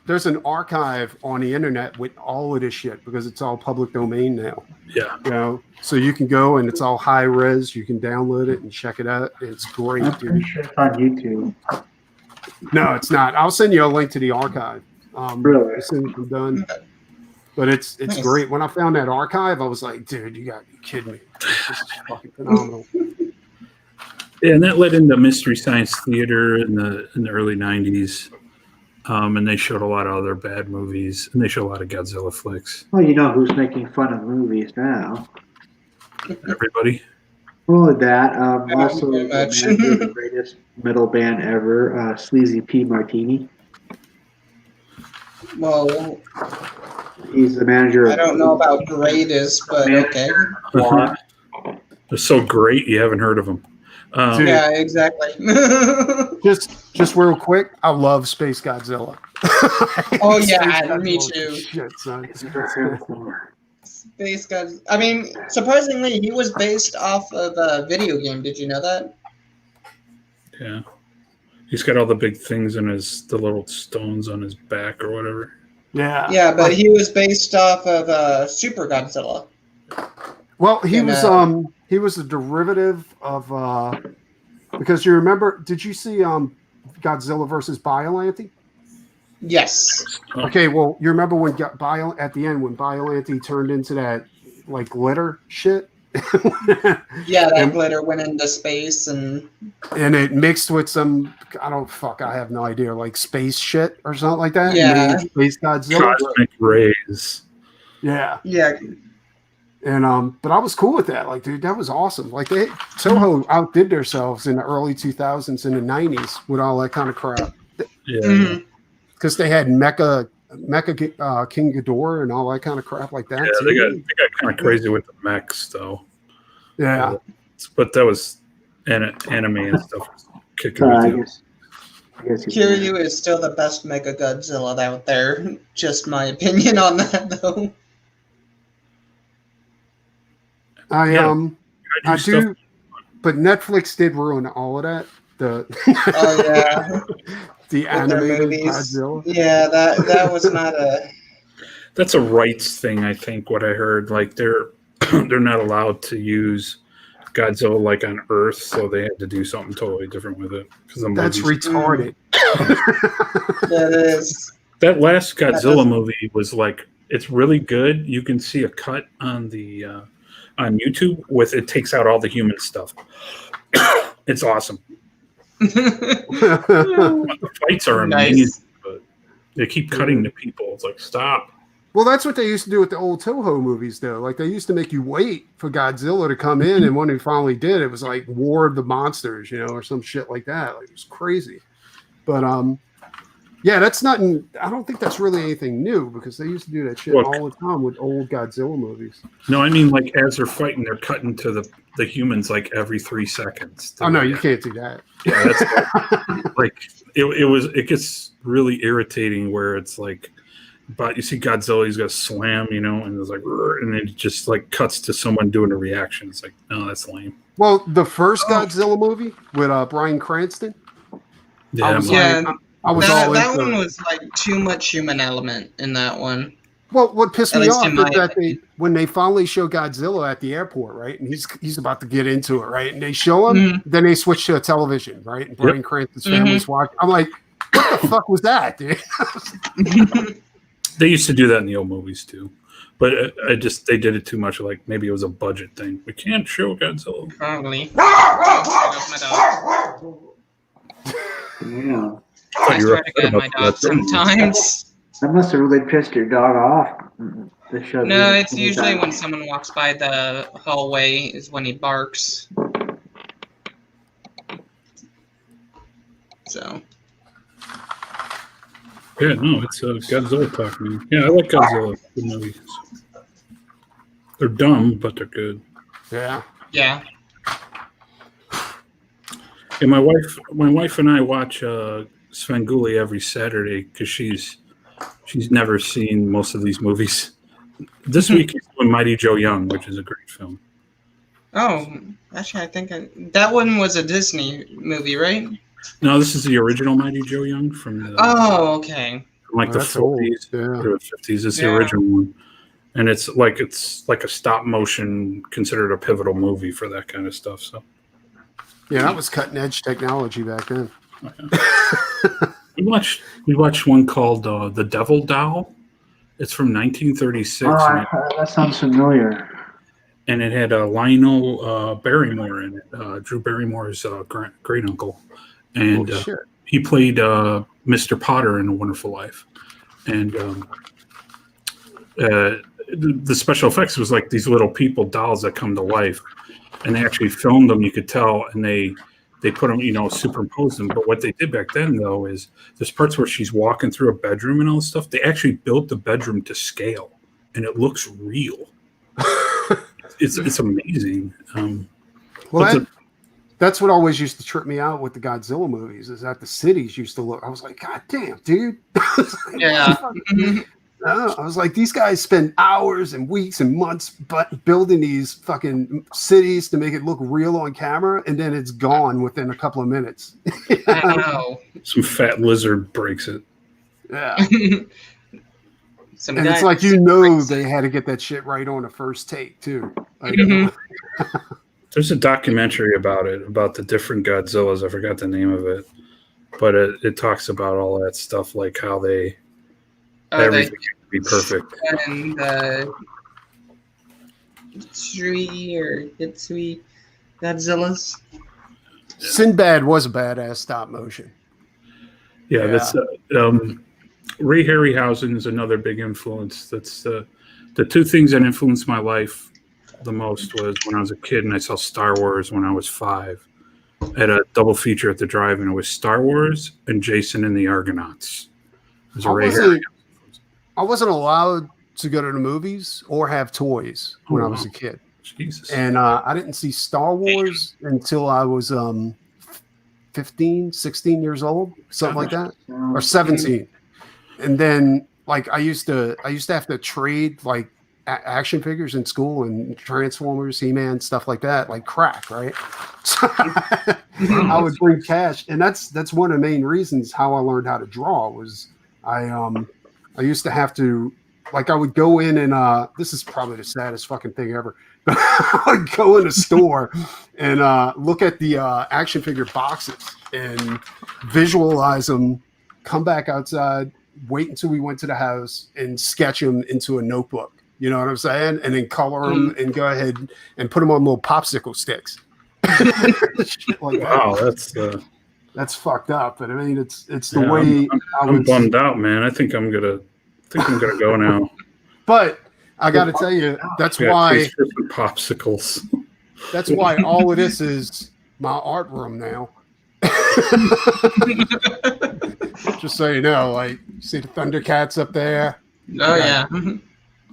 there's an archive on the internet with all of this shit because it's all public domain now. Yeah. So you can go and it's all high res. You can download it and check it out. It's great, I'm pretty dude. sure it's on YouTube. No, it's not. I'll send you a link to the archive. Really? As soon as I'm done. But it's Nice. great. When I found that archive, I was like, dude, you got to be kidding me. This is fucking phenomenal. Yeah, and that led into Mystery Science Theater in the early 90s. And they showed a lot of other bad movies, and they show a lot of Godzilla flicks. Well, you know who's making fun of movies now. Everybody. Well, that. Also, very the much. manager of the greatest metal band ever, Sleazy P. Martini. Well, He's the manager of. I don't know about greatest, but okay. War. They're so great, you haven't heard of them. Dude. Yeah, exactly. Just real quick, I love Space Godzilla. Oh, Space yeah, Godzilla me is too. Shit, son. Space Gods. I mean, surprisingly, he was based off of a video game. Did you know that? Yeah. He's got all the big things in the little stones on his back or whatever. Yeah. Yeah, but he was based off of Super Godzilla. Well, he And, was a derivative of because you remember? Did you see Godzilla versus Biollante? Yes. Oh. Okay, well, you remember when at the end when Biollante turned into that like glitter shit? Yeah, that And- glitter went into space and And it mixed with some I have no idea, like space shit or something like that. Yeah. And made Space Godzilla. Cosmic rays. Yeah. yeah. And but I was cool with that. Like, dude, that was awesome. Like Toho outdid themselves in the early 2000s and the 90s with all that kind of crap. Yeah. Mhm. Because they had Mecha King Ghidorah and all that kind of crap like that. Yeah, too. they got kind of crazy with the mechs, though. Yeah. But that was anime and stuff was kicking I with you. guess he's Kiryu is still the best Mega Godzilla out there. Just my opinion on that, though. I I do do, but Netflix did ruin all of that. Oh yeah, The their animated movies. Godzilla. Yeah, that was not a. That's a rights thing, I think. What I heard, like they're not allowed to use Godzilla like on Earth, so they had to do something totally different with it. Because That's retarded. That is. that last Godzilla doesn't- movie was like it's really good. You can see a cut on the on YouTube with it takes out all the human stuff. It's awesome. The fights are amazing, Nice. but they keep cutting to people. It's like stop. Well, that's what they used to do with the old Toho movies, though. Like they used to make you wait for Godzilla to come in, and when he finally did, it was like War of the Monsters, or some shit like that. Like it was crazy. But yeah, that's not. I don't think that's really anything new because they used to do that shit Look. all the time with old Godzilla movies. No, I mean like as they're fighting, they're cutting to the humans like every 3 seconds. Oh no, you can't do that. Yeah, that's like it gets really irritating where it's like, but you see Godzilla, he's got a slam, and it's like, and then it just like cuts to someone doing a reaction. It's like, no, that's lame. Well, the first Godzilla movie with Bryan Cranston, Yeah, was Yeah, I was all that into one it. was like too much human element in that one. Well, what pissed At me least off in is my that when they finally show Godzilla at the airport, right, and he's about to get into it, right, and they show him, Mhm. then they switch to a television, right, and Bryan Cranston's family's watching. I'm like, what the fuck was that, dude? they used to do that in the old movies too, but they did it too much. Like maybe it was a budget thing. We can't show Godzilla. Probably. Yeah. I swear to God, my dog sometimes. That must have really pissed your dog off. The show. No, it's usually when someone walks by the hallway is when he barks. So. Yeah, no, it's a Godzilla talk, man. Yeah, I like Godzilla movies. They're dumb, but they're good. Yeah. Yeah. Yeah, my wife and I watch Svengoolie every Saturday because she's never seen most of these movies. This week is doing Mighty Joe Young, which is a great film. Oh, actually, I think that one was a Disney movie, right? No, this is the original Mighty Joe Young from the Okay. like the that's old. 40s Yeah. or 50s. It's the original one, and it's like a stop motion, considered a pivotal movie for that kind of stuff. So. Yeah, that was cutting edge technology back then. We watched one called The Devil Doll. It's from 1936. That sounds familiar. And it had Lionel Barrymore in it, Drew Barrymore's great uncle, and he played Mr. Potter in A Wonderful Life. And the special effects was like these little dolls that come to life, and they actually filmed them. You could tell, and they put them, superimposed them. But what they did back then, though, is there's parts where she's walking through a bedroom and all this stuff. They actually built the bedroom to scale, and it looks real. It's amazing. That's what always used to trip me out with the Godzilla movies, is that the cities used to look. I was like, God damn, dude. Yeah. I was like, these guys spend hours and weeks and months building these fucking cities to make it look real on camera, and then it's gone within a couple of minutes. I know. Some fat lizard breaks it. Yeah. And it's like, they had to get that shit right on the first take too. Like, There's a documentary about it, about the different Godzillas. I forgot the name of it, but it talks about all that stuff, like how everything has to be perfect. And Hitsui Godzillas. Sinbad was a badass stop motion. Yeah. That's Ray Harryhausen is another big influence. That's the two things that influenced my life the most was when I was a kid and I saw Star Wars when I was 5. I had a double feature at the drive, and it was Star Wars and Jason and the Argonauts. It was I wasn't allowed to go to the movies or have toys when I was a kid. Jesus. And I didn't see Star Wars until I was 15, 16 years old, something like that, or 17. And then, like, I used to have to trade like action figures in school and Transformers, He-Man, stuff like that, like crack, right? So I would bring cash, and that's one of the main reasons how I learned how to draw was I used to have to, like, I would go in and this is probably the saddest fucking thing ever. But I would go in a store and look at the action figure boxes and visualize them, come back outside, wait until we went to the house and sketch them into a notebook. You know what I'm saying? And then color them and go ahead and put them on little popsicle sticks. Like wow, that's fucked up. But I mean, it's the way I'm bummed out, man. I think I'm gonna go now. But I got to tell you, that's why popsicles. That's why all of this is my art room now. Just so you know, like, see the Thundercats up there. Oh yeah,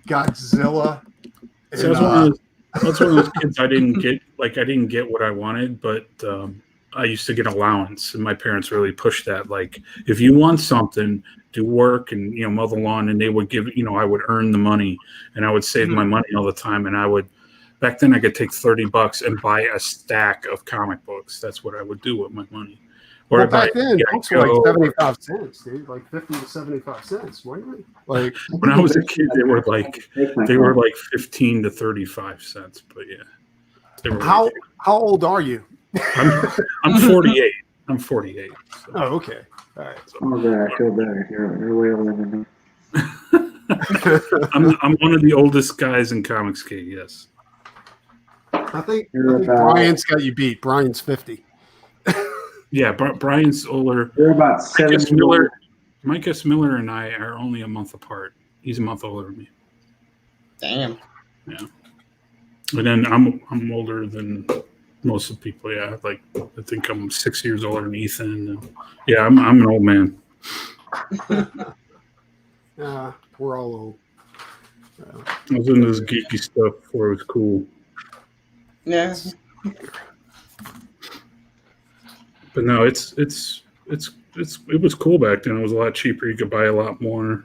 Godzilla. So that's one of those kids I didn't get. Like, I didn't get what I wanted, but I used to get allowance, and my parents really pushed that. Like, if you want something, do work and mow the lawn, and they would give. I would earn the money, and I would save my money all the time, and I would. Back then, I could take $30 and buy a stack of comic books. That's what I would do with my money. Or back then, books were like 75 cents, dude. Like 50 to 75 cents, weren't they? Like when I was a kid, they were like 15 to 35 cents. But yeah, how old are you? I'm 48. I'm 48. So. Oh, okay. All right. So. Oh, good. I feel better. You're way older than me. I'm one of the oldest guys in Comics K. Yes. I think Brian's got you beat. Brian's 50. Yeah, Brian's older. They're about 7 years old. Mike S. Miller and I are only a month apart. He's a month older than me. Damn. Yeah. And then I'm older than most of the people. Yeah, like I think I'm 6 years older than Ethan. And yeah, I'm an old man. We're all old. I was into this geeky stuff before it was cool. Yeah. But no, it was cool back then. It was a lot cheaper. You could buy a lot more.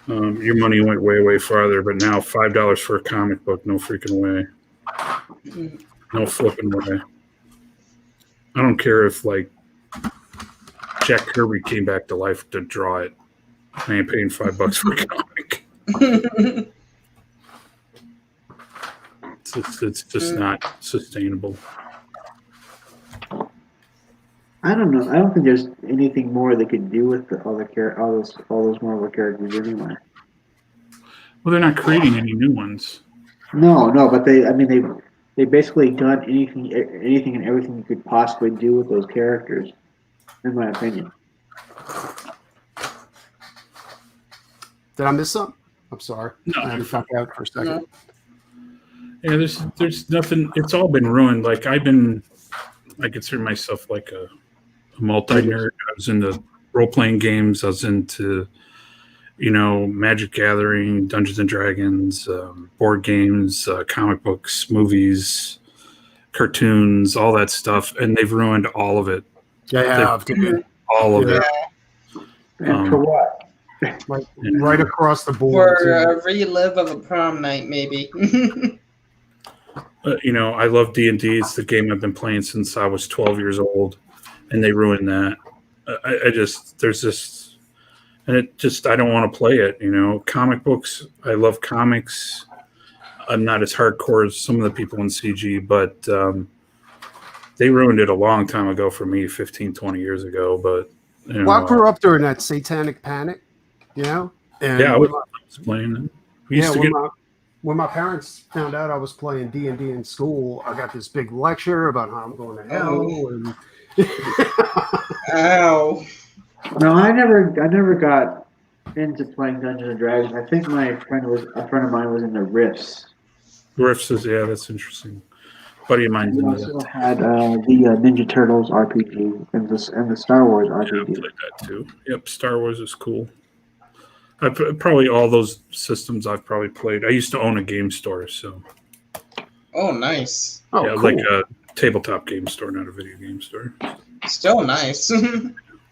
Your money went way, way farther. But now $5 for a comic book, no freaking way. No flipping way. I don't care if like Jack Kirby came back to life to draw it. I ain't paying $5 for a comic. It's just not sustainable. I don't know. I don't think there's anything more they could do with all those Marvel characters anyway. Well, they're not creating any new ones. No, but they basically done anything and everything you could possibly do with those characters, in my opinion. Did I miss something? I'm sorry. No, I had to fuck out for a second. Yeah, there's nothing. It's all been ruined. Like I consider myself like a multi-nerd. I was into role-playing games. I was into, Magic Gathering, Dungeons and Dragons, board games, comic books, movies, cartoons, all that stuff. And they've ruined all of it. Yeah, all of it. And for what? Like, right across the board. For a relive of a prom night, maybe. I love D&D. It's the game I've been playing since I was 12 years old, and they ruined that. I don't want to play it. Comic books, I love comics. I'm not as hardcore as some of the people in CG, but they ruined it a long time ago for me, 15, 20 years ago. But I grew up during that satanic panic, And I was playing it. When my parents found out I was playing D&D in school, I got this big lecture about how I'm going to hell. And Ow. No, I never got into playing Dungeons and Dragons. I think a friend of mine was in the Rifts. Rifts that's interesting. Buddy of mine. We also had the Ninja Turtles RPG and the Star Wars RPG. Yeah, I played that too. Yep, Star Wars is cool. Probably all those systems I've probably played. I used to own a game store, so. Oh, nice. Oh, yeah, cool. Like a tabletop game store, not a video game store. Still nice.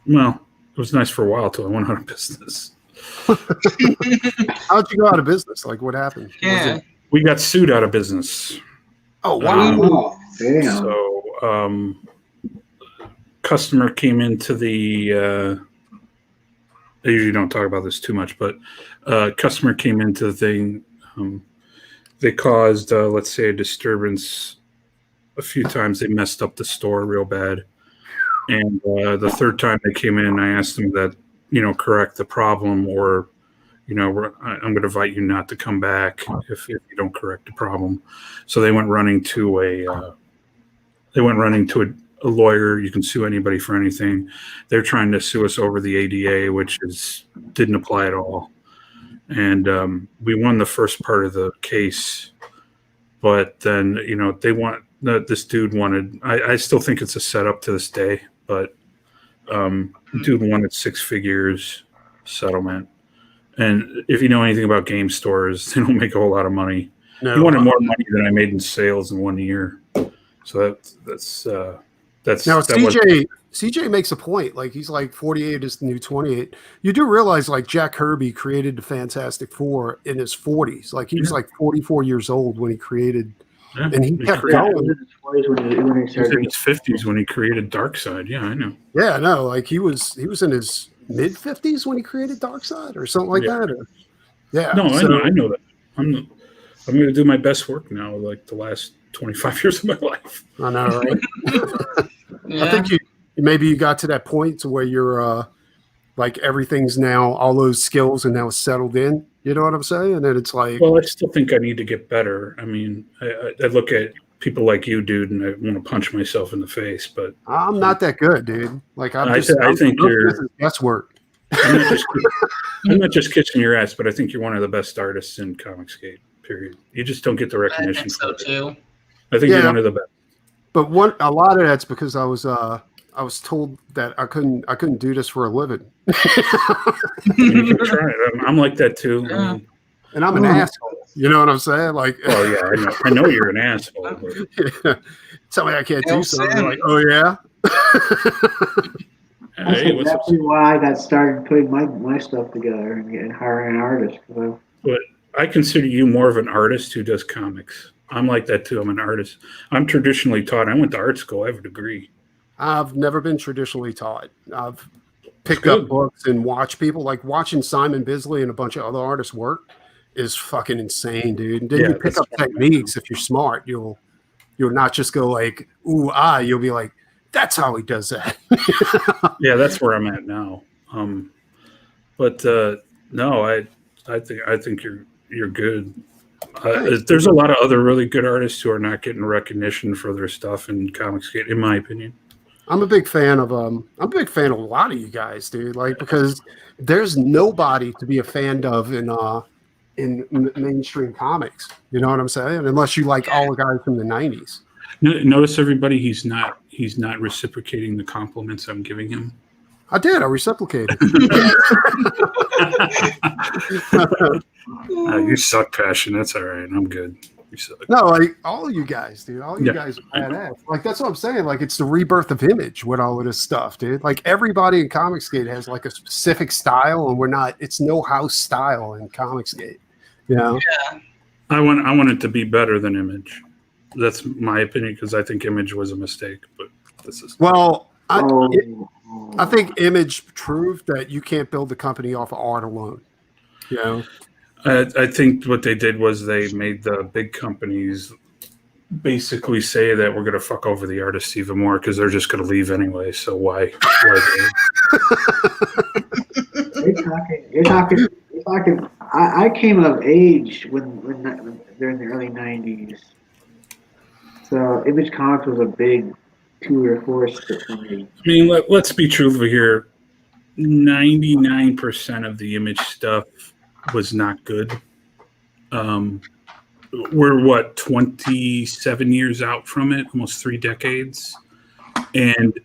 Well, it was nice for a while till I went out of business. How'd you go out of business? Like, what happened? Yeah. We got sued out of business. Oh, wow. Oh, damn. So, customer came into the. I usually don't talk about this too much, but customer came into the thing. They caused, let's say, a disturbance a few times. They messed up the store real bad. And the third time they came in, I asked them that, correct the problem, or, I'm going to invite you not to come back if you don't correct the problem. So they went running to a lawyer. You can sue anybody for anything. They're trying to sue us over the ADA, which didn't apply at all. And we won the first part of the case, but then this dude wanted. I still think it's a setup to this day, but dude wanted 6 figures settlement. And if you know anything about game stores, they don't make a whole lot of money. No, he wanted more money than I made in sales in 1 year. So that's now CJ makes a point. Like, he's like 48 is the new 28. You do realize, like, Jack Kirby created the Fantastic Four in his 40s. Like, he was like 44 years old when he created, and he kept going. He was in his 50s when he created Darkseid. Yeah, I know. Yeah, no, like he was in his mid 50s when he created Darkseid or something like that. Or, yeah. No, I know that. I'm going to do my best work now, like the last 25 years of my life. I know, right? Yeah. I think maybe you got to that point to where you're like everything's now, all those skills are now settled in. You know what I'm saying? And then it's like, well, I still think I need to get better. I mean, I look at people like you, dude, and I want to punch myself in the face. But I'm not that good, dude. Like I think you're guesswork. I'm not just kissing your ass, but I think you're one of the best artists in Comicsgate. Period. You just don't get the I recognition. think so too. I think you're one of the best. But a lot of that's because I was told that I couldn't do this for a living. You can try it. I'm like that too. Yeah. And I'm an asshole. You know what I'm saying? Like, well, yeah, I know you're an asshole. But... Yeah. Tell me I can't do something. Like, oh yeah. That's Hey, exactly why I got started putting my stuff together and hiring an artist. But I consider you more of an artist who does comics. I'm like that too. I'm an artist. I'm traditionally taught. I went to art school. I have a degree. I've never been traditionally taught. I've picked up books and watched people. Like watching Simon Bisley and a bunch of other artists work is fucking insane, dude. And then you pick up techniques. If you're smart, you'll not just go like, ooh, you'll be like, that's how he does that. Yeah, that's where I'm at now. But no, I think you're good. There's a lot of other really good artists who are not getting recognition for their stuff in Comicsgate, in my opinion. I'm a big fan of a lot of you guys, dude. Like, because there's nobody to be a fan of in mainstream comics. You know what I'm saying? Unless you like all the guys from the 90s. Notice everybody, he's not reciprocating the compliments I'm giving him. I did. I reciprocated. You suck, Passion. That's all right. I'm good. You suck. No, like all you guys, dude. All you guys are badass. Like that's what I'm saying. Like it's the rebirth of Image with all of this stuff, dude. Like everybody in Comicsgate has like a specific style, and we're not. It's no house style in Comicsgate. You know. Yeah. I want it to be better than Image. That's my opinion because I think Image was a mistake. But this is I think Image proved that you can't build the company off of art alone. You know? I think what they did was they made the big companies basically say that we're going to fuck over the artists even more because they're just going to leave anyway. So why You're talking. I came of age when during the early '90s. So Image Comics was a big tour force for me. I mean, let's be truthful here. 99% of the Image stuff was not good. We're 27 years out from it, almost 3 decades, and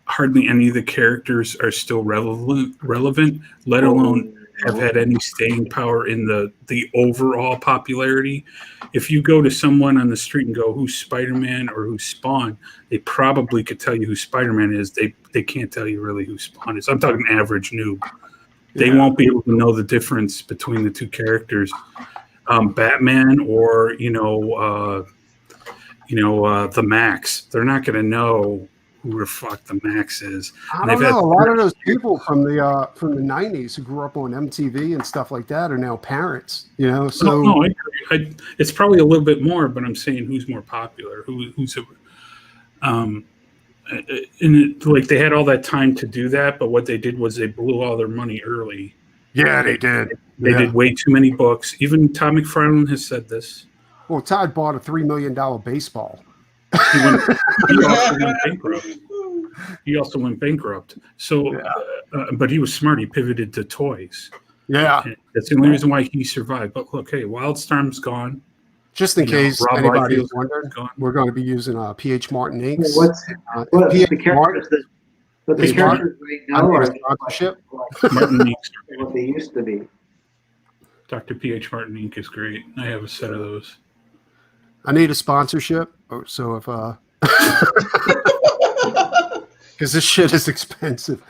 hardly any of the characters are still relevant, let alone have had any staying power in the overall popularity. If you go to someone on the street and go, who's Spider-Man or who's Spawn, they probably could tell you who Spider-Man is. They can't tell you really who Spawn is. I'm talking average noob. They won't be able to know the difference between the two characters. Batman or the Max, they're not going to know who the fuck the Max is. I don't know. A lot of those people from the 90s who grew up on MTV and stuff like that are now parents. You know, so no, I agree. It's probably a little bit more, but I'm saying who's more popular, like they had all that time to do that, but what they did was they blew all their money early. Yeah, they did. They did way too many books. Even Todd McFarlane has said this. Well, Todd bought a $3 million baseball. He also went bankrupt. So, but he was smart. He pivoted to toys. Yeah, and that's the only reason why he survived. But look, hey, Wildstorm's gone. Just in case anybody is wondering, we're going to be using PH Martin inks. The characters right now are sponsorship? Martin Inks. What they used to be. Dr. PH Martin Ink is great. I have a set of those. I need a sponsorship. So if because this shit is expensive.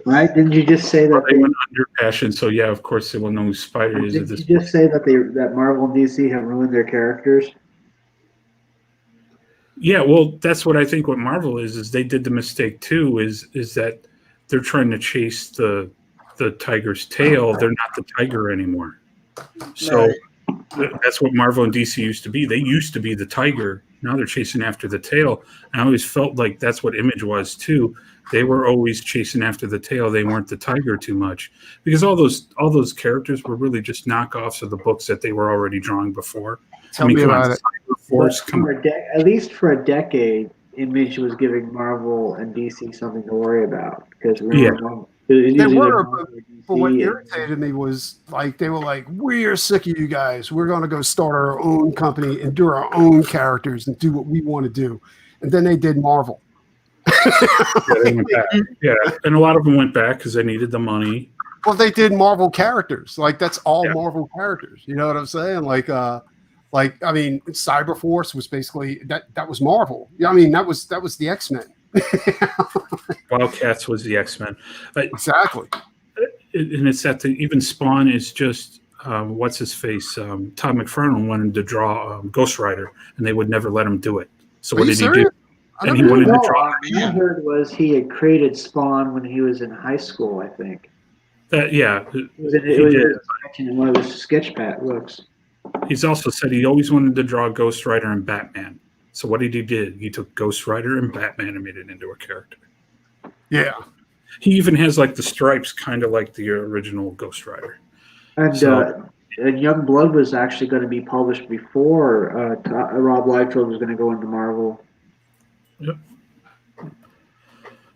Right? Didn't you just say that they went under Passion? So yeah, of course they will know who Spider is. Didn't you just say that Marvel and DC have ruined their characters? Yeah, well, that's what I think. What Marvel is they did the mistake too. Is that they're trying to chase the tiger's tail. They're not the tiger anymore. So that's what Marvel and DC used to be. They used to be the tiger. Now they're chasing after the tail. And I always felt like that's what Image was too. They were always chasing after the tail. They weren't the tiger too much because all those characters were really just knockoffs of the books that they were already drawing before. Tell me about it. Force. At least for a decade, Image was giving Marvel and DC something to worry about because Yeah. it was usually They were, either Marvel or but what DC. irritated me was like they were like, "We are sick of you guys. We're going to go start our own company and do our own characters and do what we want to do." And then they did Marvel. Yeah, they went back. Yeah, and a lot of them went back because they needed the money. Well, they did Marvel characters. Like that's all Yeah. Marvel characters. You know what I'm saying? Like I mean, Cyberforce was basically that was Marvel. Yeah, I mean that was the X-Men. Wildcats was the X-Men. Exactly. And it's that even Spawn is just what's his face? Todd McFarlane wanted to draw Ghost Rider, and they would never let him do it. So what did he do? And he wanted to draw. What I heard was he had created Spawn when he was in high school, I think. Yeah, It was in one of his sketch books. He's also said he always wanted to draw Ghost Rider and Batman. So what did he do? He took Ghost Rider and Batman and made it into a character. Yeah. He even has like the stripes, kind of like the original Ghost Rider. And Young Blood was actually going to be published before Rob Liefeld was going to go into Marvel. Yep.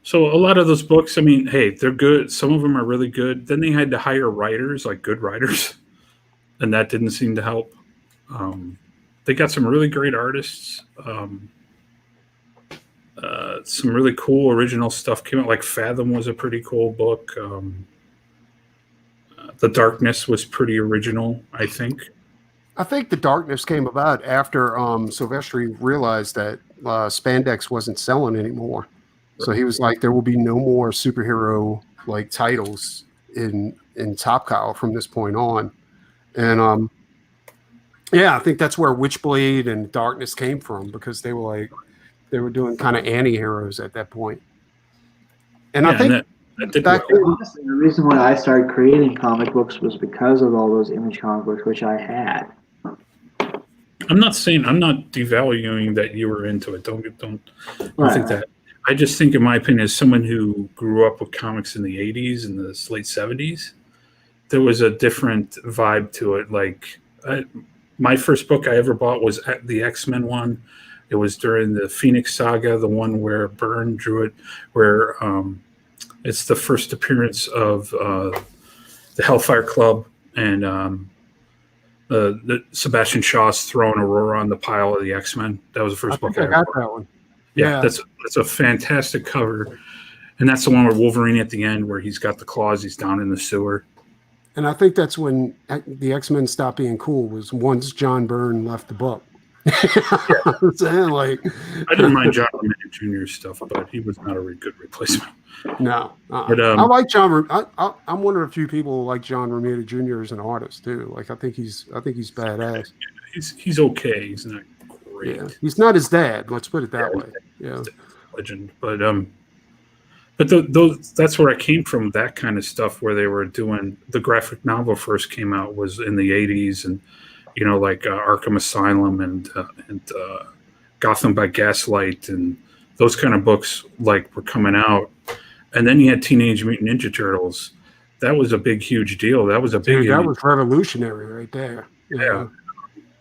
So a lot of those books, I mean, hey, they're good. Some of them are really good. Then they had to hire writers, like good writers, and that didn't seem to help. They got some really great artists. Some really cool original stuff came out. Like Fathom was a pretty cool book. The Darkness was pretty original, I think. I think The Darkness came about after Silvestri realized that spandex wasn't selling anymore. So he was like, there will be no more superhero like titles in Top Cow from this point on. And yeah, I think that's where Witchblade and Darkness came from, because they were doing kind of anti-heroes at that point. And I think honestly, the reason why I started creating comic books was because of all those Image comic books, which I had. I'm not devaluing that you were into it. Don't think that. I just think, in my opinion, as someone who grew up with comics in the 80s and the late 70s, there was a different vibe to it. Like, my first book I ever bought was the X-Men one. It was during the Phoenix Saga, the one where Byrne drew it, where it's the first appearance of the Hellfire Club, and the Sebastian Shaw's throwing Aurora on the pile of the X-Men. That was the first book I got that one. Yeah, that's a fantastic cover, and that's the one with Wolverine at the end where he's got the claws. He's down in the sewer. And I think that's when the X-Men stopped being cool, was once John Byrne left the book. I didn't mind John Romita Jr.'s stuff, but he was not a good replacement. No, but I like John. I'm one of the few people who like John Romita Jr. as an artist too. Like I think he's badass. He's okay. He's not great. Yeah, he's not his dad. Let's put it that way. Yeah, legend. But that's where I came from. That kind of stuff where they were doing the graphic novel first came out was in the 80s, and like Arkham Asylum and Gotham by Gaslight and those kind of books like were coming out. And then you had Teenage Mutant Ninja Turtles. That was a big, huge deal. That was that was revolutionary right there. Yeah.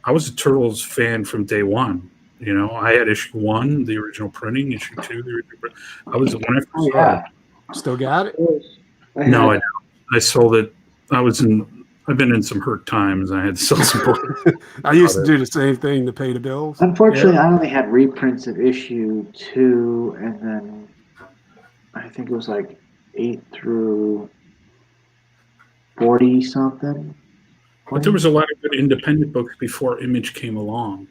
I was a Turtles fan from day one. I had issue 1, the original printing, issue 2, the original printing. I was when I first started. Still got it? No, I sold it. I've been in some hurt times. I had to sell some books. I used to do the same thing to pay the bills. Unfortunately, I only had reprints of issue 2, and then I think it was like 8 through 40 something. But there was a lot of good independent books before Image came along.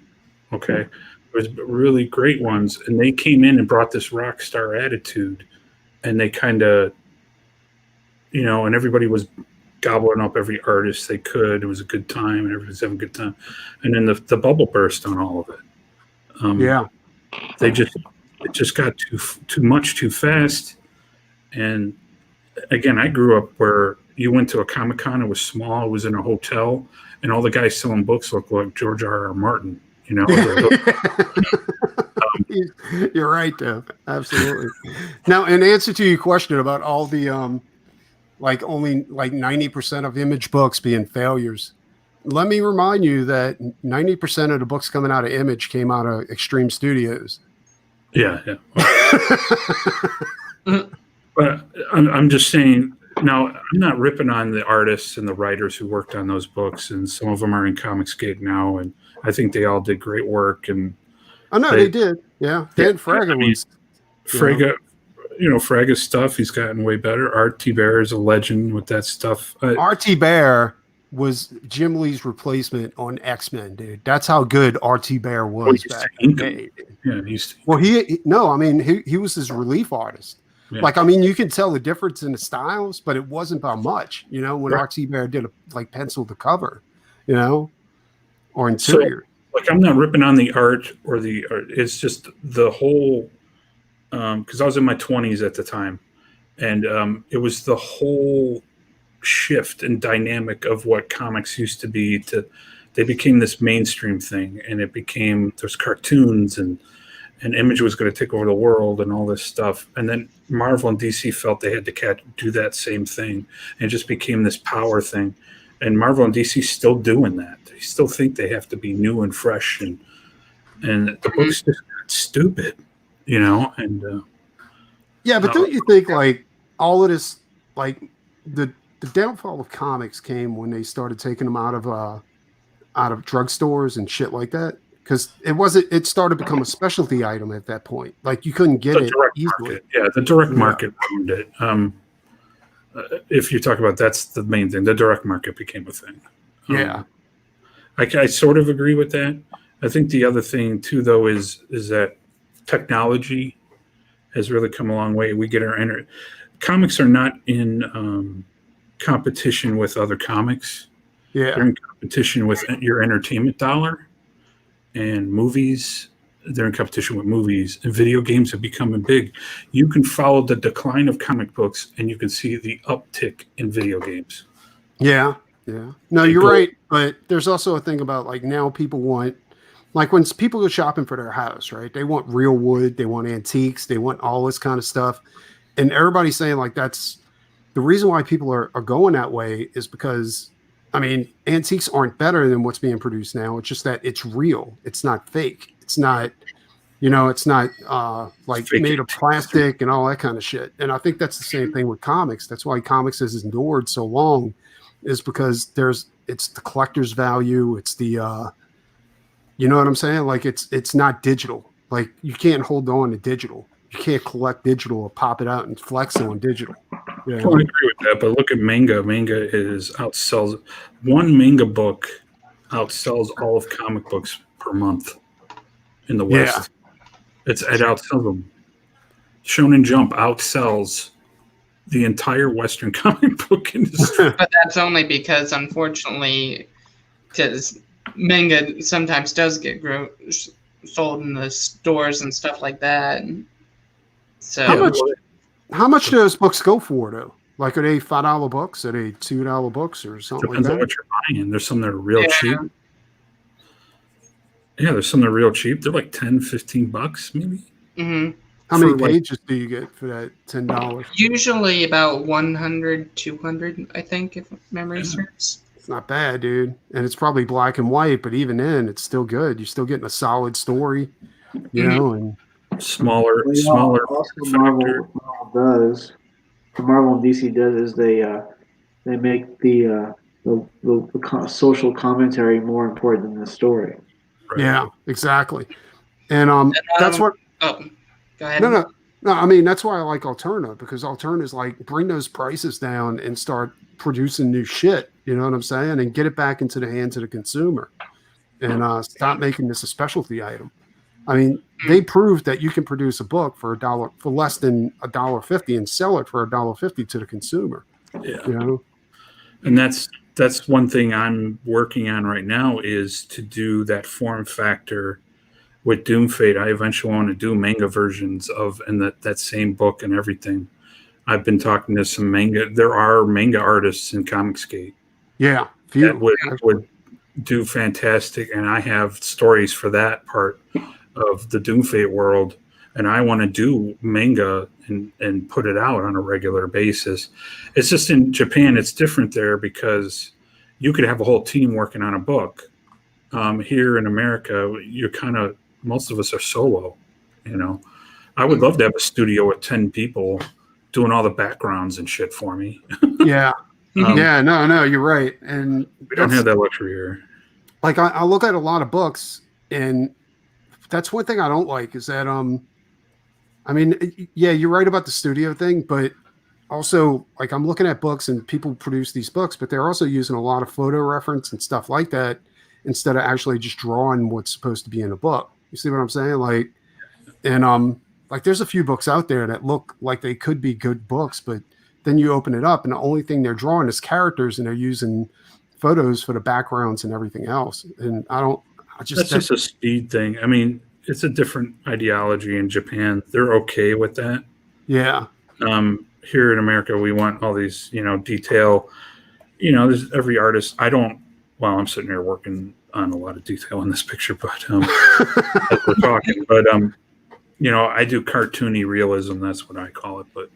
Okay, there was really great ones, and they came in and brought this rock star attitude, and they kind of, and everybody was gobbling up every artist they could. It was a good time, and everybody was having a good time. And then the bubble burst on all of it. It just got too much too fast. And again, I grew up where you went to a Comic-Con, it was small, it was in a hotel, and all the guys selling books looked like George R.R. Martin. You're right, Dev. Absolutely. Now, in answer to your question about all the only 90% of Image books being failures, let me remind you that 90% of the books coming out of Image came out of Extreme Studios. Yeah. But I'm just saying, now, I'm not ripping on the artists and the writers who worked on those books, and some of them are in Comicsgate now, and I think they all did great work. And I know they did. Yeah. Dan Fraga was. Fraga, Fraga's stuff, he's gotten way better. R.T. Bear is a legend with that stuff. R.T. Bear was Jim Lee's replacement on X-Men, dude. That's how good R.T. Bear was back in the day. Yeah, he was his relief artist. Yeah. Like, you can tell the difference in the styles, but it wasn't by much, when R.T. Bear did pencil the cover, or interior. So, I'm not ripping on the art or the art. It's just the whole, because I was in my 20s at the time, and it was the whole shift and dynamic of what comics used to be. They became this mainstream thing, and it became, there's cartoons and Image was going to take over the world and all this stuff. And then Marvel and DC felt they had to do that same thing, and it just became this power thing. And Marvel and DC still doing that. They still think they have to be new and fresh, and the books just got stupid, and yeah, but don't you think all of this, the downfall of comics came when they started taking them out of drugstores and shit like that? Because it started to become a specialty item at that point. You couldn't get it easily. Market. Yeah, the direct market ruined it. If you talk about, that's the main thing. The direct market became a thing. Yeah. I sort of agree with that. I think the other thing too, though, is that technology has really come a long way. We get comics are not in competition with other comics. Yeah. They're in competition with your entertainment dollar. And movies, they're in competition with movies, and video games have become big. You can follow the decline of comic books, and you can see the uptick in video games. Yeah. No, you're right. But there's also a thing about now people want, when people go shopping for their house, right? They want real wood, they want antiques, they want all this kind of stuff. And everybody's saying that's the reason why people are going that way is because, antiques aren't better than what's being produced now. It's just that it's real. It's not fake. It's not, it's not made of plastic and all that kind of shit. And I think that's the same thing with comics. That's why comics has endured so long, is because it's the collector's value. It's the, you know what I'm saying? It's not digital. You can't hold on to digital. You can't collect digital or pop it out and flex on digital. Yeah. I agree with that, but look at manga. Manga outsells one manga book outsells all of comic books per month in the West. Yeah. It outsells them. Shonen Jump outsells the entire Western comic book industry. But that's only because, unfortunately, because manga sometimes does get sold in the stores and stuff like that. So how much do those books go for, though? Are they $5 books? Are they $2 books or something Depends like that? on what you're buying. There's some that are real cheap. Yeah, there's some that are real cheap. They're $10-15 maybe. Mm-hmm. How many pages do you get for that $10? Usually about 100, 200, I think, if memory serves. It's not bad, dude. And it's probably black and white, but even then, it's still good. You're still getting a solid story, and smaller. Also, Marvel does. What Marvel and DC does is they make the social commentary more important than the story. Right. Yeah, exactly. And that's what. Oh, go ahead. No. That's why I like Alterna, because Alterna is bring those prices down and start producing new shit. You know what I'm saying? And get it back into the hands of the consumer, and stop making this a specialty item. They proved that you can produce a book for $1 for less than $1.50 and sell it for $1.50 to the consumer. Yeah. And that's one thing I'm working on right now, is to do that form factor with Doom Fate. I eventually want to do manga versions of that same book and everything. I've been talking to some manga. There are manga artists in Comicsgate. Yeah, that would do fantastic, and I have stories for that part of the Doom Fate world, and I want to do manga and put it out on a regular basis. It's just in Japan, it's different there because you could have a whole team working on a book. Here in America, most of us are solo. You know, I would love to have a studio with 10 people doing all the backgrounds and shit for me. Yeah. Yeah, no, you're right. And we don't have that luxury here. Like I look at a lot of books, and that's one thing I don't like is that I mean, yeah, you're right about the studio thing, but also like I'm looking at books and people produce these books, but they're also using a lot of photo reference and stuff like that instead of actually just drawing what's supposed to be in a book. You see what I'm saying? Like, and like there's a few books out there that look like they could be good books, but then you open it up and the only thing they're drawing is characters and they're using photos for the backgrounds and everything else. And that's just a speed thing. I mean, it's a different ideology in Japan. They're okay with that. Yeah. Here in America, we want all these, detail. There's every artist. I'm sitting here working on a lot of detail in this picture, but as we're talking, but I do cartoony realism. That's what I call it. But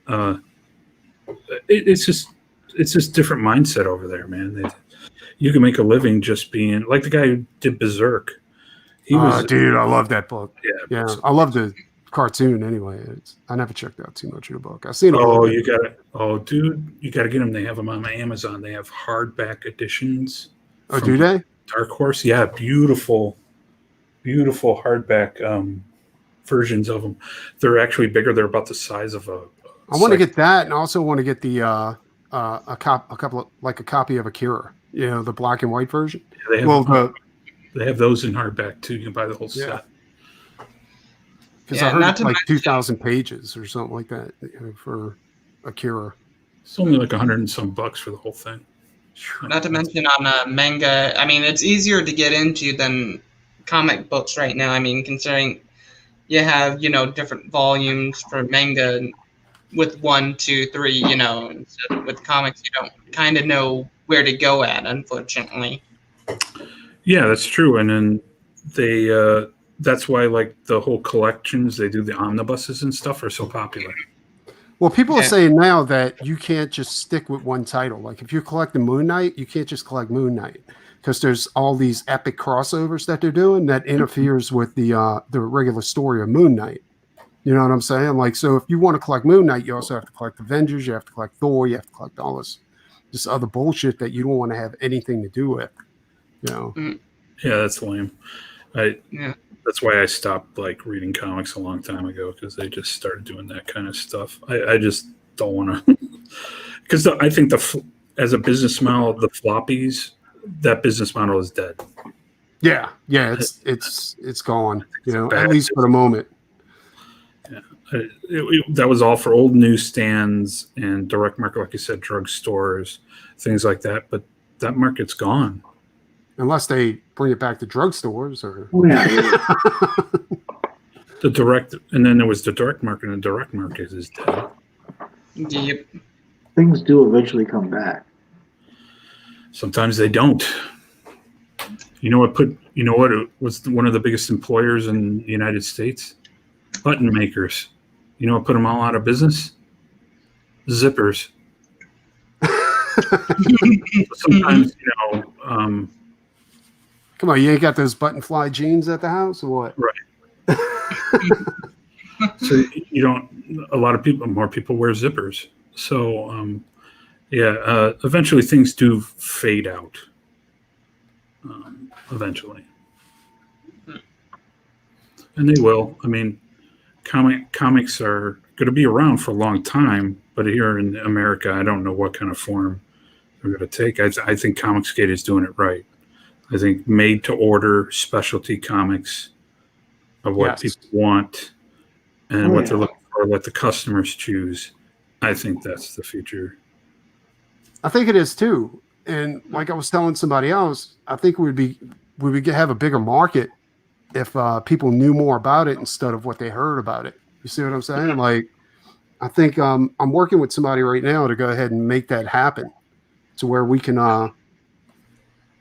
it's just different mindset over there, man. You can make a living just being like the guy who did Berserk. Dude, I love that book. Yeah. I love the cartoon anyway. I never checked out too much of the book. I've seen it. Dude, you got to get them. They have them on Amazon. They have hardback editions. Oh, do they? Dark Horse, yeah, beautiful hardback versions of them. They're actually bigger. They're about the size of I want to get that, and I also want to get the a copy of Akira. The black and white version. Yeah, they have those in hardback too. You can buy the whole set. Because I heard it's like 2,000 pages or something like that for Akira. It's only like $100 and some for the whole thing. Not to mention on manga, I mean, it's easier to get into than comic books right now. I mean, considering you have, different volumes for manga with 1, 2, 3, instead with comics, you don't kind of know where to go at, unfortunately. Yeah, that's true. And then they, that's why like the whole collections, they do the omnibuses and stuff are so popular. Well, people are saying now that you can't just stick with one title. Like if you're collecting Moon Knight, you can't just collect Moon Knight because there's all these epic crossovers that they're doing that interferes with the regular story of Moon Knight. You know what I'm saying? Like, so if you want to collect Moon Knight, you also have to collect Avengers, you have to collect Thor, you have to collect all this other bullshit that you don't want to have anything to do with. Yeah, that's lame. That's why I stopped like reading comics a long time ago because they just started doing that kind of stuff. I just don't want to because I think as a business model, the floppies, that business model is dead. Yeah, it's gone. At least for the moment. Yeah, that was all for old newsstands and direct market, like you said, drugstores, things like that. But that market's gone. Unless they bring it back to drugstores or the direct, and then there was the direct market, and the direct market is dead. Yep. Things do eventually come back. Sometimes they don't. You know what it was one of the biggest employers in the United States? Button makers. You know what put them all out of business? Zippers. Sometimes, come on, you ain't got those button fly jeans at the house or what? Right. So more people wear zippers. So, eventually things do fade out. Eventually. And they will. I mean, comics are going to be around for a long time, but here in America, I don't know what kind of form they're going to take. I think Comicsgate is doing it right. I think made to order specialty comics of what people want and what they're looking for, let the customers choose. I think that's the future. I think it is too. And like I was telling somebody else, I think we would have a bigger market if people knew more about it instead of what they heard about it. You see what I'm saying? Like, I think I'm working with somebody right now to go ahead and make that happen to where we can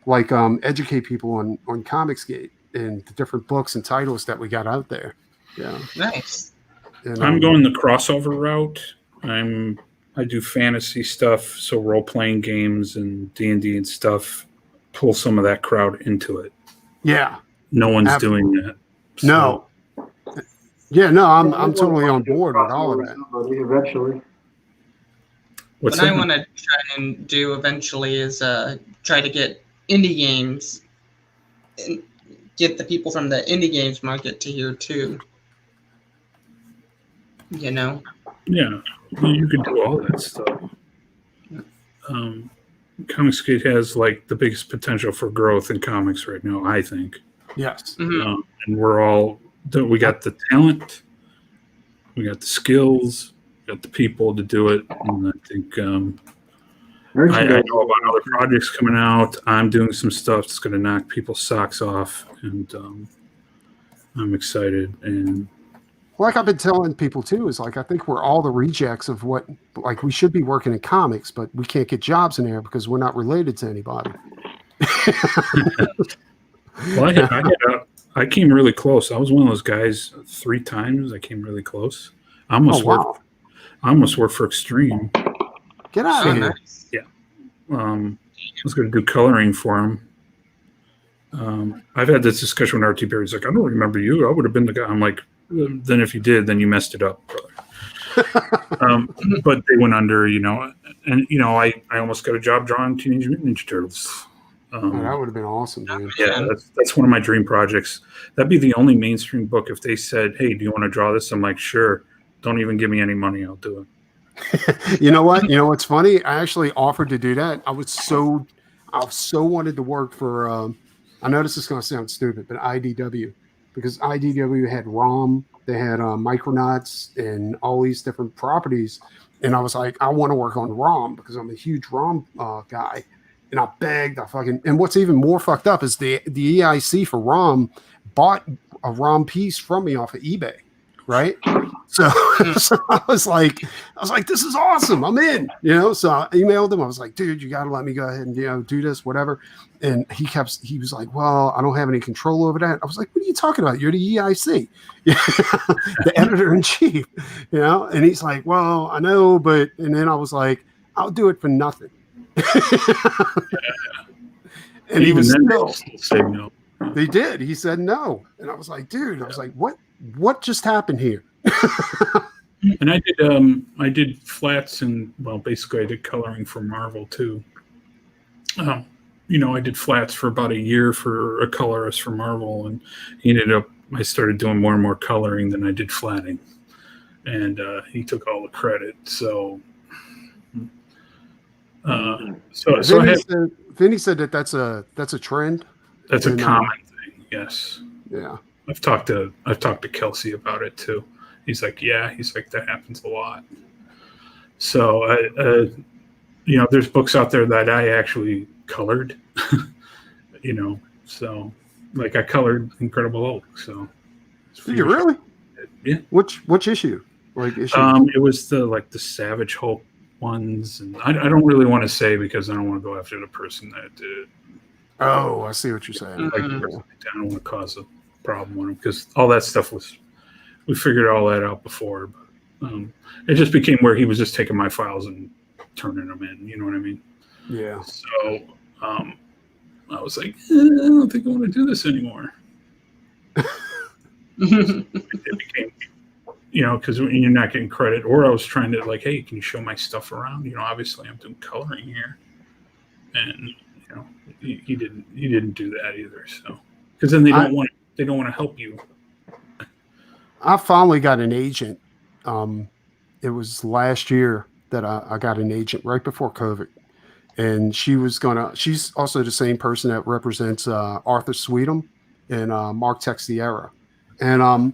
educate people on Comicsgate and the different books and titles that we got out there. Yeah. Nice. And, I'm going the crossover route. I do fantasy stuff, so role-playing games and D&D and stuff, pull some of that crowd into it. Yeah. No one's doing that. So, No. Yeah, no, I'm Yeah, totally on want to do board with all of that. somebody eventually. What's What I that? want to try and do eventually is try to get indie games and get the people from the indie games market to here too. You know? Yeah, you can do all that stuff. Comicsgate has like the biggest potential for growth in comics right now, I think. Yes. Mhm. And we got the talent, we got the skills, we got the people to do it. And I think I know about other projects coming out. I'm doing some stuff that's going to knock people's socks off, and I'm excited. And Like I've been telling people too, is like I think we're all the rejects of what like we should be working in comics, but we can't get jobs in there because we're not related to anybody. well, I came really close. I was one of those guys 3 times. I came really close. I almost worked for Extreme. Get out of here. Nice. I was going to do coloring for him. I've had this discussion with RT Berry. He's like, I don't remember you. I would have been the guy. I'm like, then if you did, then you messed it up, brother. But they went under, and I almost got a job drawing Teenage Mutant Ninja Turtles. That would have been awesome, dude. Yeah, that's one of my dream projects. That'd be the only mainstream book if they said, "Hey, do you want to draw this?" I'm like, "Sure." Don't even give me any money. I'll do it. You know what? You know what's funny? I actually offered to do that. I so wanted to work for. I know this is going to sound stupid, but IDW, because IDW had ROM, they had Micronauts, and all these different properties, and I was like, I want to work on ROM because I'm a huge ROM guy, and I begged. And what's even more fucked up is the EIC for ROM bought a ROM piece from me off of eBay. Right. So I was like, this is awesome. I'm in, so I emailed him. I was like, dude, you got to let me go ahead and, do this, whatever. And he was like, well, I don't have any control over that. I was like, what are you talking about? You're the EIC, the editor in chief, and he's like, well, I know, and then I was like, I'll do it for nothing. And he was still saying no. They did. He said no. And I was like, dude, what just happened here? And I did flats and basically I did coloring for Marvel too. I did flats for about a year for a colorist for Marvel, and I started doing more and more coloring than I did flatting. And he took all the credit. So Vinny said that's a trend. That's a common thing, yes. Yeah. I've talked to Kelsey about it too. He's like, that happens a lot. So there's books out there that I actually colored. So like I colored Incredible Hulk. So did you really? Yeah. Which issue? Like issue? It was the Savage Hulk ones, and I don't really want to say because I don't want to go after the person that did it. Oh, I see what you're saying. I don't want to cause a problem on him because all that stuff we figured all that out before. But it just became where he was just taking my files and turning them in. You know what I mean? Yeah. So I was like, I don't think I want to do this anymore. It became, because you're not getting credit. Or I was trying to like, hey, can you show my stuff around? Obviously I'm doing coloring here, and he didn't do that either. So because then they don't want to help you. I finally got an agent. It was last year that I got an agent right before COVID, and she's also the same person that represents Arthur Sweetum and Mark Texiera, and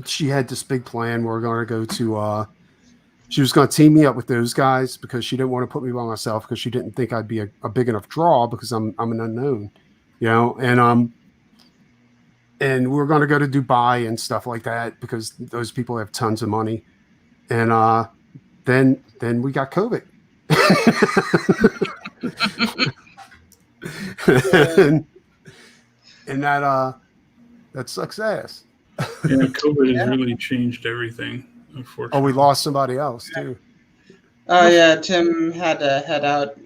she had this big plan. We're going to go to. She was going to team me up with those guys because she didn't want to put me by myself because she didn't think I'd be a big enough draw because I'm an unknown, and we were going to go to Dubai and stuff like that because those people have tons of money. And then we got COVID. and that sucks ass. Yeah, COVID has really changed everything, unfortunately. Oh, we lost somebody else too. Oh yeah, Tim had to head out.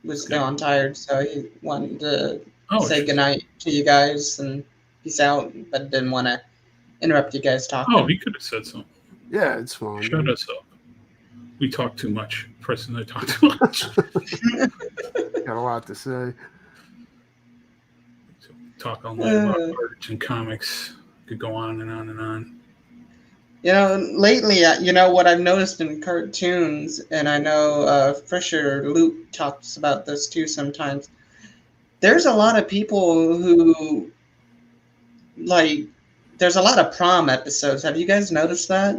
was feeling tired, so he wanted to say sure. goodnight to you guys and peace out, but didn't want to interrupt you guys talking. Oh, he could have said something. Yeah, it's fine. Shut us up. We talk too much. Preston and I talk too much. Got a lot to say. So talk all night about art and comics. Could go on and on and on. You know, lately, you know, what I've noticed in cartoons, and I know Fisher Luke talks about this too sometimes, there's a lot of people who, like, there's a lot of prom episodes. Have you guys noticed that?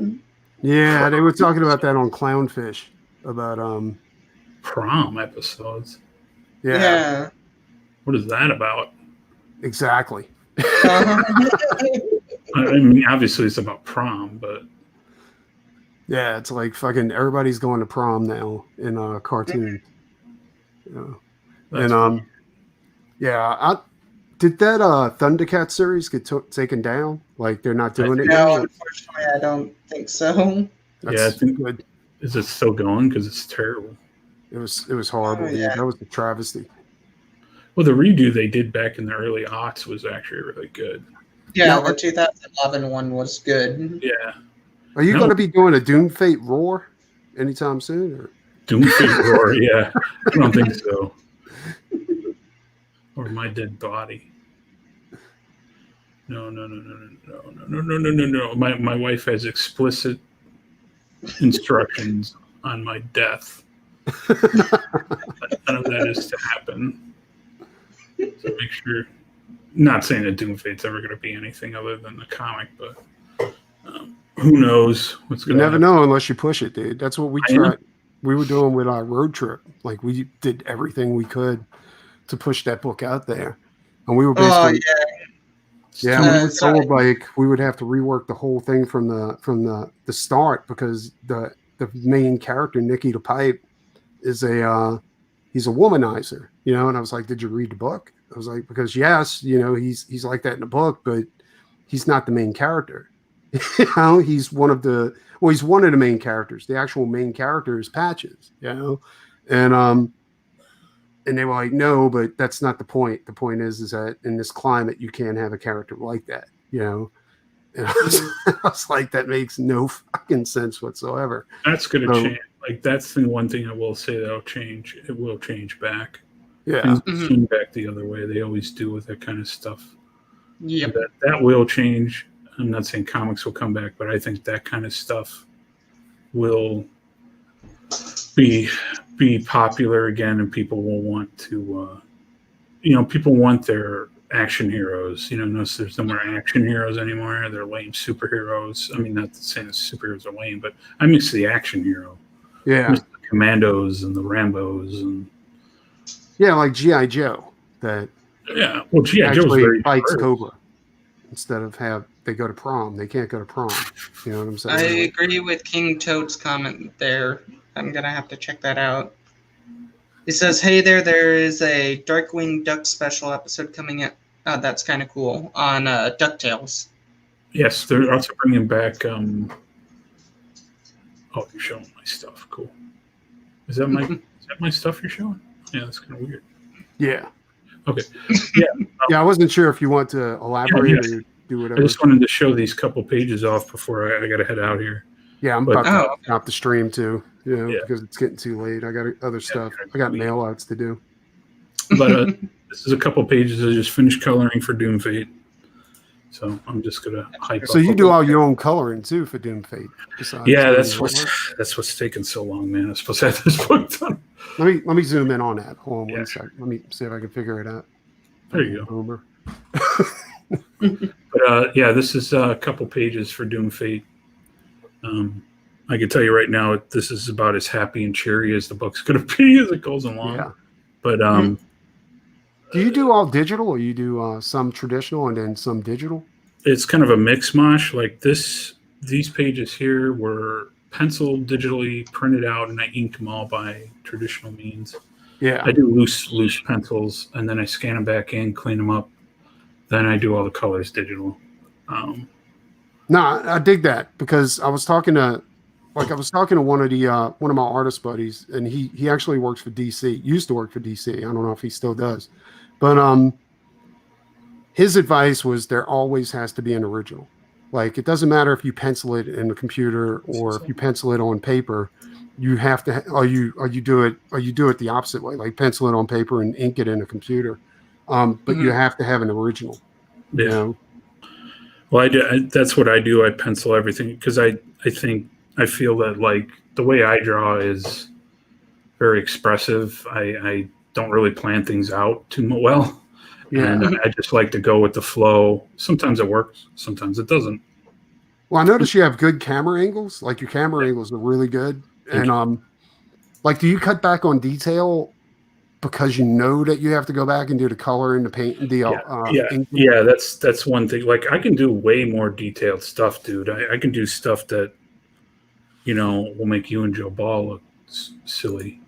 Yeah, they were talking about that on Clownfish, about, Prom episodes? Yeah. What is that about? Exactly. I mean, obviously it's about prom, but yeah, it's like fucking everybody's going to prom now in cartoons. that's And yeah, did that Thundercat series get taken down? Like they're not doing it No, now? unfortunately, I don't think so. yeah, I think good. is it still going? Because it's terrible. It was horrible. Oh, yeah. Dude. That was a travesty. Well, the redo they did back in the early aughts was actually really good. Yeah, Now, the 2011 one was good. Yeah. Are you going to be doing a Doom Fate Roar anytime soon? Or? Doom Fate Roar, yeah. I don't think so. Or My Dead Body. No. My wife has explicit instructions on my death. None of that is to happen. So make sure. Not saying that Doom Fate's ever going to be anything other than the comic, but who knows what's You going to never happen. know unless you push it, dude. That's what we I know. tried. We were doing with our road trip. Like we did everything we could to push that book out there, and we were basically we were told like we would have to rework the whole thing from the start because the main character Nicky the Pipe is he's a womanizer, you know. And I was like, did you read the book? I was like, because yes, you know, he's like that in the book, but he's not the main character. You know, he's one of the main characters. The actual main character is Patches, you know, and they were like, no, but that's not the point. The point is that in this climate, you can't have a character like that, you know. And I was like, that makes no fucking sense whatsoever. That's going to change. Like that's the one thing I will say that'll change. It will change back. Yeah, Things will swing back the other way. They always do with that kind of stuff. Yep. That will change. I'm not saying comics will come back, but I think that kind of stuff will be popular again, and people will want to. People want their action heroes. You know, notice there's no more action heroes anymore. They're lame superheroes. I mean, not saying that superheroes are lame, but I miss the action hero. Yeah, the Commandos and the Rambos and. Yeah, like G.I. Joe. That well, G.I. Joe's very fights diverse. Cobra instead of they go to prom. They can't go to prom. You know what I'm saying? I agree with King Toad's comment there. I'm gonna have to check that out. He says, "Hey there is a Darkwing Duck special episode coming up. That's kind of cool on DuckTales." Yes, they're also bringing back. Oh, you're showing my stuff. Cool. Is that my stuff you're showing? Yeah, that's kind of weird. Yeah. Okay. Yeah. Yeah, I wasn't sure if you want to elaborate or do whatever. I just wanted to show these couple pages off before I got to head out here. Yeah, I'm about to stop the stream too, because it's getting too late. I got other stuff. I got mail outs to do. But this is a couple pages I just finished coloring for Doom Fate. So I'm just gonna hype. So you do all your own coloring too for Doom Fate. Yeah, that's what's taking so long, man. I'm supposed to have this book done. Let me zoom in on that. Hold on one second. Let me see if I can figure it out. There you go. Homer. But this is a couple pages for Doom Fate. I can tell you right now, this is about as happy and cheery as the book's going to be as it goes along. Yeah. But do you do all digital, or you do some traditional and then some digital? It's kind of a mix mosh. Like these pages here were penciled, digitally printed out, and I inked them all by traditional means. Yeah. I do loose pencils, and then I scan them back in, clean them up. Then I do all the colors digital. No, I dig that because I was talking to like I was talking to one of my artist buddies, and he actually works for DC. Used to work for DC. I don't know if he still does, but his advice was there always has to be an original. Like it doesn't matter if you pencil it in the computer or if you pencil it on paper. You have to, or you do it the opposite way, like pencil it on paper and ink it in a computer. But you have to have an original. Yeah. You know? Well, that's what I do. I pencil everything because I feel that like the way I draw is very expressive. I don't really plan things out too well. Yeah. And I just like to go with the flow. Sometimes it works, sometimes it doesn't. Well, I notice you have good camera angles. Like your camera angles are really good. And like, do you cut back on detail because you know that you have to go back and do the color and the paint and yeah, that's one thing. Like I can do way more detailed stuff, dude. I can do stuff that will make you and Joe Ball look silly.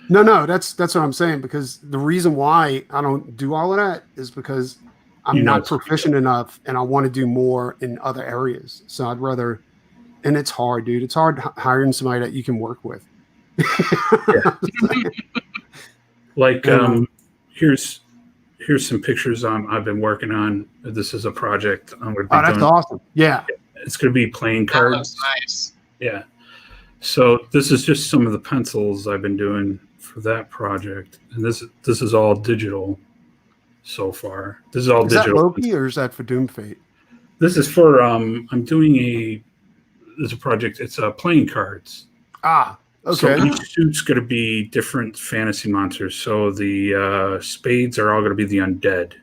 No, that's what I'm saying, because the reason why I don't do all of that is because I'm not proficient enough and I want to do more in other areas. So I'd rather, and it's hard, dude. It's hard hiring somebody that you can work with. Like, here's some pictures I've been working on. This is a project I'm going to be that's awesome. Yeah. It's going to be playing cards. Nice. Yeah. So this is just some of the pencils I've been doing for that project, and this is all digital so far. This is all digital. Is that Loki or is that for Doom Fate? This is for I'm doing there's a project. It's playing cards. Okay. So each suit's going to be different fantasy monsters. So the spades are all going to be the undead.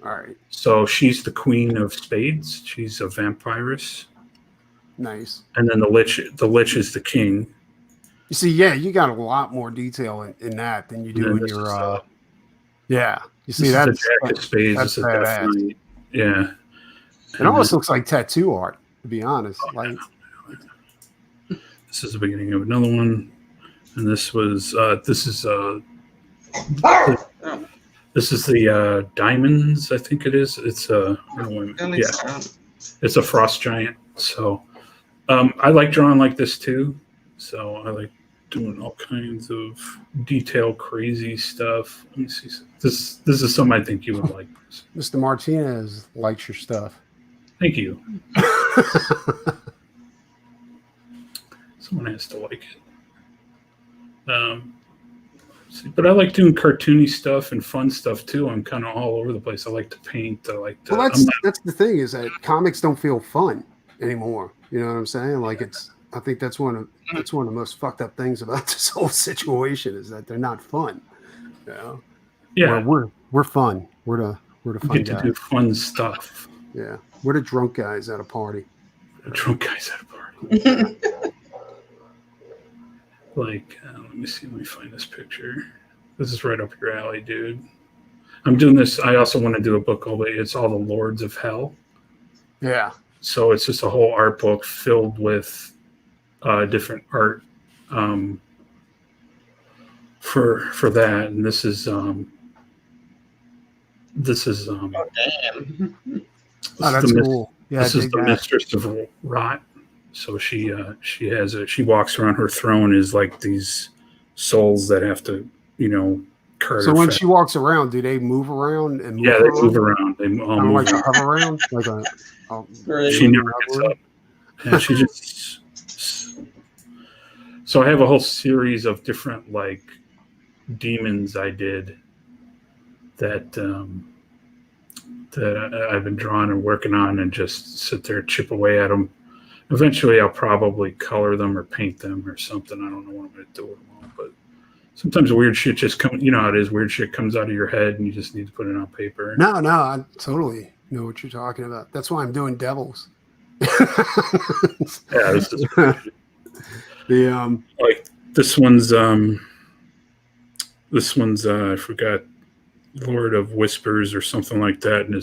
All right. So she's the queen of spades. She's a vampiress. Nice. And then the lich is the king. You see, yeah, you got a lot more detail in that than you do in your. Yeah, you see that's the jack of spades. That's badass. Yeah. It almost looks like tattoo art, to be honest. Like this is the beginning of another one, and this was this is the diamonds. I think it is. It's it's a frost giant. So I like drawing like this too. So I like doing all kinds of detail, crazy stuff. Let me see. This is something I think you would like. Mr. Martinez likes your stuff. Thank you. Someone has to like it. But I like doing cartoony stuff and fun stuff too. I'm kind of all over the place. I like to paint. I like to. Well, that's the thing, is that comics don't feel fun anymore. You know what I'm saying? Like I think that's one of the most fucked up things about this whole situation, is that they're not fun. You know? Yeah, we're fun. We're the fun we get guys. to do fun stuff. Yeah, we're the drunk guys at a party. The drunk guys at a party. Like, let me see. Let me find this picture. This is right up your alley, dude. I'm doing this. I also want to do a book it's all the Lords of Hell. Yeah. So it's just a whole art book filled with different art for that. And this is Oh, damn. That's cool. Yeah, this is the Mistress of Rot. So she walks around, her throne is like these souls that have to, cart. So when she walks around, do they move around and move? Yeah, they move around. They all move like around. a hover around, like a. She never gets up. And she just. So I have a whole series of different like demons I did that I've been drawing and working on, and just sit there, chip away at them. Eventually, I'll probably color them or paint them or something. I don't know what I'm going to do with them all, but sometimes weird shit just comes. You know how it is. Weird shit comes out of your head, and you just need to put it on paper. No, I totally know what you're talking about. That's why I'm doing devils. Yeah, this is the like this one's I forgot, Lord of Whispers or something like that, and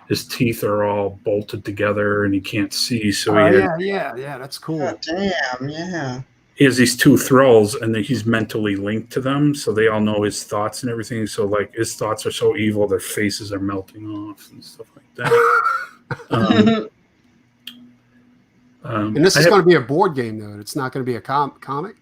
his teeth are all bolted together and he can't see. So yeah, that's cool. Oh, damn, yeah. He has these two thralls, and he's mentally linked to them, so they all know his thoughts and everything. So like his thoughts are so evil, their faces are melting off and stuff like that. And this is going to be a board game, though. It's not going to be a comic.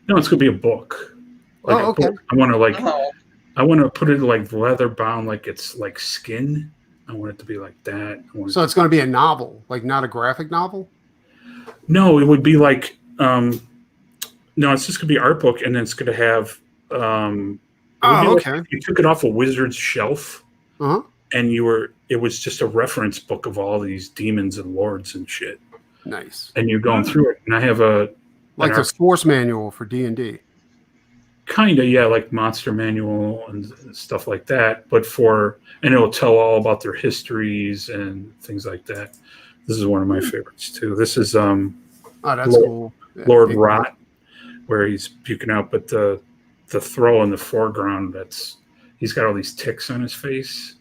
No, it's going to be a book. Like okay. Book. I want to I want to put it like leather bound, like it's like skin. I want it to be like that. So it's going to be a novel, like not a graphic novel? No, it would be like, no, it's just going to be art book, and then it's going to have, okay. Like you took it off a wizard's shelf, and it was just a reference book of all these demons and lords and shit. Nice. And you're going through it, and I have like the source manual for D&D. Kind of, yeah, like monster manual and stuff like that. But and it'll tell all about their histories and things like that. This is one of my favorites too. This is that's cool. Lord Rot, where he's puking out, but the throw in the foreground, he's got all these ticks on his face.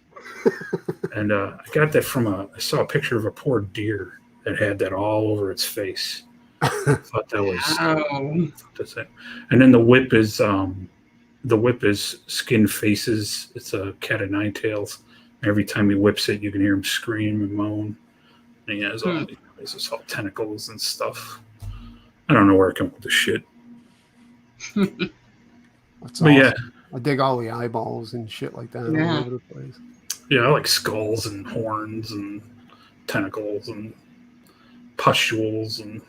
And I got that I saw a picture of a poor deer that had that all over its face. I thought that was that's it. And then the whip is skin faces. It's a cat of nine tails. Every time he whips it, you can hear him scream and moan. And he has all tentacles and stuff. I don't know where I come up with this shit. That's awesome. Yeah, I dig all the eyeballs and shit like that all over the place. Yeah, I like skulls and horns and tentacles and pustules and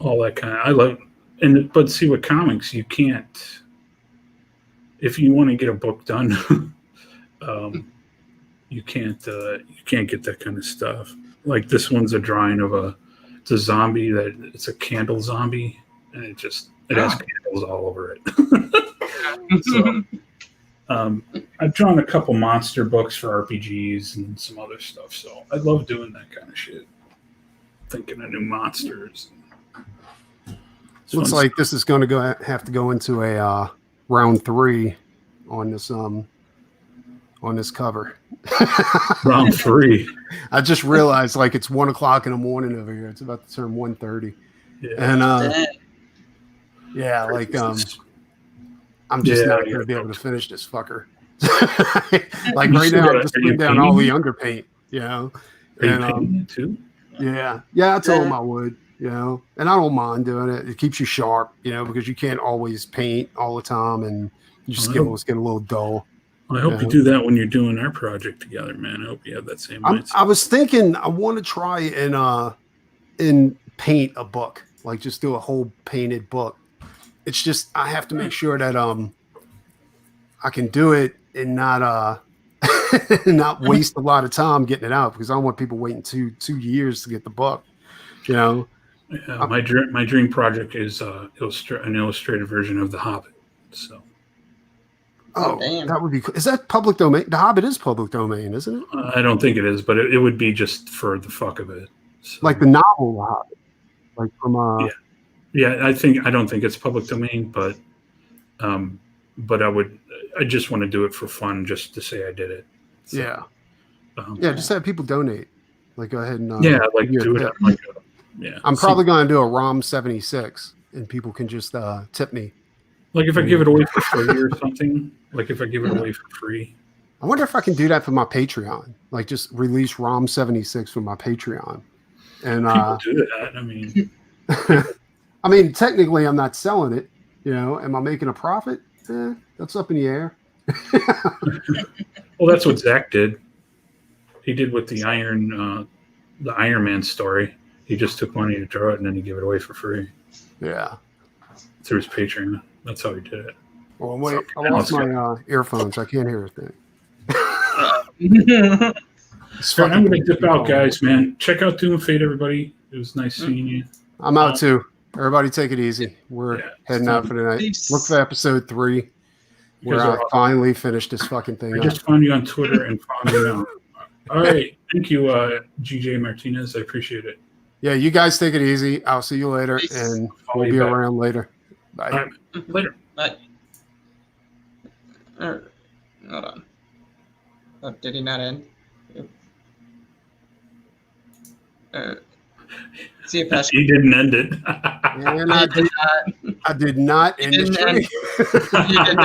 all that kind of. I like, but see, with comics, you can't. If you want to get a book done, you can't get that kind of stuff. Like this one's a drawing of it's a zombie it's a candle zombie, and it has candles all over it. So, I've drawn a couple monster books for RPGs and some other stuff, so I love doing that kind of shit. Thinking of new monsters. Looks like this is going to have to go into a round 3 on this cover. Round 3. I just realized like it's 1 o'clock in the morning over here. It's about to turn 1:30. Yeah. And like I'm just not going to be able to finish this fucker. Like right now, I'm just putting down all the underpaint. Are you painting it too? Yeah, I told him I would. And I don't mind doing it. It keeps you sharp, because you can't always paint all the time, and your skills get a little dull. Well, I hope you do that when you're doing our project together, man. I hope you have that same mindset. I was thinking I want to try and paint a book, like just do a whole painted book. It's just I have to make sure that I can do it and not not waste a lot of time getting it out, because I don't want people waiting two years to get the book. Yeah, my dream project is an illustrated version of The Hobbit. So. That would be cool. Is that public domain? The Hobbit is public domain, isn't it? I don't think it is, but it would be just for the fuck of it. So. Like the novel The Hobbit, like from I don't think it's public domain, but I just want to do it for fun, just to say I did it. So, just have people donate. Like go ahead and do it. I'm probably going to do a ROM 76, and people can just tip me. Like if I give it away for free or something. Like if I give it away for free. I wonder if I can do that for my Patreon. Like just release ROM 76 for my Patreon. And people do that. I mean, I mean, technically, I'm not selling it. Am I making a profit? That's up in the air. Well, that's what Zach did. He did with the Iron Man story. He just took money to draw it and then he gave it away for free. Yeah. Through his Patreon. That's how he did it. Well, wait, I lost my earphones. I can't hear a thing. I'm going to dip out, guys, man. Check out Doom Fate, everybody. It was nice seeing you. I'm out too. Everybody take it easy. We're heading out for the night. Look for episode 3 where I finally finished this fucking thing. I just found you on Twitter and found you out. All right. Thank you, GJ Martinez. I appreciate it. Yeah, you guys take it easy. I'll see you later, and we'll be around later. Bye. All right. Later. Bye. Hold on. Oh, did he not end? See if He didn't end it. And I did not end the stream. You did not.